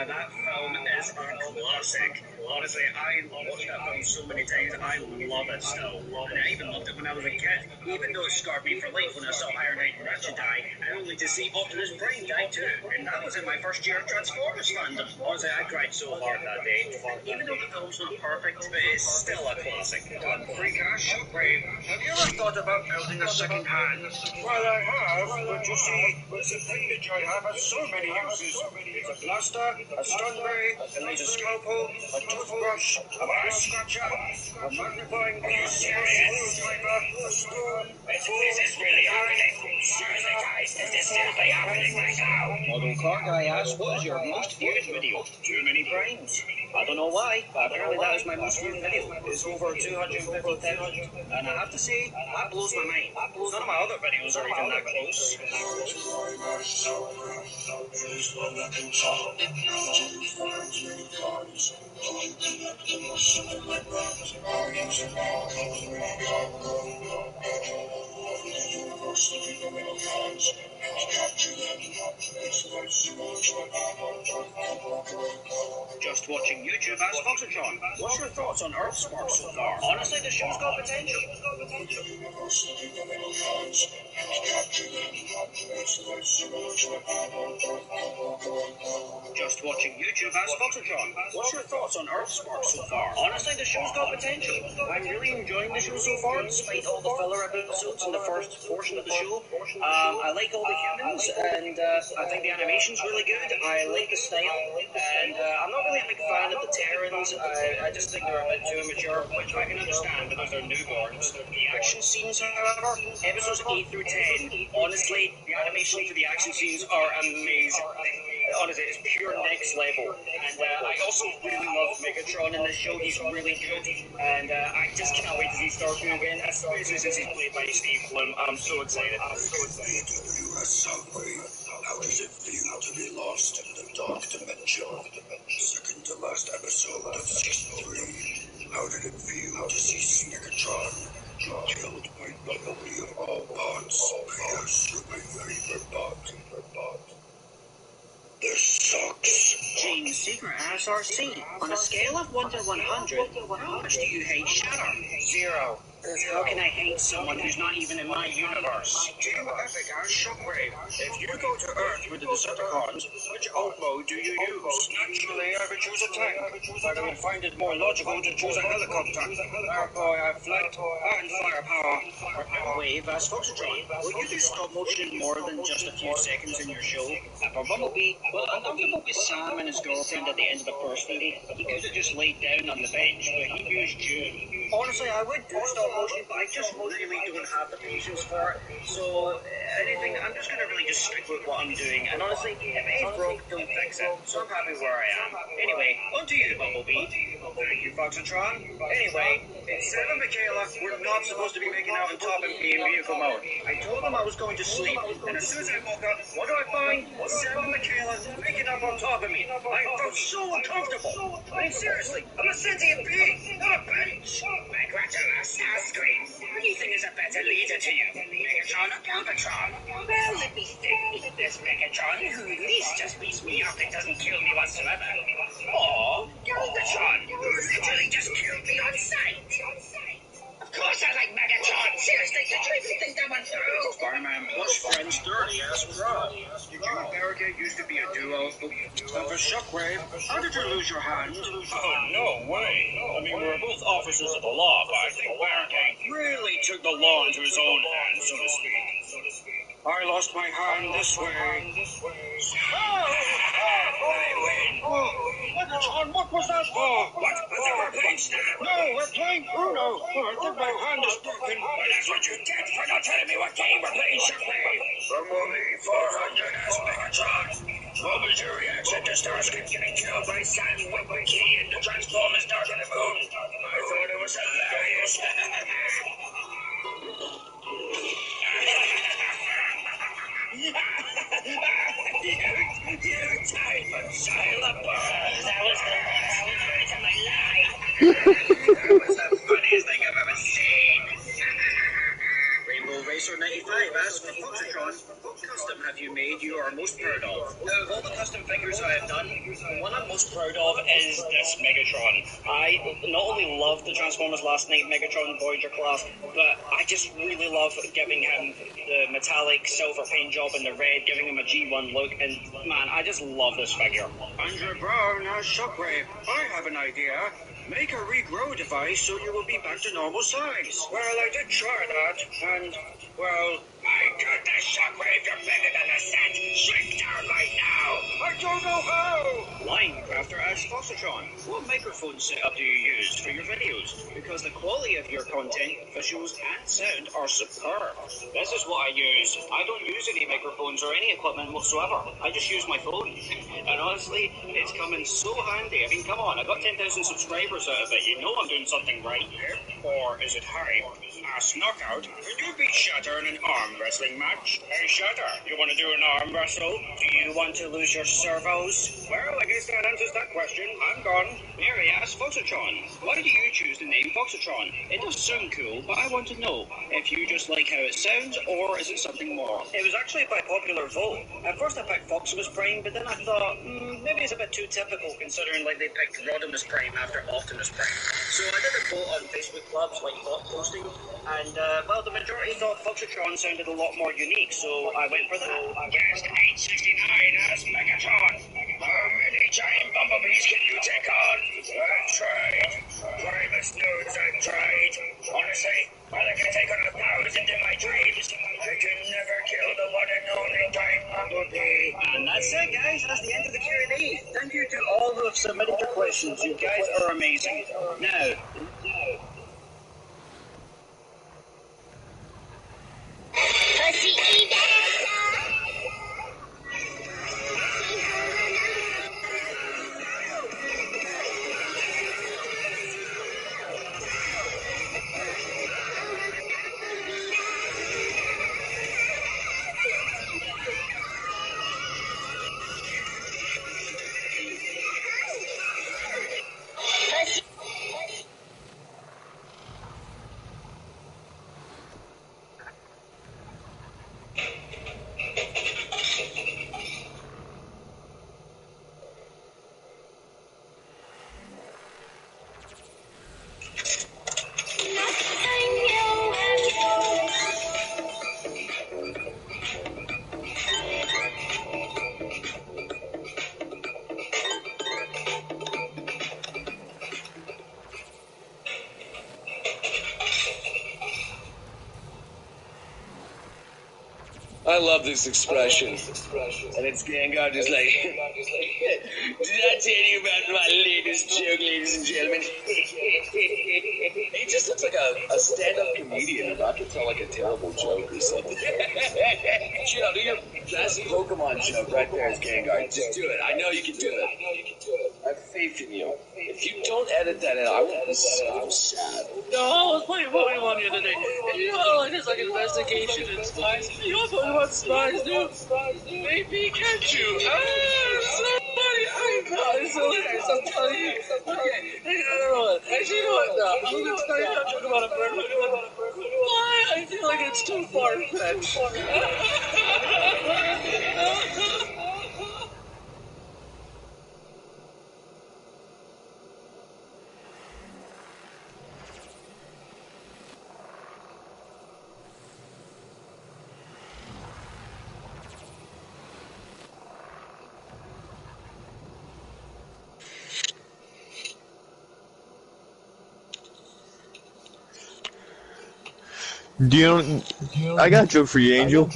That film is a classic. Honestly, I watched that film so many times. I love it still. And I even loved it when I was a kid. Even though it scarred me for life when I saw Iron Knight and Ratchet die, and only to see Optimus Prime die too. And that was in my first year of Transformers fandom. Honestly, I cried so hard that day. Even though the film's not perfect, but it's still a classic.
Free cash, Brave. Have you ever thought about building a second hand? Well, I have, but you see, this appendage I have has so many uses. It's a blaster, a stun ray, a laser scalpel, a toothbrush, a back scratcher, a magnifying glass, a screwdriver, a spoon.
Is this really happening? Seriously, guys, is this seriously happening right now?
Model Car Guy asks, what is your most viewed video? Too many primes. I don't know why, but apparently that is my most viewed video. It's over 250,000. And I have to say, that blows my mind. None of my other videos are even that close. Just watching YouTube as Foxatron. What's your thoughts on Earthspark so far? Honestly, the show's got potential. Just watching YouTube as Foxatron. What's your thoughts on Earthspark so far? Honestly, the show's got potential. I'm really enjoying the show so far, despite all the filler episodes in the first portion of the show. I like all the humans, and I think the animation's really good. I like the style, and I'm not really a big fan of the Terrans. I just think they're a bit too immature, which I can understand because they're newborns. The action scenes, however, episodes 8 through 10, honestly, the animation for the action scenes are amazing. Honestly, it's pure next level. And I also really love Megatron in this show. He's really good. And I just cannot wait to see Starscream again, especially since he's played by Steve Bloom. I'm so excited.
How does it feel to be lost in the dark dimension? Second to last episode of season 3. How did it feel to see Megatron killed by nobody of all parts? Pierce, my favorite bot.
insane secret SRC. On a scale of 1 to 100, how much do you hate Shatter? 0. Because how can I hate someone who's not even in my universe? Team Epic and Shockwave. If you go to Earth with the Decepticons, which alt mode do you use? Naturally, I would choose a tank, but I would find it more logical to choose a helicopter. Therefore, I have flight and firepower. Wave as Foxtron. Will you do stop motion more than just a few seconds in your show? For Bumblebee, well, I'm comfortable with Sam and his girlfriend at the end of the first movie. He could have just laid down on the bench, but he used June. Honestly, I would do stop motion, but I just really don't have the patience for it. So, anything, I'm just going to really just stick with what I'm doing. And honestly, if it ain't broke, don't fix it. So I'm happy where I am. Anyway, on to you, Bumblebee. Thank you, Foxtron. Anyway, it's Sam and Michaela. We're not supposed to be making out on top and being vehicle mode. I told them I was going to sleep, and as soon as I woke up, what do I find? Sam and Michaela making up on top of me. I felt so uncomfortable. I mean, seriously, I'm a sentient being, not a bench. Congratulations, Starscream. Who do you think is a better leader to you? Megatron or Galvatron? Well, let me think. This Megatron, who at least just beats me up and doesn't kill me whatsoever. Or Galvatron, who literally just killed me on sight. Of course I like Megatron. Seriously, did you even think that one through? Spider-Man plus friends 30-ass pro. Did you and Barricade used to be a duo? And for Shockwave, how did you lose your hand? Oh, no way. I mean, we were both officers of the law, but I think Barricade really took the law into his own hands, so to speak. I lost my hand this way. Oh! I win! Oh, Megatron, what was that for? What? I think we're playing Snap. No, we're playing Uno. Oh, I think my hand is broken. Well, that's what you get for not telling me what game we're playing, Shockwave. From only 400 as Megatron. What was your reaction to Starscream getting killed by Sam Witwicky in the Transformers Dark of the Moon? I thought it was hilarious. You type of child of balls. That was the best moment of my life. That was the funniest thing I've ever seen. Rainbow Racer 95 asks for Foxtron, what custom have you made you are most proud of? Now, of all the custom figures I have done, the one I'm most proud of is this Megatron. I not only love the Transformers Last Night Megatron Voyager class, but I just really love giving him the metallic silver paint job in the red, giving him a G1 look, and man, I just love this figure. Andrew Brown as Shockwave. I have an idea. Make a regrow device so you will be back to normal size. Well, I did try that, and, well, my goodness, Shockwave, you're bigger than a set. Shrink down right now. I don't know how. Linecrafter as Foxtron. What microphone setup do you use for your videos? Because the quality of your content, visuals, and sound are superb. This is what I use. I don't use any microphones or any equipment whatsoever. I just use my phone. And honestly, it's coming so handy. I mean, come on, I got 10,000 subscribers out of it. You know I'm doing something right here. Or is it hype? Ask Knockout, can you beat Shatter in an arm wrestling match? Hey Shatter, you want to do an arm wrestle? Do you want to lose your servos? Well, I guess that answers that question. I'm gone. Mary asks Foxtron, why do you choose the name Foxtron? It does sound cool, but I want to know if you just like how it sounds, or is it something more? It was actually by popular vote. At first I picked Foximus Prime, but then I thought, maybe it's a bit too typical considering like they picked Rodimus Prime after Optimus Prime. So I did a vote on Facebook clubs like bot posting, and well, the majority thought Foxtron sounded a lot more unique, so I went for that. Guest 869 as Megatron. How many giant bumblebees can you take on? I've tried. Primus knows I've tried. Honestly, I can take on 1,000 in my dreams. I can never kill the one and only giant bumblebee. And that's it, guys. That's the end of the Q&A. Thank you to all who have submitted your questions. You guys are amazing. Now,
I love this expression. And it's Gengar just like, did I tell you about my latest joke, ladies and gentlemen? He just looks like a stand-up comedian about to tell like a terrible joke or something. Chill, do your best Pokemon joke right there is Gengar. Just do it. I know you can do it. I have faith in you. If you don't edit that in, I will be so sad.
No, I was playing Pokemon the other day. And you know, like, it's like investigation and spies. You know Pokemon spies do? They Pikachu. Ah, so funny. I know, it's hilarious. I'm telling you. Okay, hey, no. Actually, you know what? No, I'm going to tell you how to talk about a bird Pokemon. Why? I feel like it's too far-fetched.
Do you know, I got a joke for you, Angel.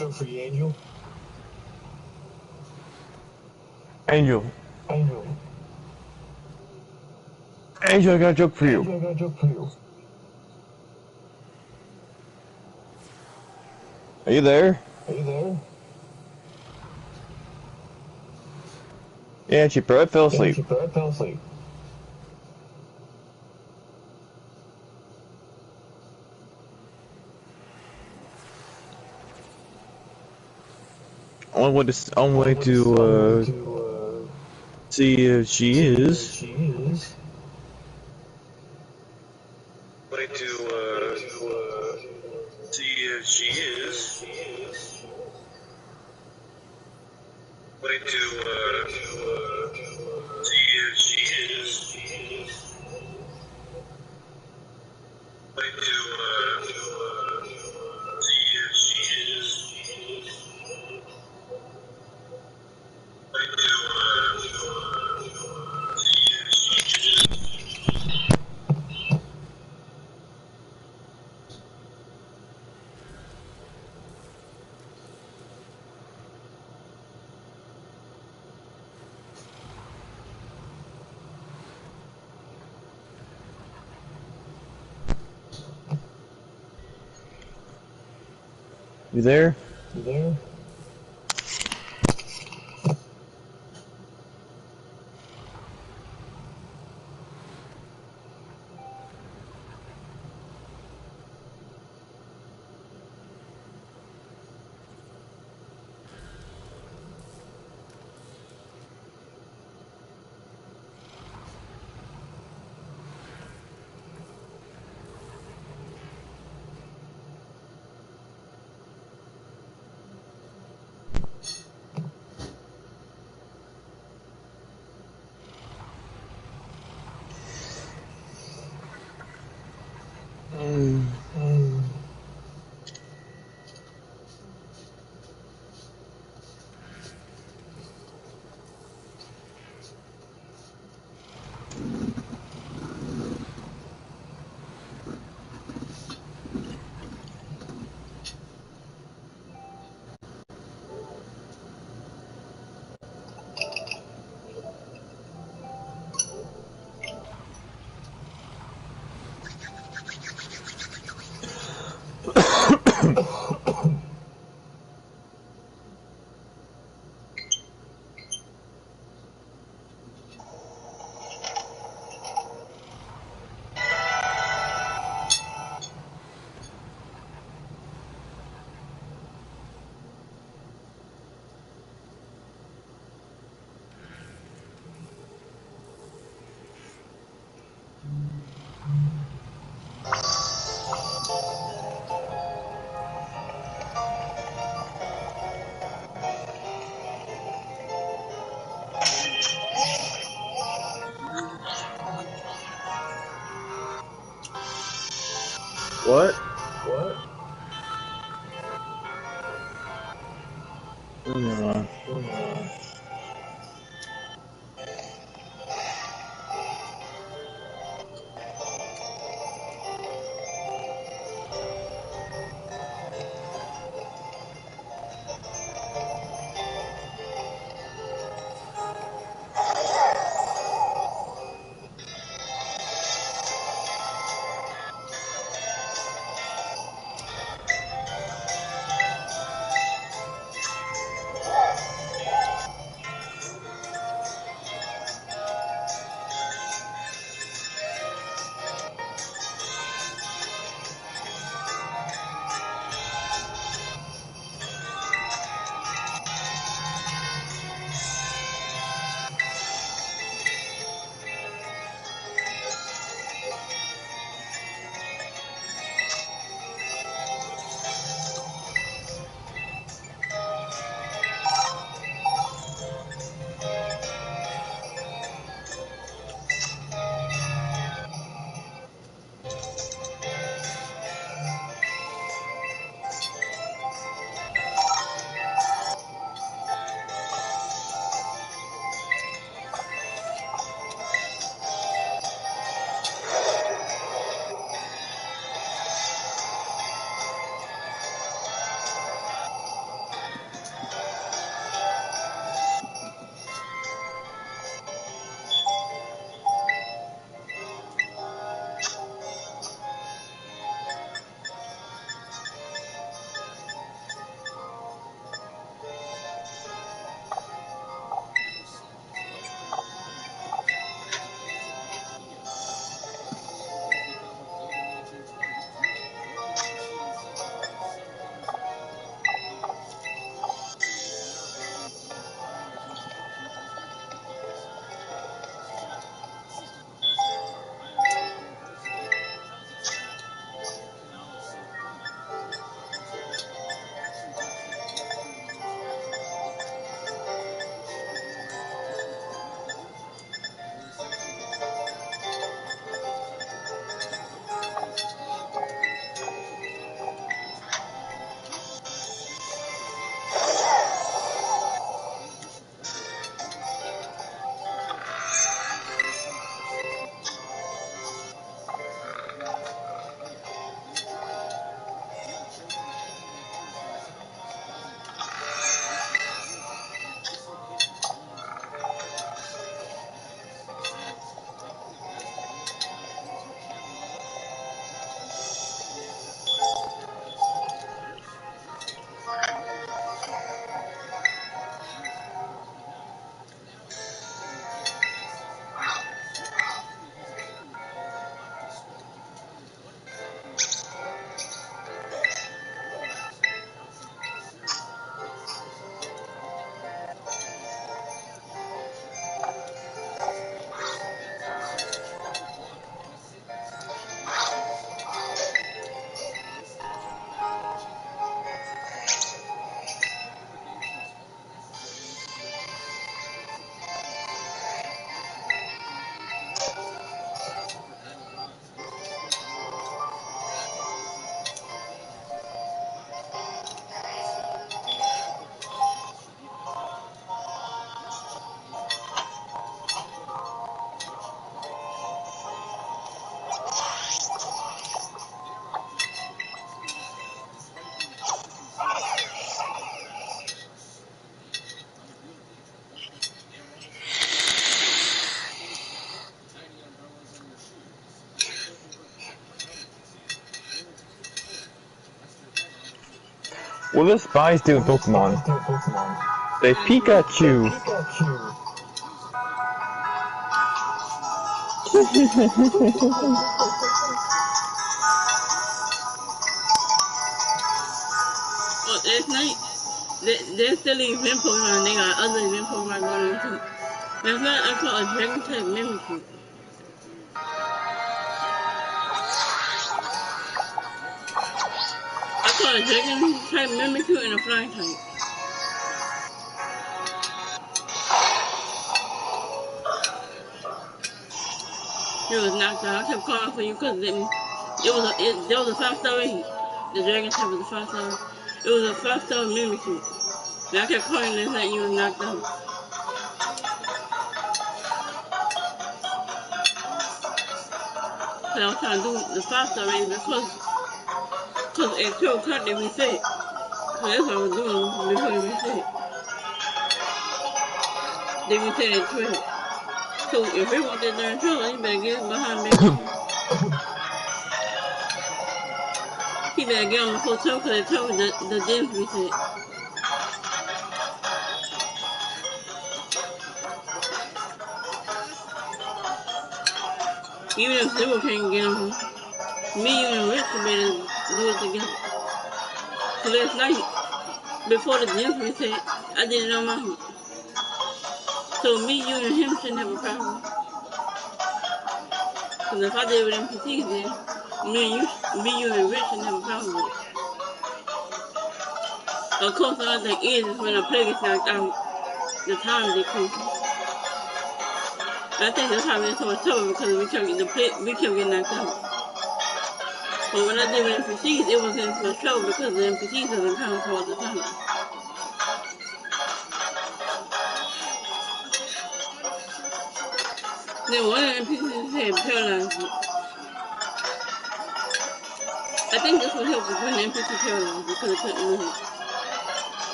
Angel, I got a joke for you. Are you there? Yeah, she probably fell asleep. On way to see if she is.
Way to see if she is. Way to see if she is. Way to see if she is. Way to see if she is.
You there? What? What do spies do in Pokemon? They Pikachu.
Oh, last night, they're still event Pokemon. They got other event Pokemon going on too. Last night I caught a Dragon type Mimikyu. I caught a Dragon type Mimikyu and a Flying type. He was knocked out. I kept calling for you because there was a 5-star raid. The Dragon type was a 5-star. It was a 5-star Mimikyu. And I kept calling last night. You was knocked out. Cause I was trying to do the 5-star raid because at 12 o'clock they reset. So that's what I was doing before they reset. They reset at 12. So if we want that darn trailer, you better get behind me. He better get on the hotel because they told me the dance reset. Even if Zero can't get on him, me, you, and Rich better do it together. So last night, before the dance reset, I did it on my own. So me, you, and him shouldn't have a problem. Because if I did it with NPCs, then me, you, and Rich shouldn't have a problem with it. Of course, the other thing is when a player gets knocked out, the time decreases. I think that's how we had so much trouble because we kept getting knocked out. But when I did with NPCs, it wasn't so much trouble because the NPCs doesn't count towards the time. Then one of the NPCs had paralyzed it. I think this would help with when the NPC paralyzed because it couldn't move.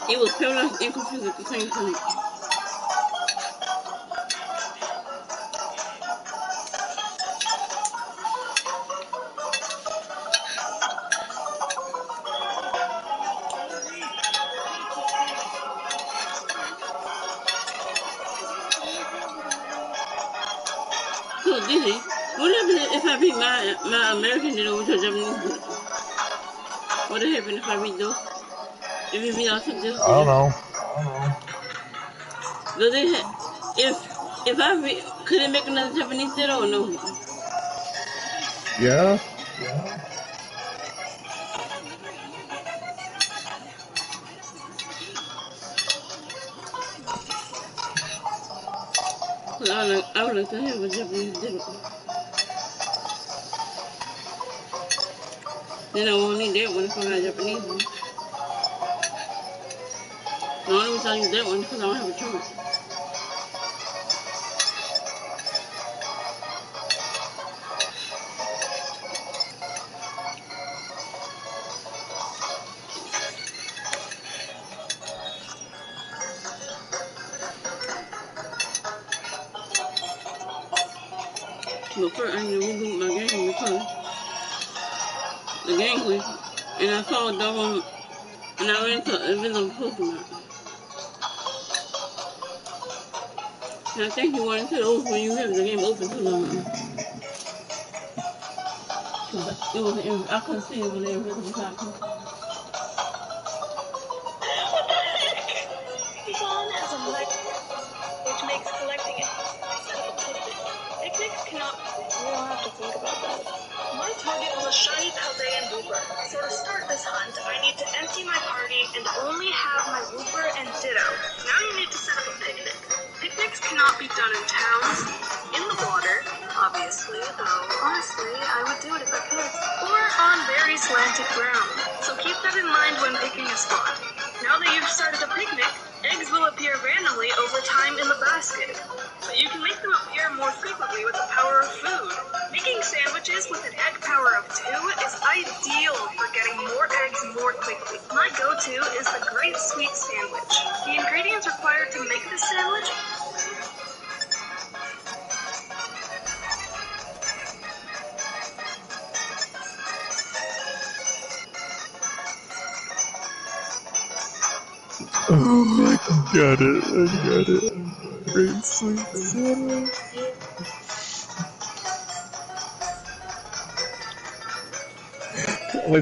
It was paralyzed and confused at the same time. So Dizzy, what happens if I beat my American Ditto with your Japanese Ditto? What would happen if I beat those? If you beat all two Dittos?
I don't know.
Does it if I beat, could it make another Japanese Ditto or no?
Yeah.
Cause I would like to have a Japanese Ditto. Then I won't need that one if I got a Japanese one. The only reason I use that one is because I don't have a choice. But first I need to reboot my game because the game glitched. And I saw a doggone, and I ran into an invisible Pokemon. And I think you wanted to open when you have the game open too long. I couldn't see it with the invisible Pokemon.
Yvonne has a light, which makes collecting it subtle tidbits. Picnics cannot. We don't have to think about that. My target was a shiny Paldean Wooper. So to start this hunt, I need to empty my party and only have my Wooper and Ditto. Now you need to set up a picnic. Picnics cannot be done in towns, in the water, obviously, though honestly, I would do it if I could, or on very slanted ground. So keep that in mind when picking a spot. Now that you've started a picnic, eggs will appear randomly over time in the basket. But you can make them appear more frequently with the power of food. Making sandwiches with an egg power of 2 is ideal for getting more eggs more quickly. My go-to is the Great Sweet Sandwich. The ingredients required to make this sandwich
Oh, I got it. Great sweet sandwich.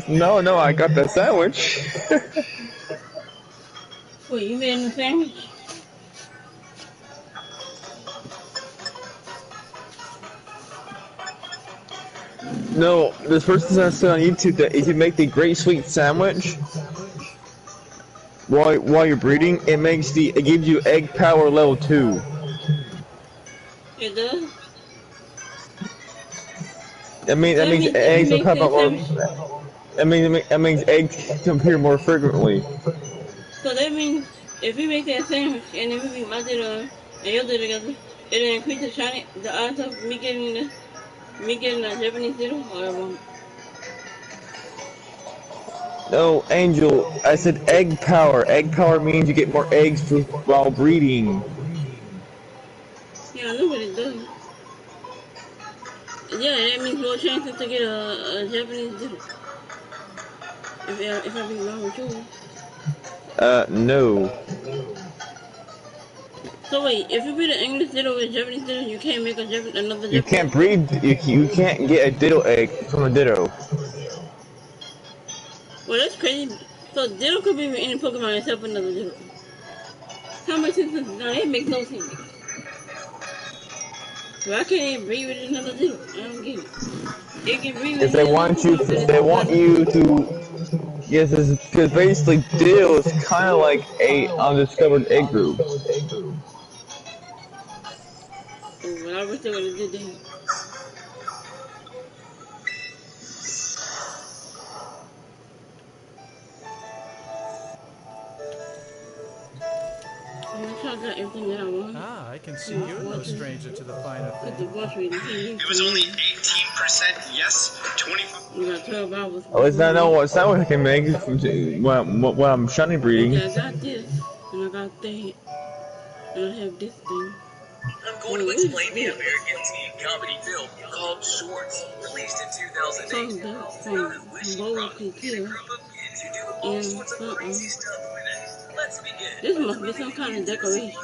No, I got the sandwich.
Wait, you made a sandwich?
No, this person said on YouTube that if you make the great sweet sandwich while you're breeding, it gives you egg power level 2.
It does?
That
So that
means
means if you
eggs will
make
pop
that
out more.
sandwich,
That means eggs appear more frequently.
so that means if you make that sandwich and then we make my dinner and your dinner together, it'll increase the odds of me getting a Japanese dinner or I won't.
No, Angel, I said egg power. Egg power means you get more eggs while breeding.
Yeah, I know what it does. Yeah, that means more chances to get a Japanese dinner. If I be wrong with yours.
No.
So wait, if you breed an English ditto with a Japanese ditto, you can't make another
You can't
Japanese ditto?
breed, you can't get a ditto egg from a ditto.
Well, that's crazy. So ditto could be with any Pokemon except another ditto. How much sense does that makes no sense. Why can't it breed with another ditto? I don't get it. It can breed with
If they
any other
want you,
Pokemon, but it's
they
but
want you to, yes, because basically ditto is kind of like a undiscovered egg group.
oh, well, I wish they would have did that. I got everything that I want.
Ah, I can see you're no stranger to the finer
Put the
things.
voice reading.
It was only 18% yes, 25%.
You got 12 hours.
At least I know what sandwich I can make when I'm shiny breeding.
Okay, I got this, and I got that, and I have this thing.
I'm going to explain the American teen comedy film called Shorts, released in 2008. About a wishy-washy group of kids who do all sorts of crazy stuff with it. Let's begin.
This must be some kind of decoration.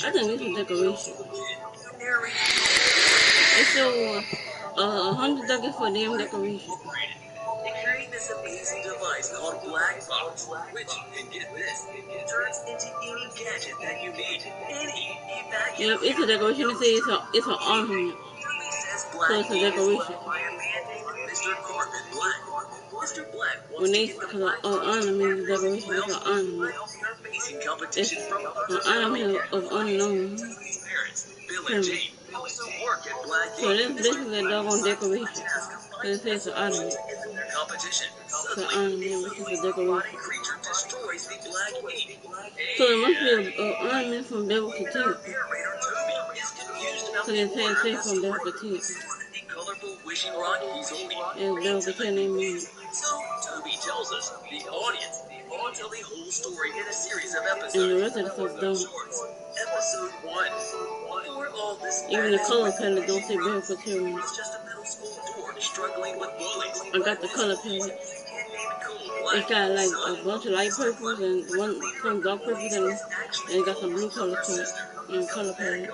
I think this is decoration. It's so 100 ducats for damn decoration.
They create this amazing device called Black Box, which, and get this, turns into any gadget that you need.
Yep, it's a decoration. It's an ornament. So it's a decoration. When they, because an ornament is a decoration, it's an ornament. It's an ornament of unknown. So this is a doggone decoration. So it says an ornament. It's an ornament, which is a decoration. So it must be an ornament from Devil Katina. So it says from Devil Katina. And Devil Katina named me.
So Toby tells us the audience will tell the whole story in a series of episodes.
And the rest of the stuff don't.
Episode 1.
Even the color palette don't say Devil Katina. I got the color palette. It's got like a bunch of light purples and some dark purples and it got some blue colors to it and color palette.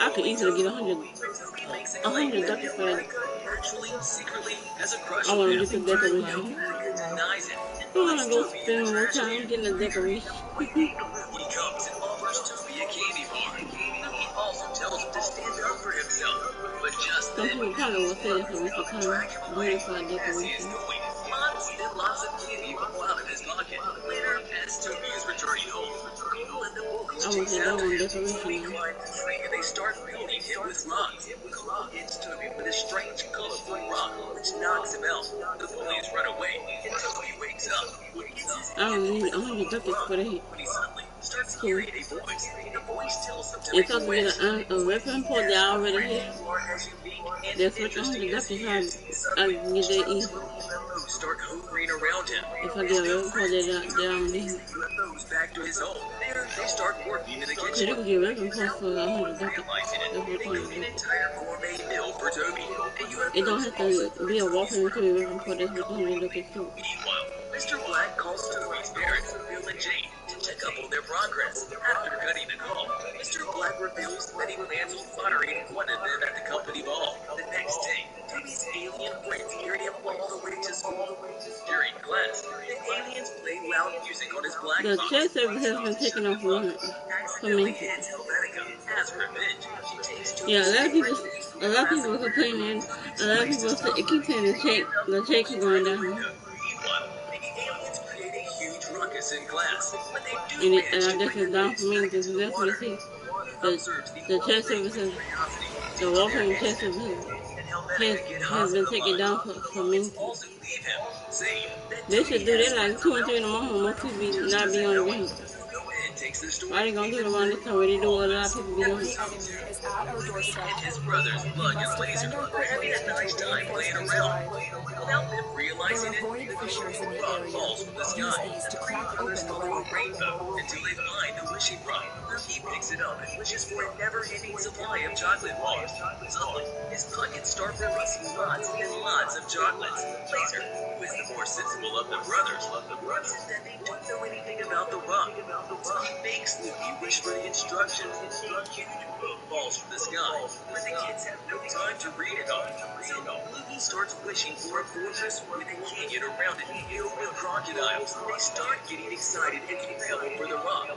I could easily get 100 ducats for that. I want to get the decoration. I want to go spend more time getting the decoration. Some people probably will say that for Mr. Time, doing it for a decoration. I want to say that one decoration now.
They start building him with rocks. It's Toby with a strange, colorful rock, which knocks him out. The bullies run away, and Toby wakes up.
I don't need 100 ducats for that.
Starts hearing a voice. The voice tells him to
It's supposed to get a weapon port that I already have. That's what 100 ducats I can get that easy.
start hovering around him.
If I get real for that down there.
UFOs back to his home. There, they start working in the
Cause
kitchen.
you can get weapon post for $100.
Realizing it, they cook an entire gourmet meal for Toby.
It don't have to be a Warframe, it could be weapon for this with $100 too.
Meanwhile, Mr. Black calls Toby's parents, Bill and Jane, to check up on their progress. After cutting the call, Mr. Black reveals that he plans on honoring one of them at the company ball. The next day, Toby's alien friends carry him all the way to school. During class, the aliens play loud music on his black
The
box.
chat server has been taken off work for me.
Hits Helvetica as revenge. She takes
Yeah, a lot of people are complaining. A lot of people say, it keeps saying the check is going down.
Aliens create a huge ruckus in class.
And I guess it's down for me because that's what it says. The chat service the Warframe chat service has been taken down for me. They should do that like 2 or 3 in the morning. Most people not be on the game. Why they gonna do it around this time where they do what a lot of people be doing?
Is at our doorstep.
His brothers, Bug and Laser, are having a nice time playing around. Without them realizing
There are void fissures in the area.
falls from the
Use
sky.
these to crack
Brothers
open the
follow
rock.
a rainbow until they find the wishing rock. He picks it up and wishes for a never-ending supply of chocolate bars. Suddenly, his pockets start releasing lots and lots of chocolates. Laser, who is the more sensible of the brothers, realizes that they don't know anything about the rock. So he makes Luigi wish for the instructions. A huge book falls from the sky, but the kids have no time to read it all. So Luigi starts wishing for a fortress with a canyon around it filled with crocodiles. They start getting excited and feel for the rock.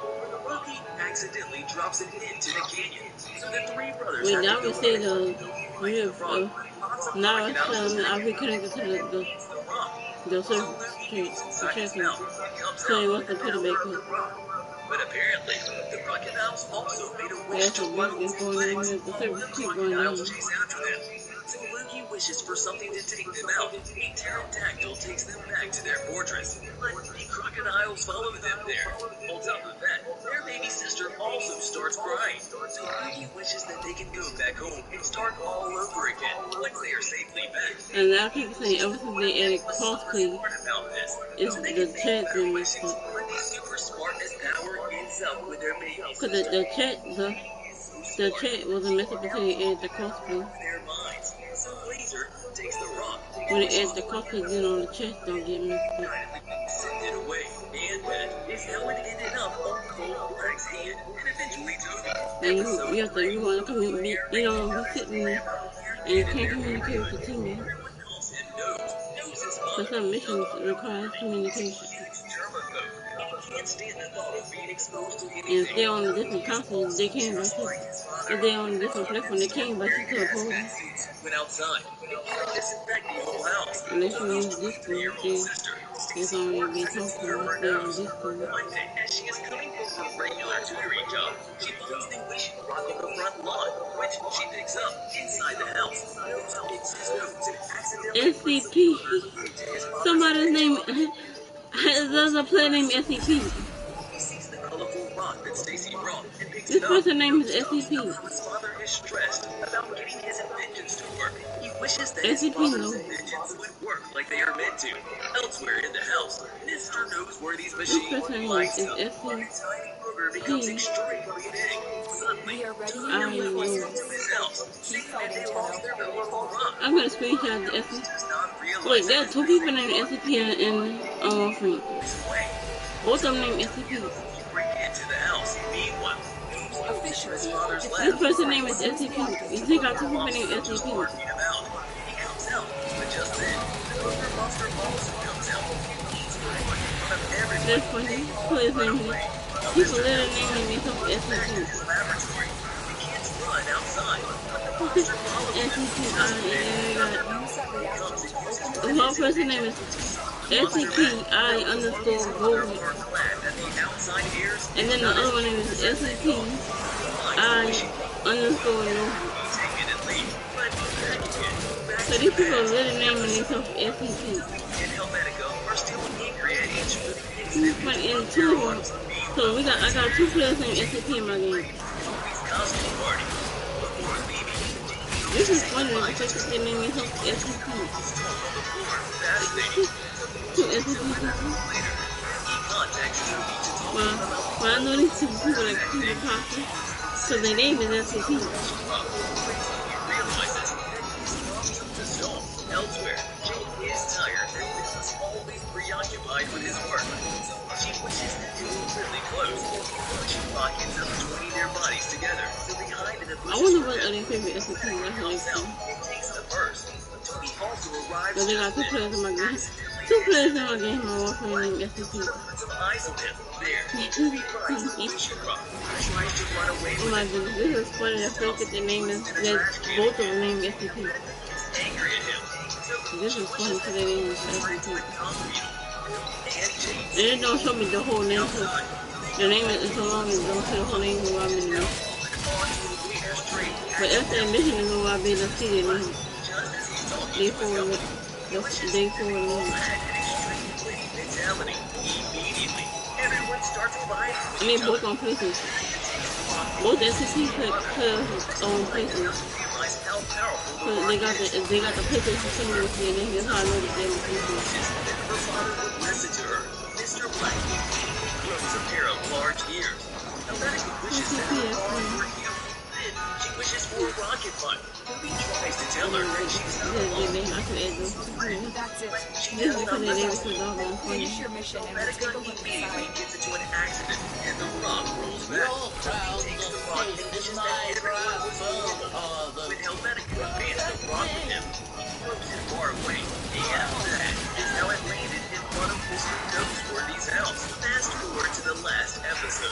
Luigi accidentally drops it into the canyon. So the 3 brothers
Wait,
have
now
to
we
go
say now it's I'll be connected to the server street, the chat server. So he wants to put it back up.
But apparently, the crocodiles also made a wish
That's
to
a
run
big
on
going on
legs.
here. The server
The
keep going down.
crocodiles chase after them. So Luigi wishes for something to take them out. A pterodactyl takes them back to their fortress. But the crocodiles follow them there. On top of that, their baby sister also starts crying. So Luigi wishes that they can go back home and start all over again once they are safely back.
And a lot of people say ever since they added crossplay, it's the chat been messed up.
Super smart as power ends up with their baby.
Cause the chat wasn't messed up until they added the crossplay.
So Laser takes the rock.
When they add the crossplay, then all the chats don't get messed up.
Send it away. And that is how it ended up on Cold Black's hand. And eventually Toby.
And you want to communicate, you know, be sitting there and you can't communicate with the team. So some missions require communication. And if they're on a different console, they can't invite you. If they're on a different platform, they can't invite you to a podium. Unless you use Discord, it's only be talking if they're on Discord.
As she is coming from her regular tutoring job, she finds the wishing rock on the front lawn, which she picks up inside the house.
SCP. Somebody's name. There's a player named SCP. This person's name is SCP. SCP knows.
Like they are meant to. Elsewhere in the house, Mr. Noseworthy's machine
This person's name is SCP.
We are ready
I know.
Keep fighting, Tenno.
I'm gonna screenshot the SCP. Wait, there are 2 people named SCP in Warframe. Both of them named SCP. This person's name is SCP. You think got 2 people named SCP. That's funny. Please name me. People literally naming me some SCP. One person's name is SCP-I underscore Gold. And then the other one name is SCP-I underscore No. So these people are really naming themselves SCP. It's funny, and 2 of them. So I got 2 players named SCP in my game. This is funny because they named themselves SCP. two SCP people. Well, I know these two people like Peter Parker, so their name is SCP.
Elsewhere, Jane is tired and feels always preoccupied with his work. So she wishes that they were really close. She ends up joining their bodies together to be hide in the bushes.
I wonder what other favorite SCP I like to.
It takes the first. Toby also arrives.
But they got two players in my game. Two players in my game are Warframe named SCP.
Some eyes on him. There, Toby finds the fishing rod. Tries to run away.
Oh my goodness, this is funny. The fact that their name is that both of them named SCP.
Angry at him.
This is funny because their name is SCP. And it don't show me the whole name, so the name is so long it don't show the whole name of what I'm in there. But if their mission is over, I'll be able to see their name. Day 4 name. I mean, both on places. Both SCP put on places. So they got the PlayStation symbol with their name. That's how I know that they're on places.
Listen to her, Mr. Black. Grows a pair of large ears. Helvetica wishes that her arms were huge. She wishes for a rocket fund. Toby tries to tell her that she's not alone.
That's it.
This is because their name is so doggone funny.
Finish your mission and we'll take a look inside.
Gets into an accident, and the rock rolls back. Toby takes the rock and wishes that everyone was alone. When Helvetica abandons the rock with him, he throws it far away. And that is how it landed in front of Mr. Noseworthy's house. Fast forward to the last episode.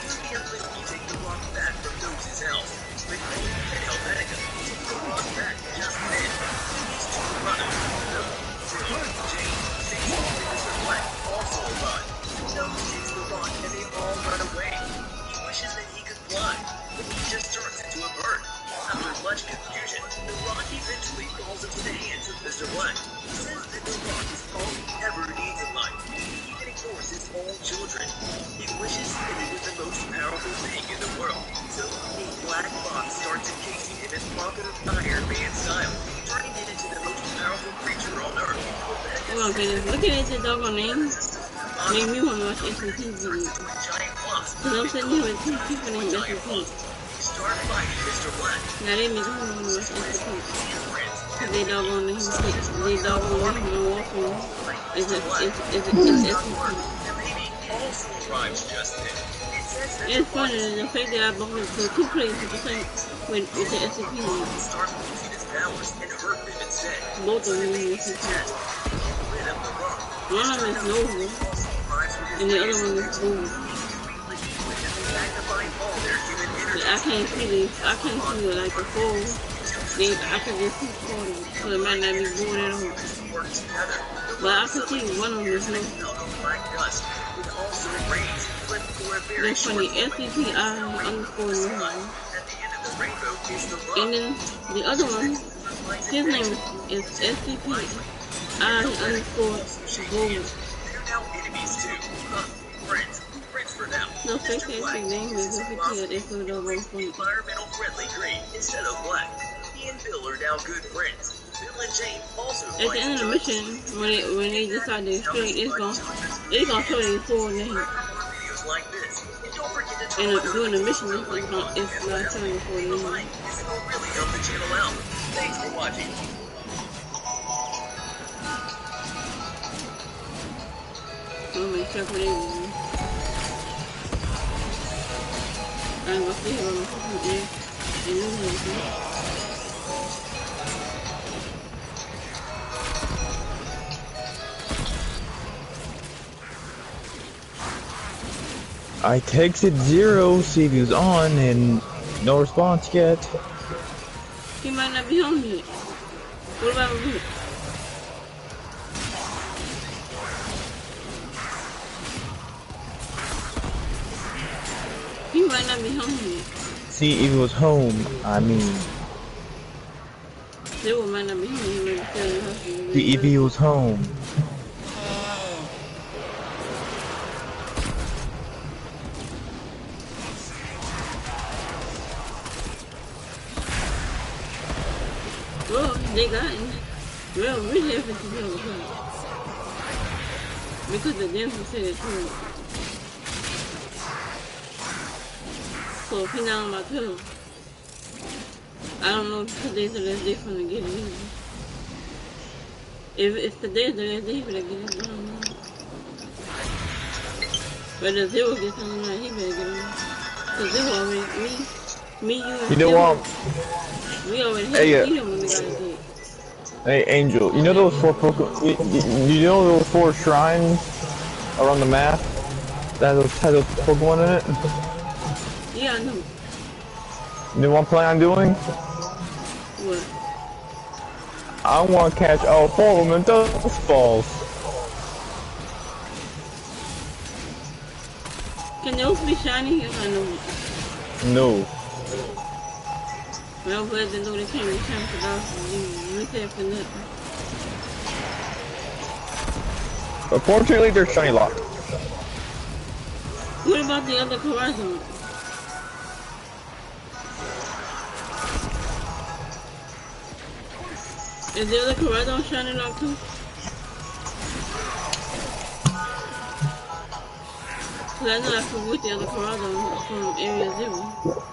Toby and Whiskey take the rock back from Nose's house. But Hope and Helvetica take the rock back just then. These two runners, Jane, Stacy, and Mr. Black also run. Nose takes the rock and they all run away. He wishes that he could fly, but he just turns into a bird. After much confusion, the rock eventually falls into the hands of Mr. Black. He says that the rock is all he ever needs in life. He even ignores his own children. He wishes that it was the most powerful thing in the world. So a black box starts encasing him in pocket of Iron Man style, turning him into the most powerful creature on Earth.
Oh my goodness, looking at the doggone name made me want to watch SCP videos. Because I'm sitting here with two people named SCP. Now they make me want to watch SCP. Because they doggone name, they doggone name and Warframe is SCP. It's funny the fact that I belong to two places at the same with the SCP name. Both of them are SCP. One of them is Nova, and the other one is Blue. I can't see like the four. I can just see 40, so it might not be blue at all. But I can see one of them is Nova. That's funny, SCP_Nova. And then the other one, his name is SCP. I_Gold. No, fake SCP name is SCP. They put it over on point.
Environmental friendly green instead of black. He and Bill are now good friends. Bill and Jane also.
At the end of the mission, when they decide to explain, it's gonna show their full name. And doing the mission, it's not showing the full name.
Thanks for watching.
I'm gonna check what it is. I'm gonna see what I'm supposed to do.
I texted Zero, see if he was on, and no response yet.
He might not be on yet. What about me? He might not be home yet.
See if he was home, I mean.
Zero might not be home, he might be still in the hospital.
See if he was home.
Well, they got him. Well, really everything else. Because the dancer said it too. So if he's not on my pillow, I don't know if today's the last day for him to get it either. If today's the last day for him to get it, I don't know. But if Zero gets on tonight, he better get on. Cause Zero already, me, you, and
You know
Zero,
what?
we already
Hey,
had beat him when we got a date.
hey, Angel. You know those four Pokemon? You know those 4 shrines around the map that has those Pokemon in it?
Yeah, I know.
You know what I'm planning on doing?
What?
I want to catch all 4 of them in Dust Balls.
Can those be shiny? Yes, I know.
No.
Well, I'm glad they know they can't be shiny for dogs. You said for nothing.
Unfortunately, they're shiny locked.
What about the other Corazon? Is the other Corazon shiny locked too? Cause I know I flew with the other Corazon from Area 0.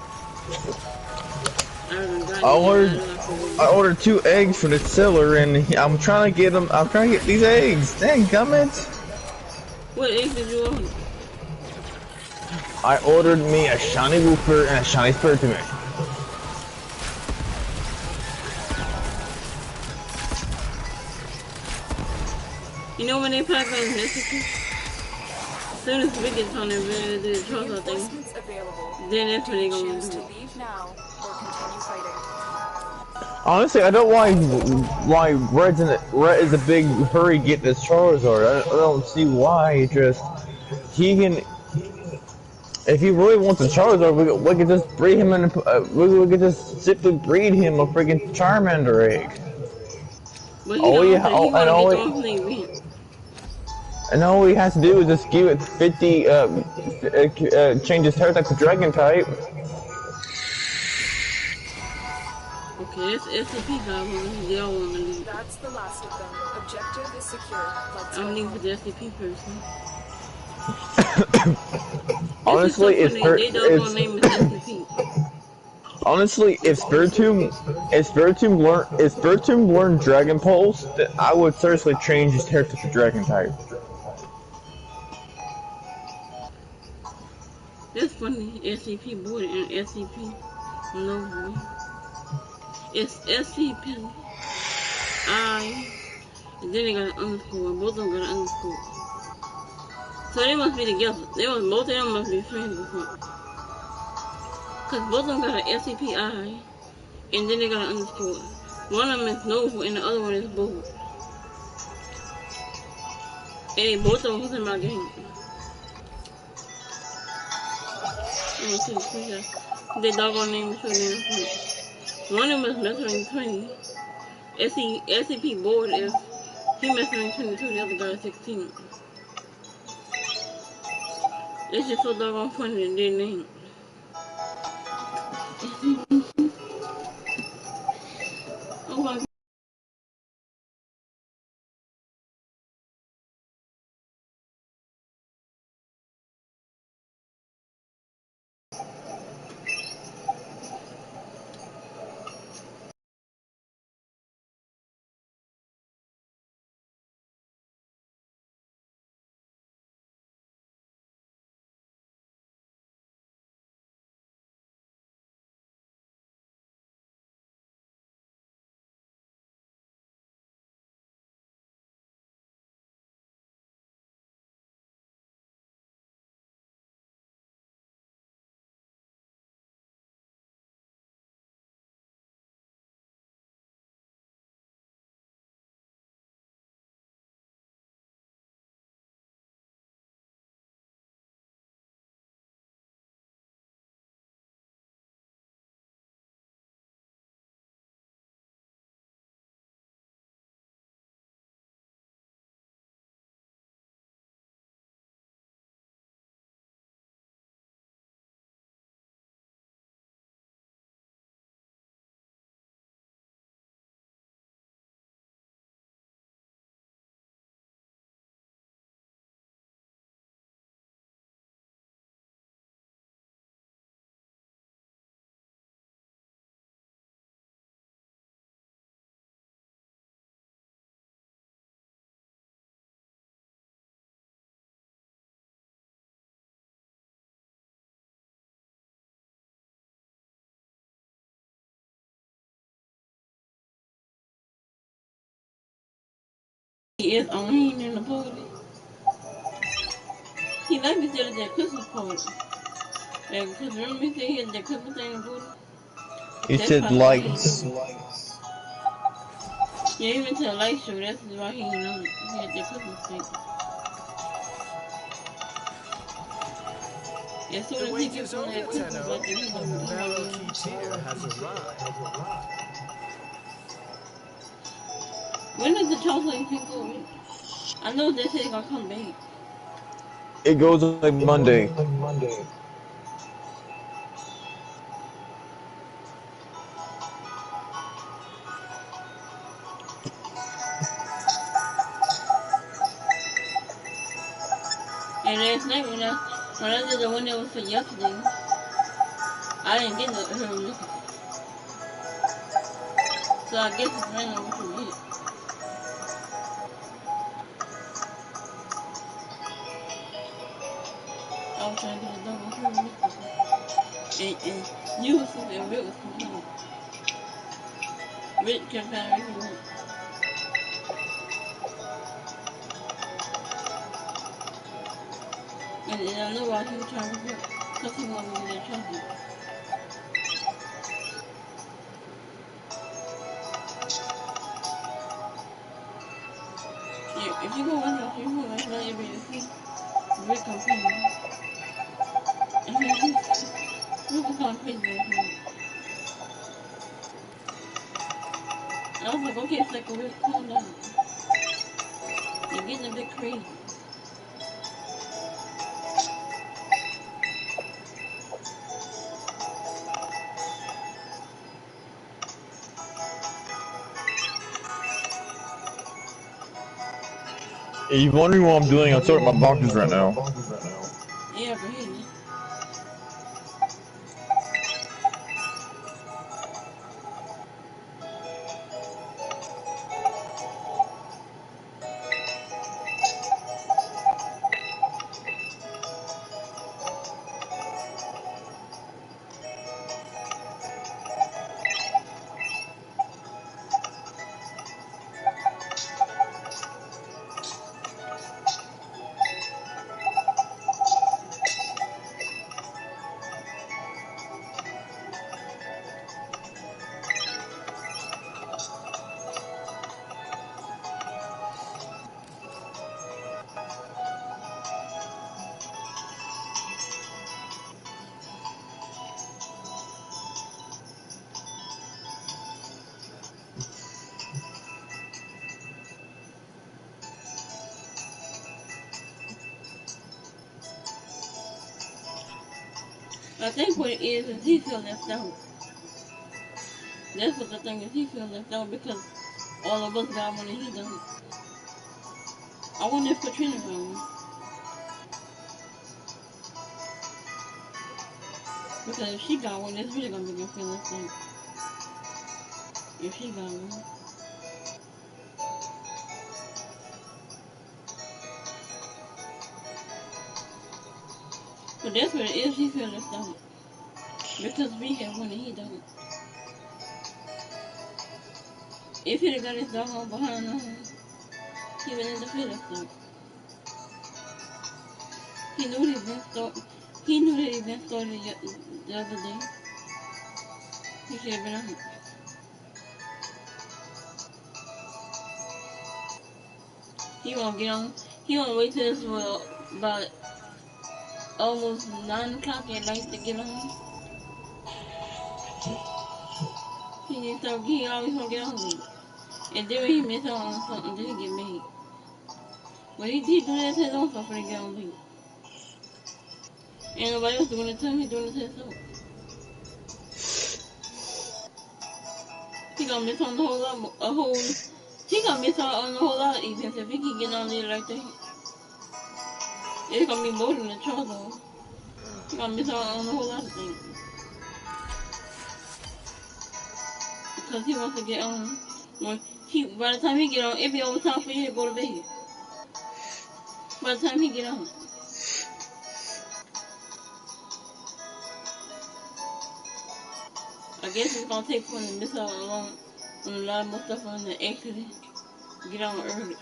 I ordered 2 eggs from the seller, and I'm trying to get them. I'm trying to get these eggs. Dang gummit!
What eggs did you order?
I ordered me a shiny Wooper and a shiny Spiritomb.
You know when they pop out in Mexico? As soon as we get on there, ready to do the Charizard thing, then that's when they gonna do it.
Leave now or continue fighting.
Honestly, I don't know why Red is a big hurry to get this Charizard. I don't see why. He can. If he really wants a Charizard, we could just breed him in. We could just simply breed him a freaking Charmander egg.
But he don't think he wanna be going from the event.
And all he has to do is just give it 50, change his hair type to Dragon type.
Okay, it's SCP-5 they all want to leave.
That's the last of them. Objective is secure. Let's
I'm leaving for the SCP person.
Honestly,
they don't name it SCP.
Honestly, if Spiritomb learned Dragon Pulse, then I would seriously change his hair to the Dragon type.
That's funny. SCP board and SCP Nova. It's SCP I, and then they got an underscore. Both of them got an underscore. So they must be together. Both of them must be friends or something. Cause both of them got an SCP I, and then they got an underscore. One of them is Nova and the other one is Bold. And both of them was in my game. I'm gonna see the screenshot. Their doggone name is so damn funny. One of them is Messering 20. SCP board is he Messering 22, the other guy is 16. It's just so doggone funny that their name. Oh my god. He is on. He ain't in the party. He like to sit at that Christmas party. Because remember he said he had that Christmas thing in the party?
He
That's
said
probably why he ain't
lights.
on. Yeah, he went to a light show. That's why he ain't on. He had that Christmas thing. As soon
The
as he
wait
gets
is
from that
over,
Christmas,
Tenno,
like he
and the
gonna
barrel
be
key
on.
tier has arrived.
When does the chocolate thing go away? I know they say it's gonna come back.
It goes like Monday.
And last night when I did the one that was for yesterday, I didn't get her to look at it. So I guess it's random what you get. I was trying to get a double her to look at it. And you was sleeping and Rick was complaining. Rick kept trying to wake you up. And I know why he was trying to wake you up. Because he wanted to get that chocolate. Yeah, if you go watch out, you go like let everybody see Rick complaining. And Rick was going crazy last night. I was like, okay, Psycho Rick, calm down. You're getting a bit crazy.
If you're wondering what I'm doing, I'm sorting my boxes right now.
Yeah, but he I think what it is he feel left out. That's what the thing is, he feel left out because all of us got one and he don't. I wonder if Katrina got one. Because if she got one, it's really gonna make him feel left out. If she got one. But that's what it is, he feel left out. Because we have one and he don't. If he'd have got his dog on behind he would end up feel left out. He knew the event started. He knew that event started the other day. He should have been on it. He won't get on. He won't wait till this about almost 9 o'clock at night to get on. He needs to. He always gonna get on late. And then when he miss out on something, then he get mad. But he do that to his own self when he get on late. Ain't nobody else doing it to him. He doing it to himself. He gonna miss on the whole lot. He gonna miss out on a whole lot of events if he keep getting on late like that. It's gonna be more than the trouble. He gonna miss out on a whole lot of things because he wants to get on. When by the time he get on, it be over time for you to go to bed. By the time he get on, I guess it's gonna take for him to miss out on a lot more stuff on the exit. Get on early.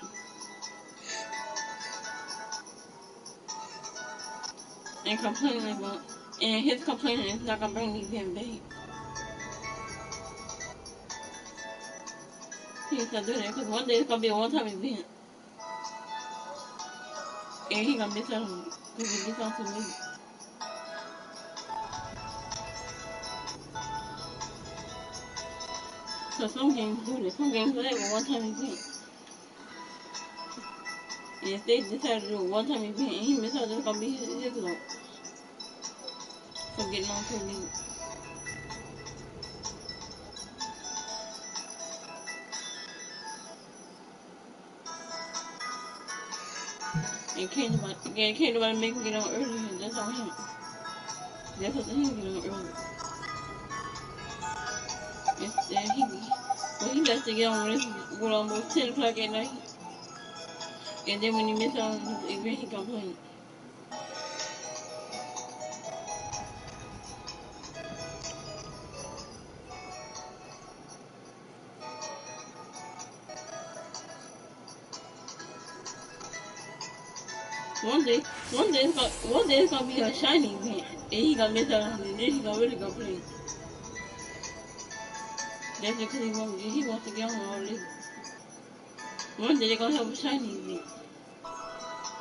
and complaining about, and his complaining is not gonna bring the event back. He needs to do that because one day it's gonna be a one-time event, and he gonna miss out on it because it gets on too late. So some games do this. Some games do that with one-time event. And if they decide to do a one-time event and he miss out, that's gonna be his loss for getting on too late. And can't nobody make him get on early. That's on him. That's up to him to get on early. Instead, he lets to get on when it's almost 10 o'clock at night. And then when he miss out on his event, he complain. One day it's gonna be a shiny event, and he gonna miss out on it. Then he gonna really complain. That's because he wants to get on all this. One day they're gonna have a shiny event,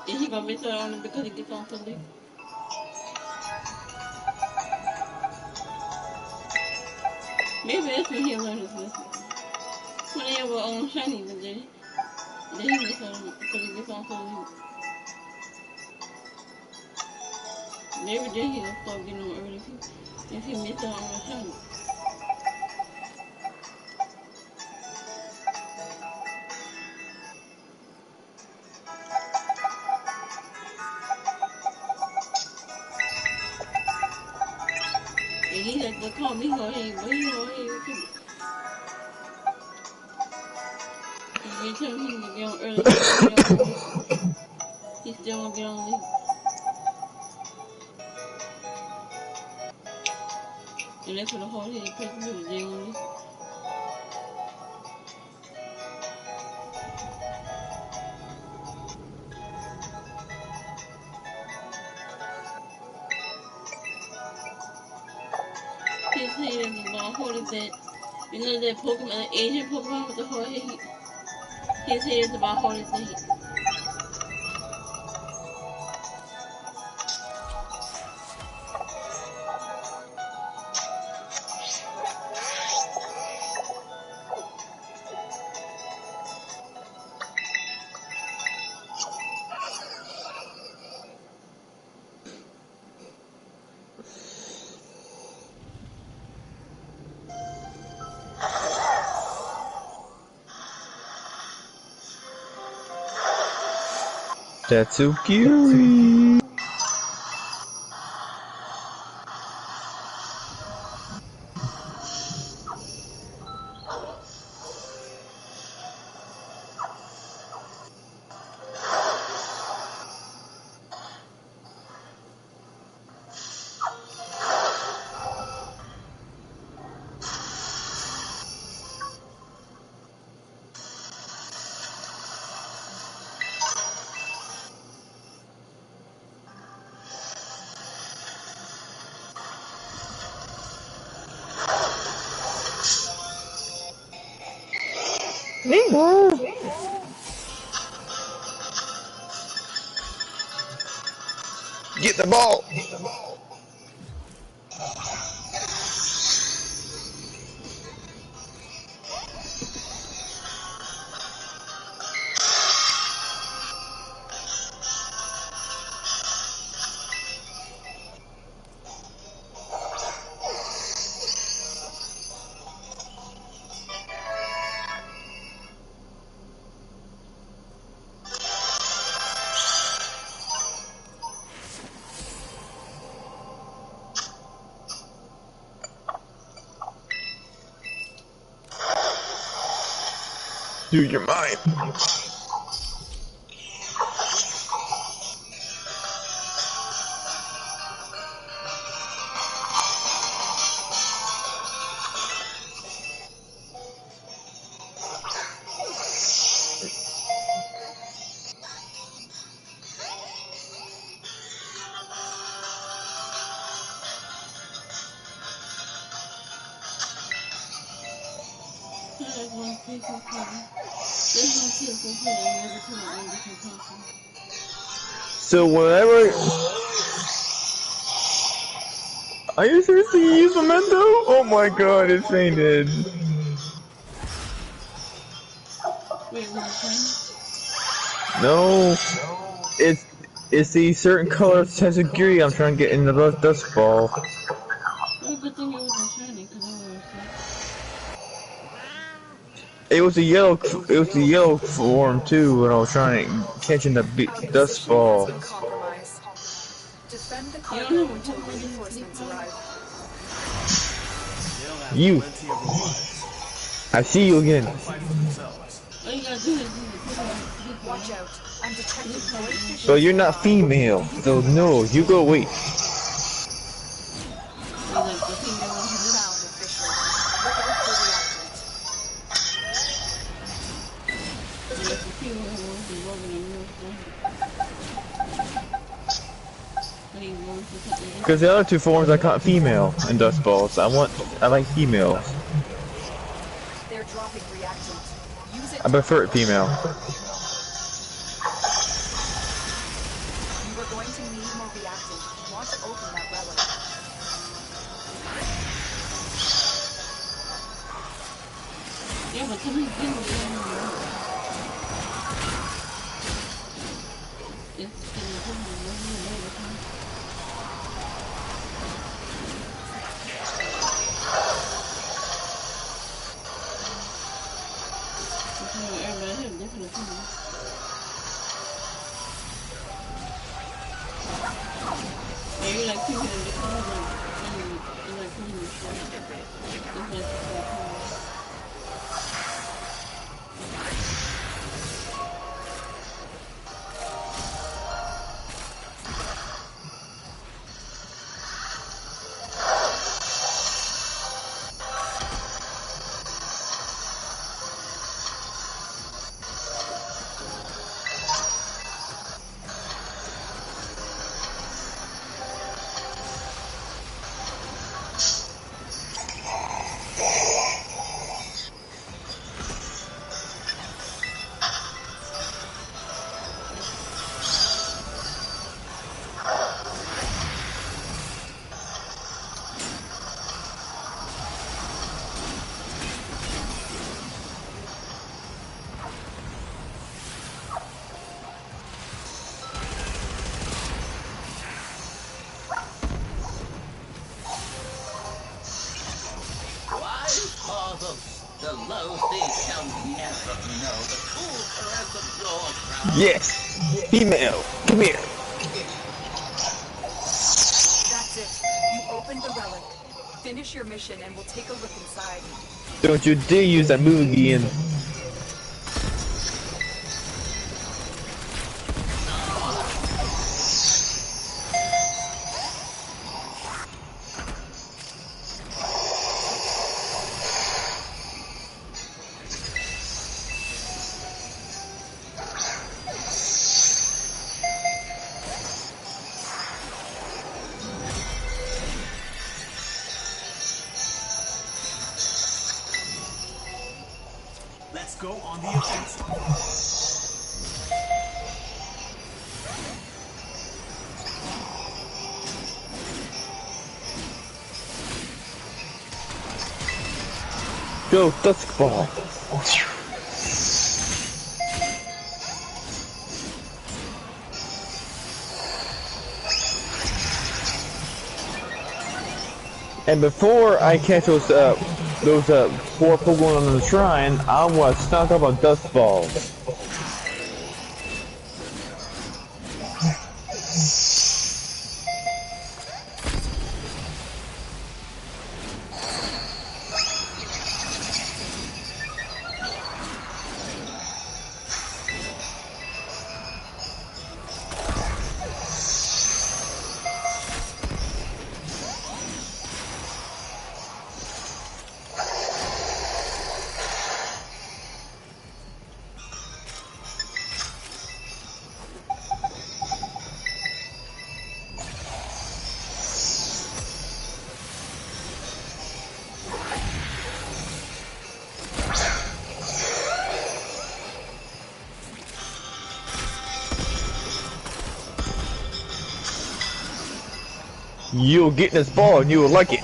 and he gonna miss out on it because he gets on so late. Maybe that's when he'll learn his lesson. When they have a shiny event, then he miss out on it because he gets on so late. Maybe then he'll start getting on early if he miss out on a shiny. And he had to call me go ahead, but he go ahead too. Every time he can get on early, he still get on late. He still won't get on late. And that's what a hard-headed person do, they don't listen. His head is about hard as that. You know that Pokemon, the Asian Pokemon with the hard head? His head is about hard as that.
That's so cute. Get the ball. Dude, you're mine. So whenever, are you seriously use Memento? Oh my god, it's fainted. No, it's the certain color sense of degree I'm trying to get in the dust ball. It was a yellow. It was the yellow form too when I was trying to catch in the dust ball.
Compromised. Defend the cargo until reinforcements arrive.
You. I see you again.
Watch out. I'm detecting void fishes.
But you're not female, so no, you go away.
Found official. Look out for reactant.
Because the other two forms I caught female in dust balls. I like females.
They're dropping reactant. Use it.
I prefer it female.
You are going to need more reactant if you want to open that relic.
Yeah, but can we get
Yes, female. Come here.
That's it. You opened the relic. Finish your mission and we'll take a look inside.
Don't you dare use that move again.
Let's go on the offensive.
Go, dusk ball. And before I catch those four Pokemon on the shrine, I want to stock up on dust balls. You'll get this ball and you will like it.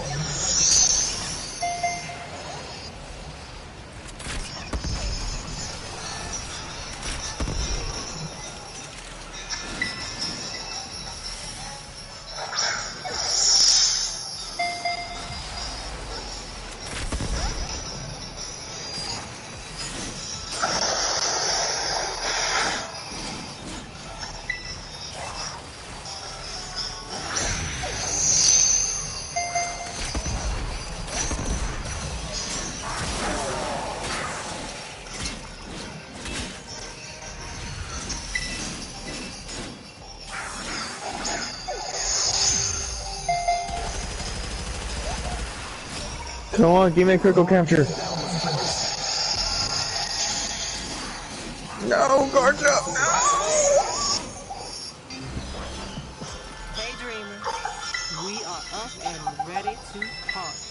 Come on, give me a critical capture. No, guard up, no!
Hey, Dreamer. We are up and ready to party.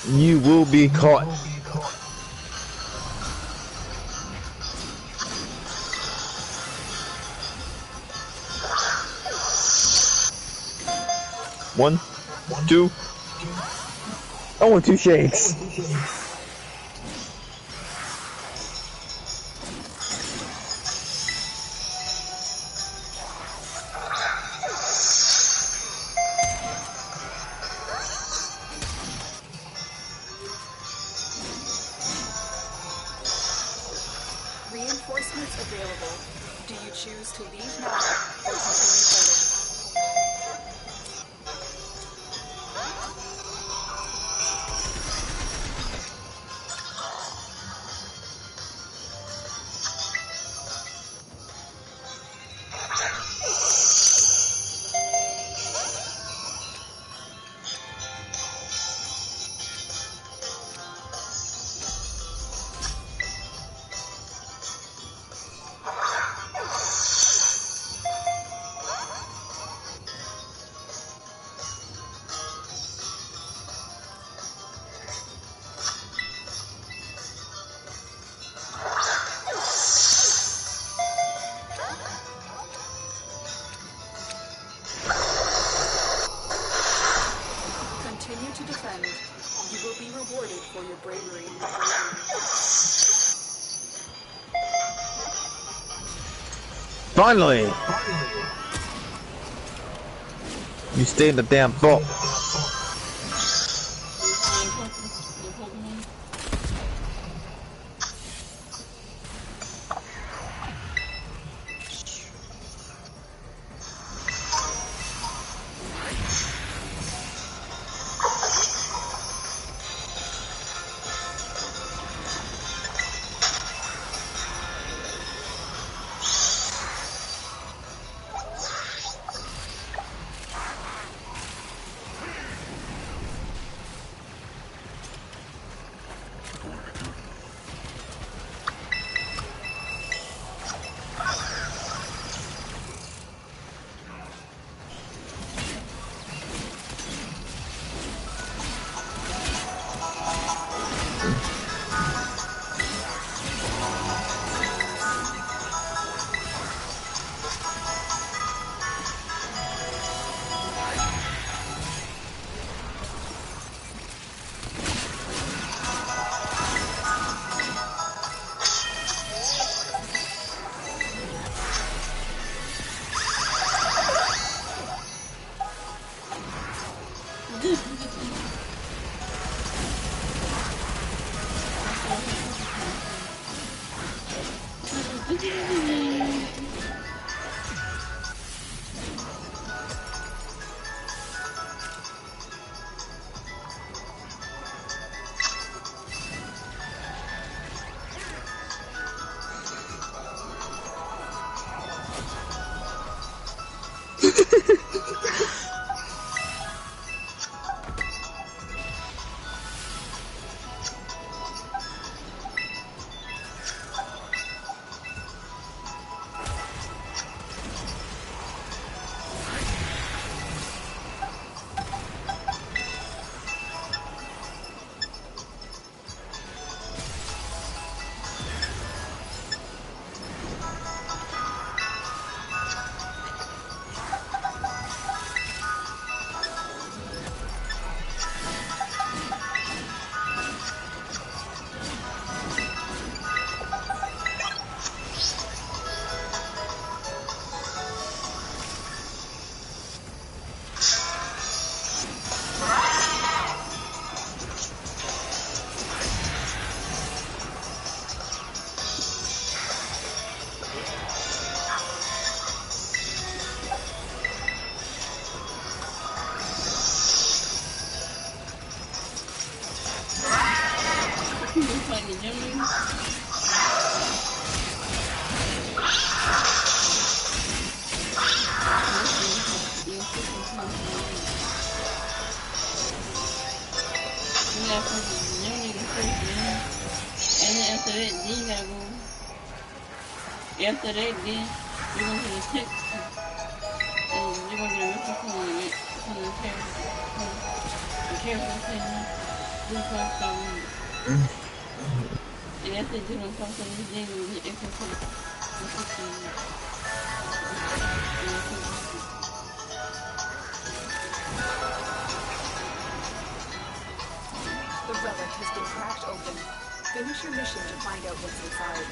You will be caught. One, two. I want 2 shakes.
Reinforcements available. Do you choose to leave now or continue fighting? Continue to defend. You will be rewarded for your bravery.
Finally! You stay in the damn vault.
fight the gym leader? You gotta fight the gym leader first, man. And then after that, then you gotta go. After that, then you're going to the text. And you're going to get a message from the character. The character saying, do something. And after you do something, then you will get extra points.
The relic has been cracked open. Finish your mission to find out what's inside.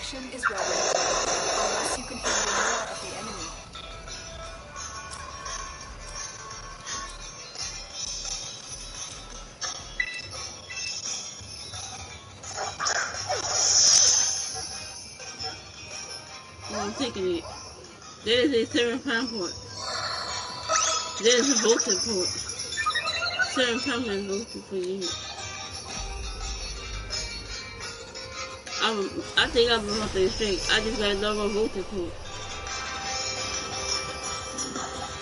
Extraction is ready, unless you can handle more of the enemy.
Oh, I'm taking it. There is a 7-pound port. There is a voltage port. 7 pounds has voltage for you. I think I'm about to straight. I just got a double voltage port.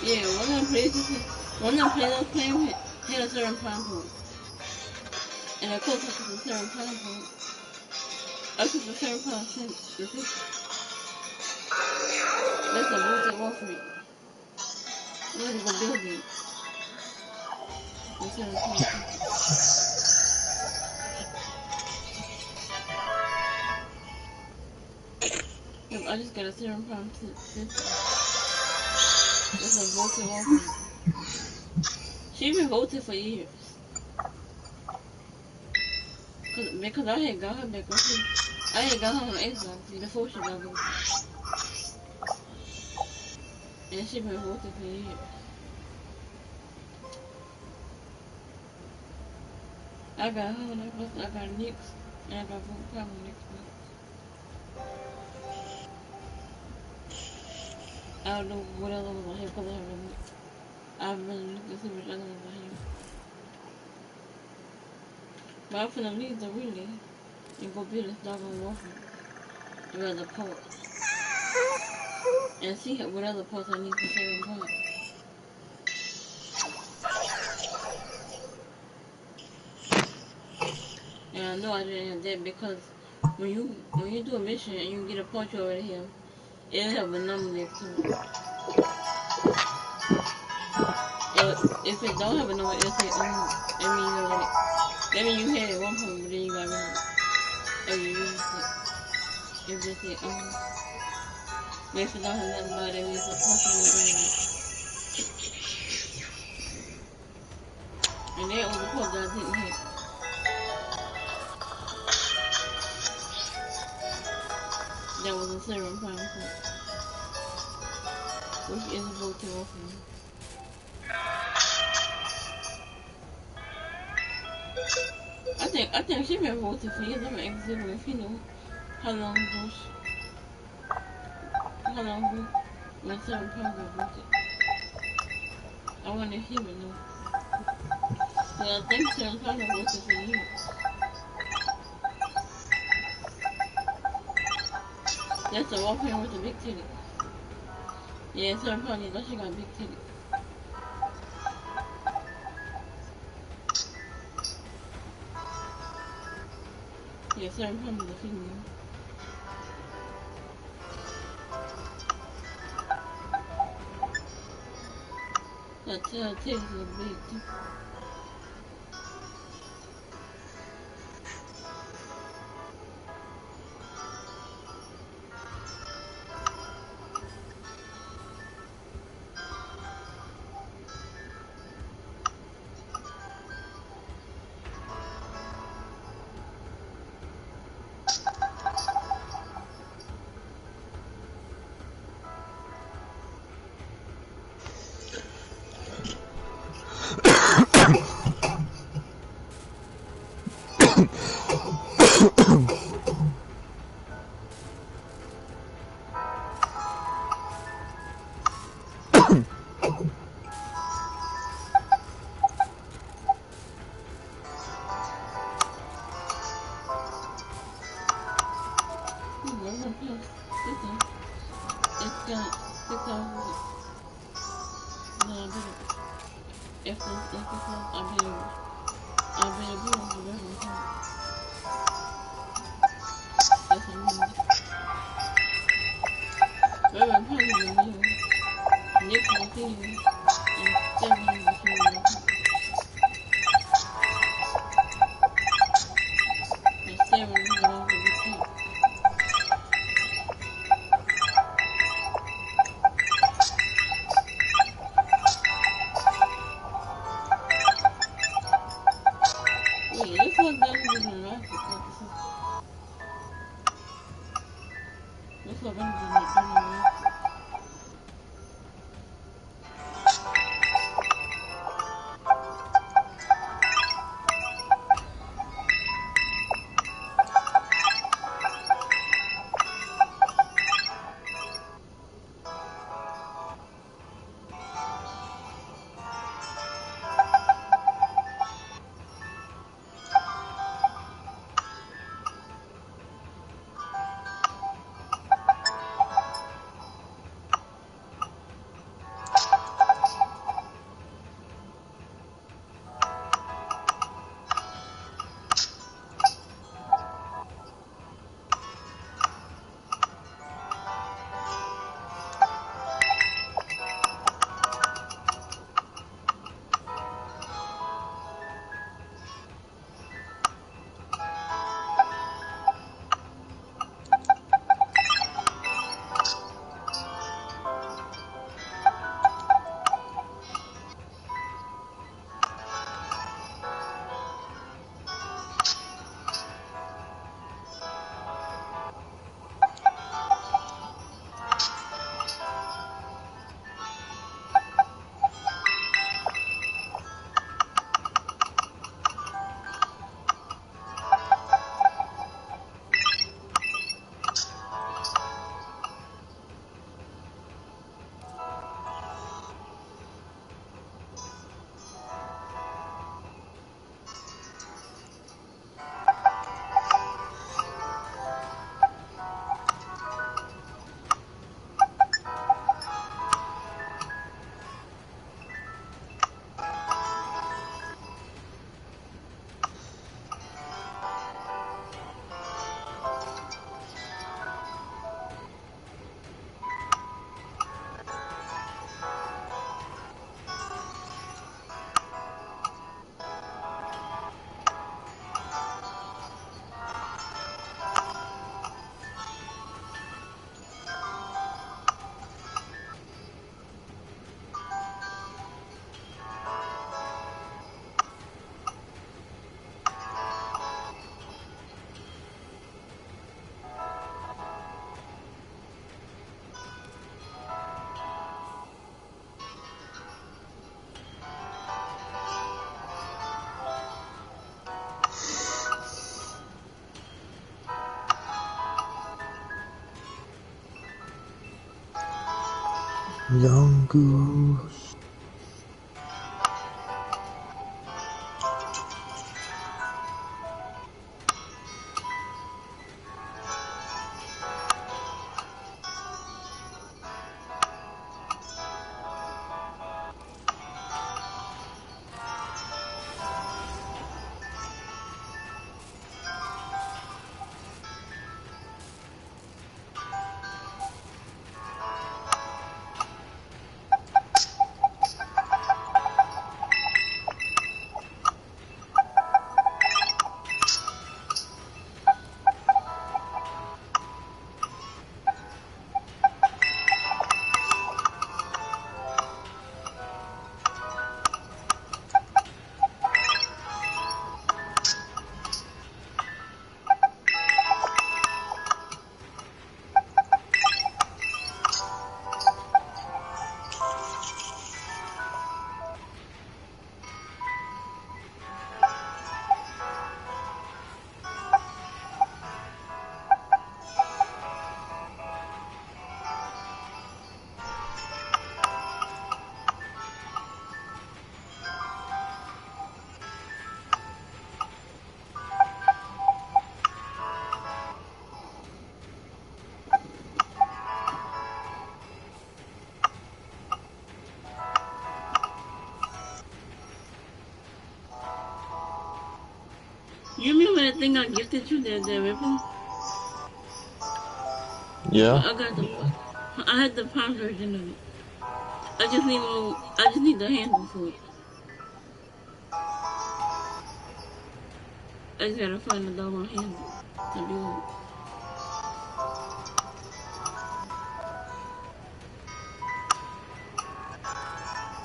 Yeah, one of them players had a 7-pound port. And of course I took the 7-pound port. I took the 7-pound port. That's a voltage Warframe. We're gonna go build it. The 7-pound port. Yep, I just got a 7-pound system. That's a voltage Warframe. She been voltage for years. Because I had got her back on here. I had got her on Xbox before she got voltage. And she been voltage for years. I got her on Xbox, I got Nick's, and I got Warframe on Xbox. I don't know what other ones I have because I haven't looked to see which other ones I have. But I'm finna leave the relay and go build this doggone Warframe. The other part. And see what other parts I need for 7 points. And I know I didn't have that because when you do a mission and you get a part you already have, it'll have a number next to it. If it don't have a number, it'll say that means you already. That means you had it at one point, but then you got rid of it. Or you used it. If it say but if it don't have nothing about it, that means a part you already. And that was the part that I didn't have. That was a 7-pound port, which is a voltage Warframe. I think she been voltage for years. I'm gonna ask her if you know how long ago when 7 pounds got voltage. I wonder if he would know. But I think 7 pounds got voltage for years. That's a Warframe with a big titty. Yeah, 7 pounds, yeah, she got a big titty. Yeah, 7 pounds is a female. Her titties look big too. It's got 6,000. No, if it's I better be on the regular time. That's a new. Regular time is a new. Nick's is a female. And 7 is a female. And 7 is the one with the big teeth. Wait, this one doesn't even know. Let's go run to the McDonald's.
Young Goose.
You remember that thing I gifted you, that ripple?
Yeah.
I got the. I had the pound version of it. I just need more. I just need the handle for it. I just gotta find the doggone handle to do it.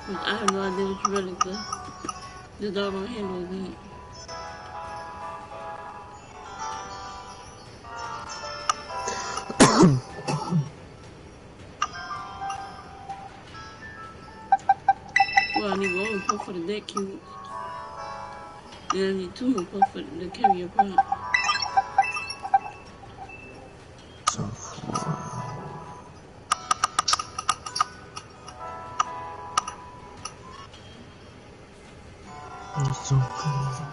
Which I have no idea which relic the doggone handle is at. for the deck cube. And I need 2 more posts for to carry your part.
So it's so cool.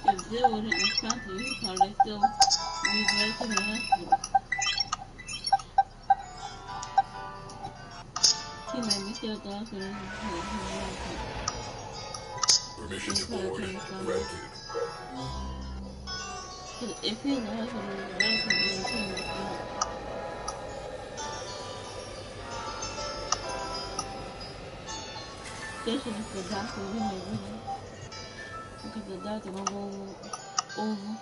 If Bill wasn't responsible, he probably still be right to the hospital. He might be still at the hospital.
Permission to board granted.
If he's in the hospital, he's relatively clean. Especially if the doctor is in there with him. Because the doctor will go over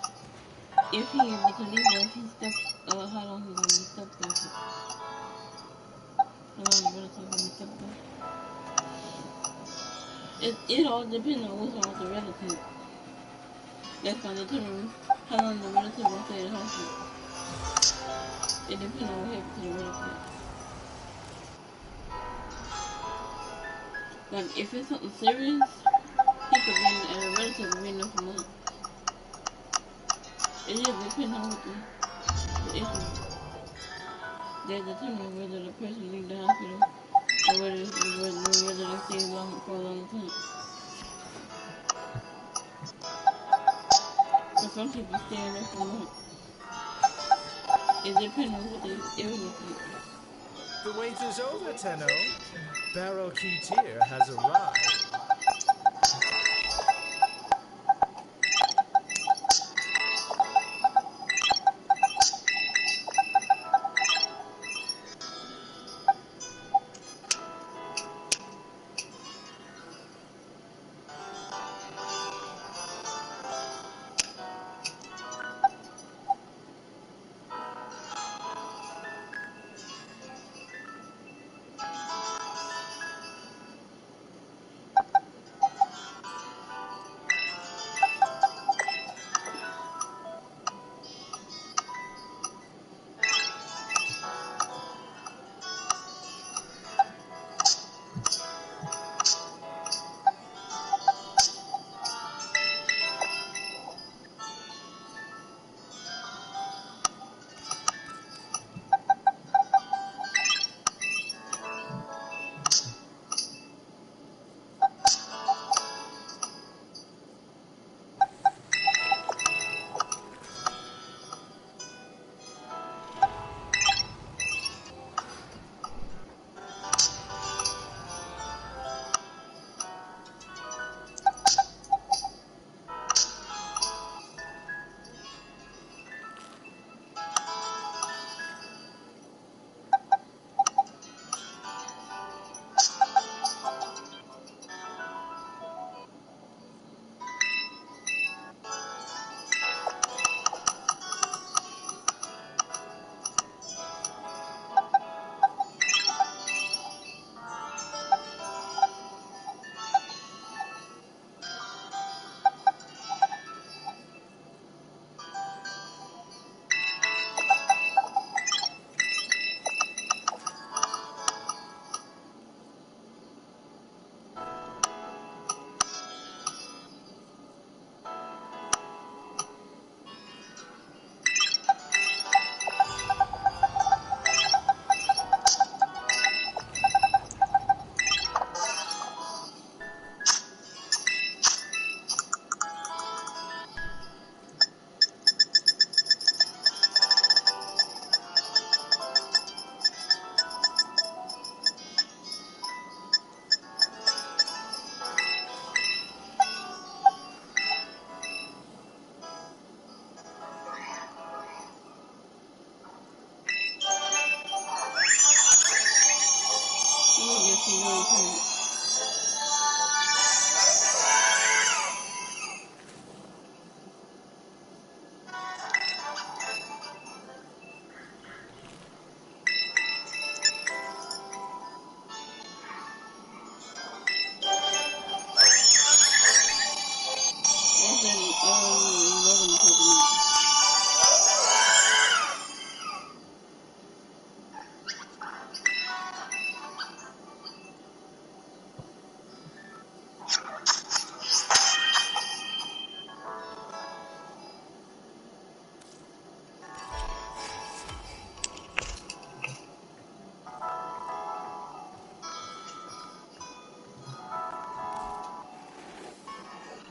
if he able to leave or if he's stuck, how long he's gonna be stuck there for. How long the relative gonna be stuck there. It all depends on what's wrong with the relative. That's gonna determine how long the relative will stay in the hospital. It depends on what happened to the relative. Like if it's something serious, he could be in, and a relative could be in there for months. It just depends on what the issue is. That determine whether the person leave the hospital or whether they stay for a long time. But some people stay in there for months. It depends on what the illness is.
The wait is over, Tenno. Barrel Key Tier has arrived.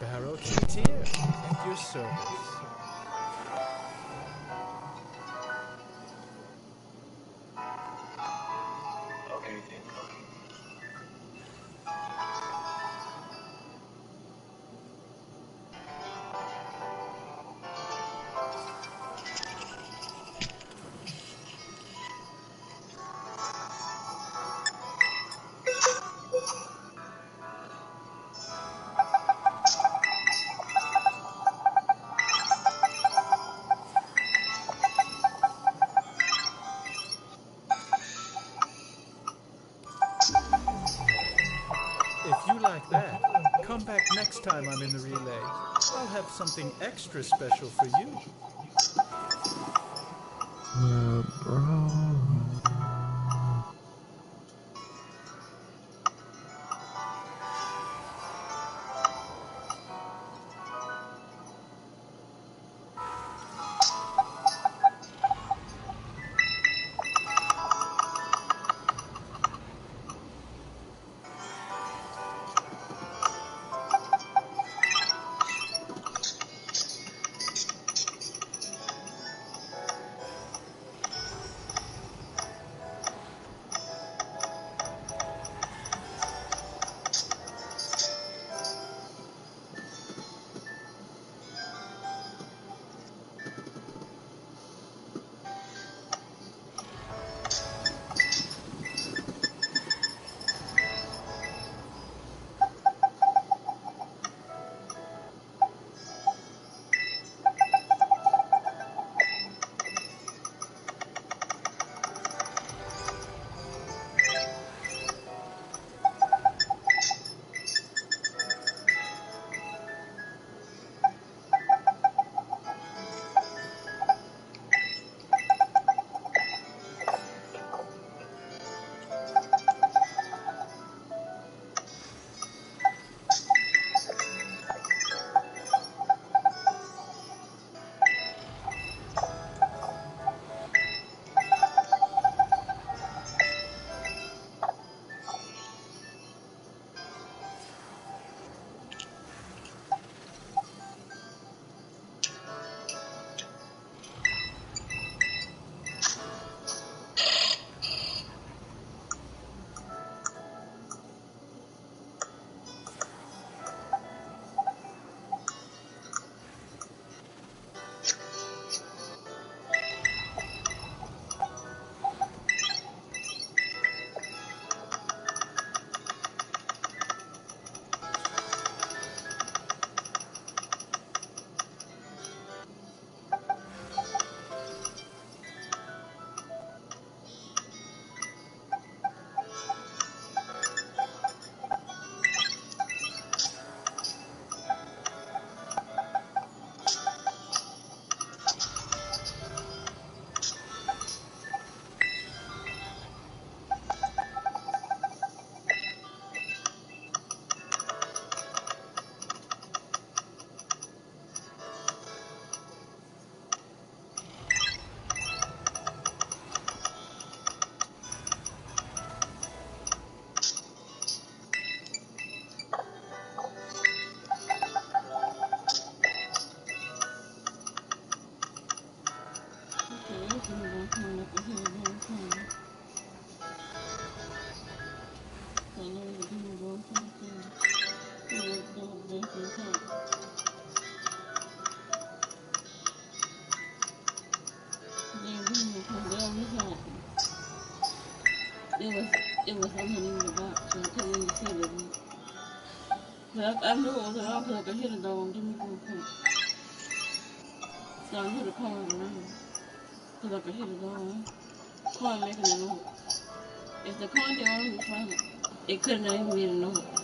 Barrow Cheatier at your service.
Okay then.
If you like that, come back next time I'm in the relay. I'll have something extra special for you.
Bro.
It was something in the box, so I couldn't really see it. But I knew it was around because I could hear the dog and give me food quick. So I knew the car was around because I could hear the dog. Car making a noise. If the car didn't want to be silent, it couldn't even made a noise.